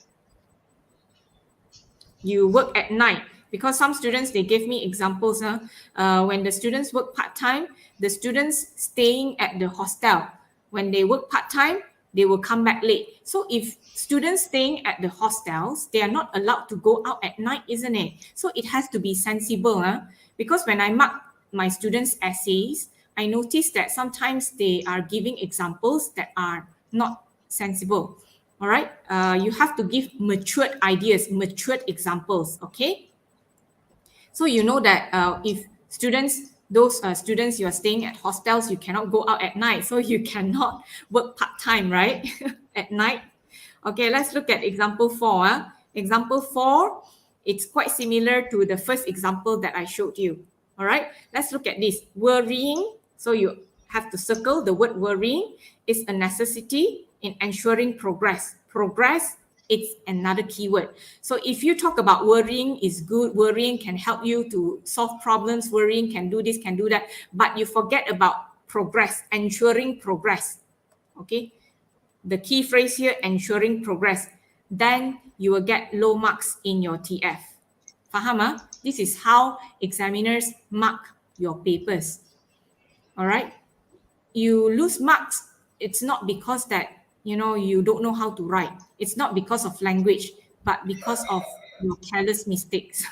You work at night. Because some students, they gave me examples. When the students work part-time, the students staying at the hostel. When they work part-time, they will come back late. So if students staying at the hostels, they are not allowed to go out at night, isn't it? So it has to be sensible. Because when I mark my students' essays, I noticed that sometimes they are giving examples that are not sensible. All right. You have to give matured ideas, matured examples. Okay. So you know that if those students you are staying at hostels, you cannot go out at night. So you cannot work part-time, right? At night. Okay, let's look at example 4. Example 4, it's quite similar to the first example that I showed you. All right, let's look at this. Worrying. So you have to circle the word worrying is a necessity in ensuring progress. Progress, it's another keyword. So if you talk about worrying is good, worrying can help you to solve problems, worrying can do this, can do that, but you forget about progress, ensuring progress. Okay, the key phrase here, ensuring progress, then you will get low marks in your TF. Faham? This is how examiners mark your papers. All right. You lose marks, it's not because that you don't know how to write. It's not because of language, but because of your careless mistakes.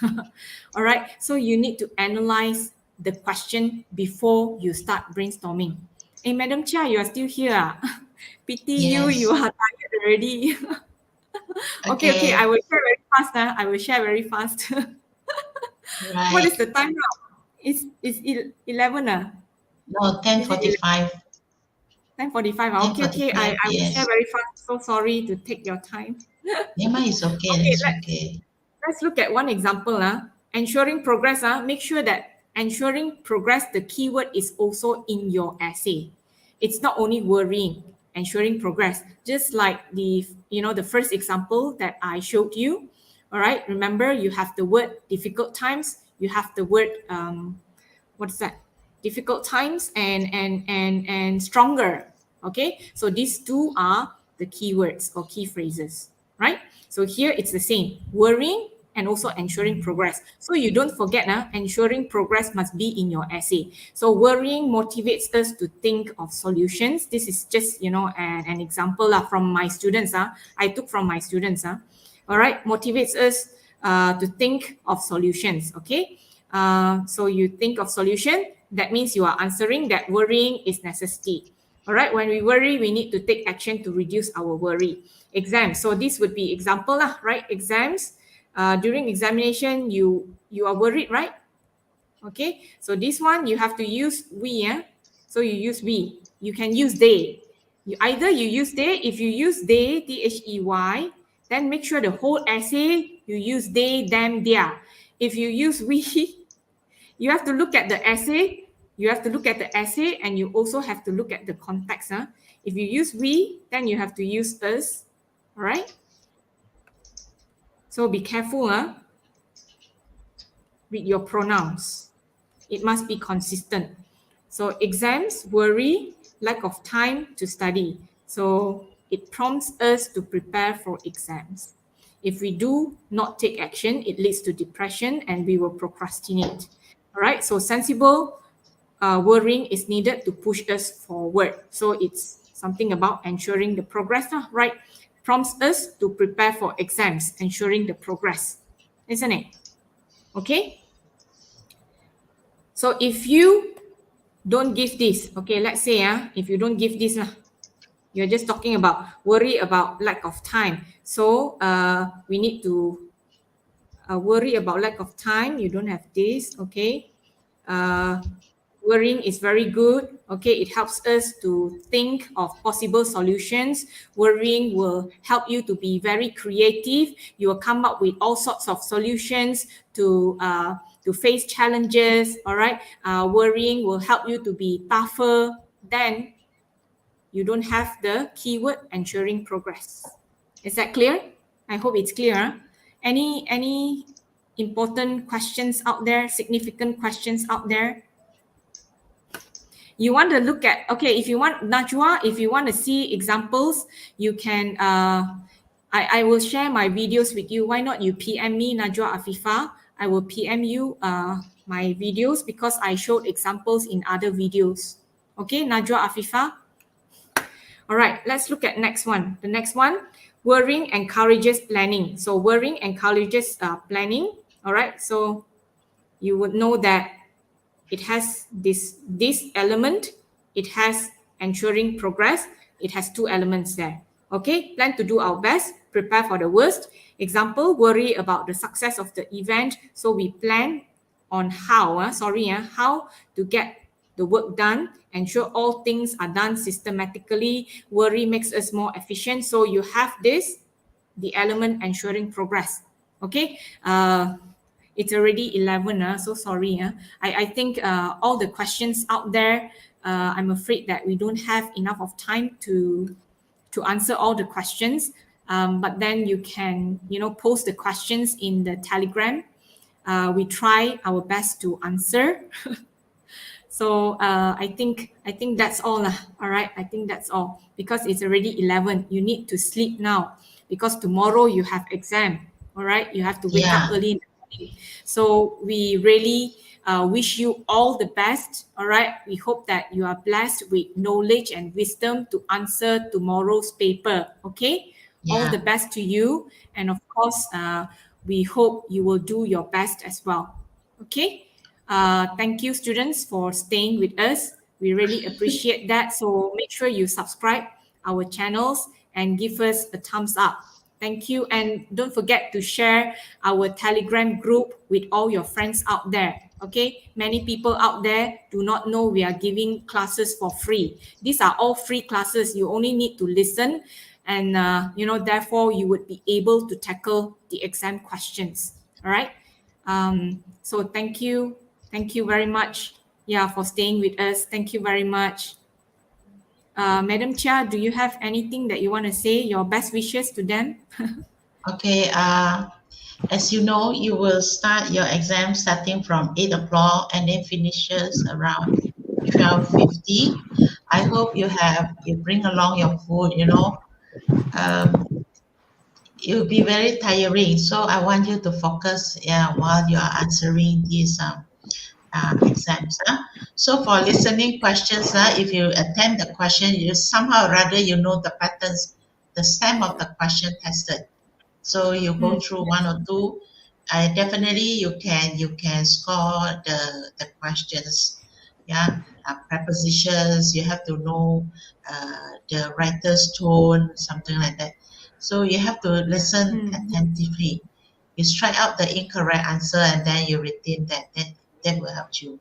All right. So you need to analyze the question before you start brainstorming. Hey, Madam Chia, you are still here. Pity you, you Yes. are tired already. Okay, I Okay. will share very fast. I will share very fast. What is Right. the time now? It's 11. No, Is it 10:45. 10:45? Okay. I 10:45. will share Yes. very fast. So sorry to take your time. Yeah, mine is okay. Okay, It's okay. let's look at one example. Ensuring progress. Make sure that ensuring progress, the keyword is also in your essay. It's not only worrying, ensuring progress. Just like the first example that I showed you. All right. Remember, you have the word difficult times. You have the word what's that? Difficult times and stronger. Okay. So these two are the keywords or key phrases, right? So here it's the same, worrying and also ensuring progress. So you don't forget, ensuring progress must be in your essay. So worrying motivates us to think of solutions. This is just, an example from my students. I took from my students. All right, motivates us to think of solutions. Okay. So you think of solution. That means you are answering that worrying is necessity. All right. When we worry, we need to take action to reduce our worry. Exams. So this would be example lah, right? Exams. During examination, you are worried, right? Okay. So this one you have to use we. So you use we. You can use they. Either you use they. If you use they, THEY, then make sure the whole essay you use they, them, their. If you use we, you have to look at the essay. You have to look at the essay, and you also have to look at the context. If you use we, then you have to use us. All right. So be careful with your pronouns. It must be consistent. So exams, worry, lack of time to study. So it prompts us to prepare for exams. If we do not take action, it leads to depression and we will procrastinate. All right. So sensible worrying is needed to push us forward. So it's something about ensuring the progress, right? Prompts us to prepare for exams, ensuring the progress, isn't it? Okay. So if you don't give this, okay, let's say if you don't give this, you're just talking about worry about lack of time. So we need to worry about lack of time. You don't have this, okay. Worrying is very good. Okay, it helps us to think of possible solutions. Worrying will help you to be very creative. You will come up with all sorts of solutions to face challenges. All right, worrying will help you to be tougher. Then you don't have the keyword ensuring progress. Is that clear? I hope it's clear. Any important questions out there? Significant questions out there? You want to look at, okay, if you want, Najwa, if you want to see examples, you can, I will share my videos with you. Why not you PM me, Najwa Afifa? I will PM you my videos because I showed examples in other videos. Okay, Najwa Afifa? All right, let's look at next one. The next one, worrying encourages planning. So worrying encourages planning. All right, so you would know that it has this element. It has ensuring progress. It has two elements there. Okay, plan to do our best, prepare for the worst. Example, worry about the success of the event. So we plan on how to get the work done, ensure all things are done systematically. Worry makes us more efficient. So you have this, the element ensuring progress. Okay, it's already 11, so sorry. I think all the questions out there, I'm afraid that we don't have enough of time to answer all the questions. But then you can, post the questions in the Telegram. We try our best to answer. So I think that's all lah. All right, I think that's all because it's already 11. You need to sleep now because tomorrow you have exam. All right, you have to wake up Yeah. early in the morning. So we really wish you all the best. All right, we hope that you are blessed with knowledge and wisdom to answer tomorrow's paper. Okay, all Yeah. the best to you, and of course, we hope you will do your best as well. Okay. Thank you, students, for staying with us. We really appreciate that. So make sure you subscribe our channels and give us a thumbs up. Thank you. And don't forget to share our Telegram group with all your friends out there. Okay, many people out there do not know we are giving classes for free. These are all free classes. You only need to listen, and therefore you would be able to tackle the exam questions. All right. So thank you. Thank you very much, for staying with us. Thank you very much. Madam Chia, do you have anything that you want to say? Your best wishes to them? Okay. As you know, you will start your exam starting from 8 o'clock and then finishes around 12:50. I hope you bring along your food. It will be very tiring. So I want you to focus, while you are answering these exams. So for listening questions, if you attempt the question, you somehow or rather you know the patterns, the stem of the question tested. So you go through one or two. Definitely you can score the questions. Yeah, prepositions. You have to know the writer's tone, something like that. So you have to listen attentively. You strike out the incorrect answer and then you retain that. That will help you.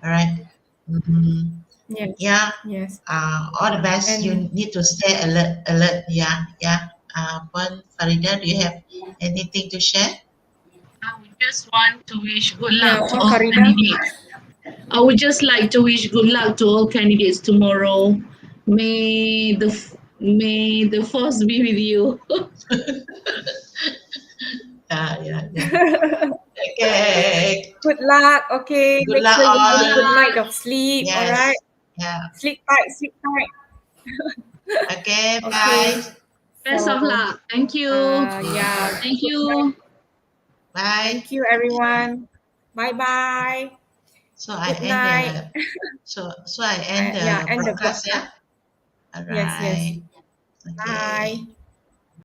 All right. Mhm. Yes. Yeah. Yes. All the best. You And need to stay alert. Yeah. Yeah. Farida, do you have anything to share? I would just want to wish good yeah, luck to for all Farida. candidates. I would just like to wish good luck to all candidates tomorrow. May the force be with you. Yeah, yeah. Okay. Good luck. Okay. Good Make luck sure you have a Good all. good night luck. of sleep. All right. Yes. Yeah. Sleep tight. Sleep tight. Okay. Okay. Bye. Best of So, luck. Thank you. Thank good night. you. Bye. Thank you, everyone. Bye bye. So I Good end night. the so I end Yeah, the end the broadcast. broadcast. Yeah. All Yes, yes. right. Okay. Bye.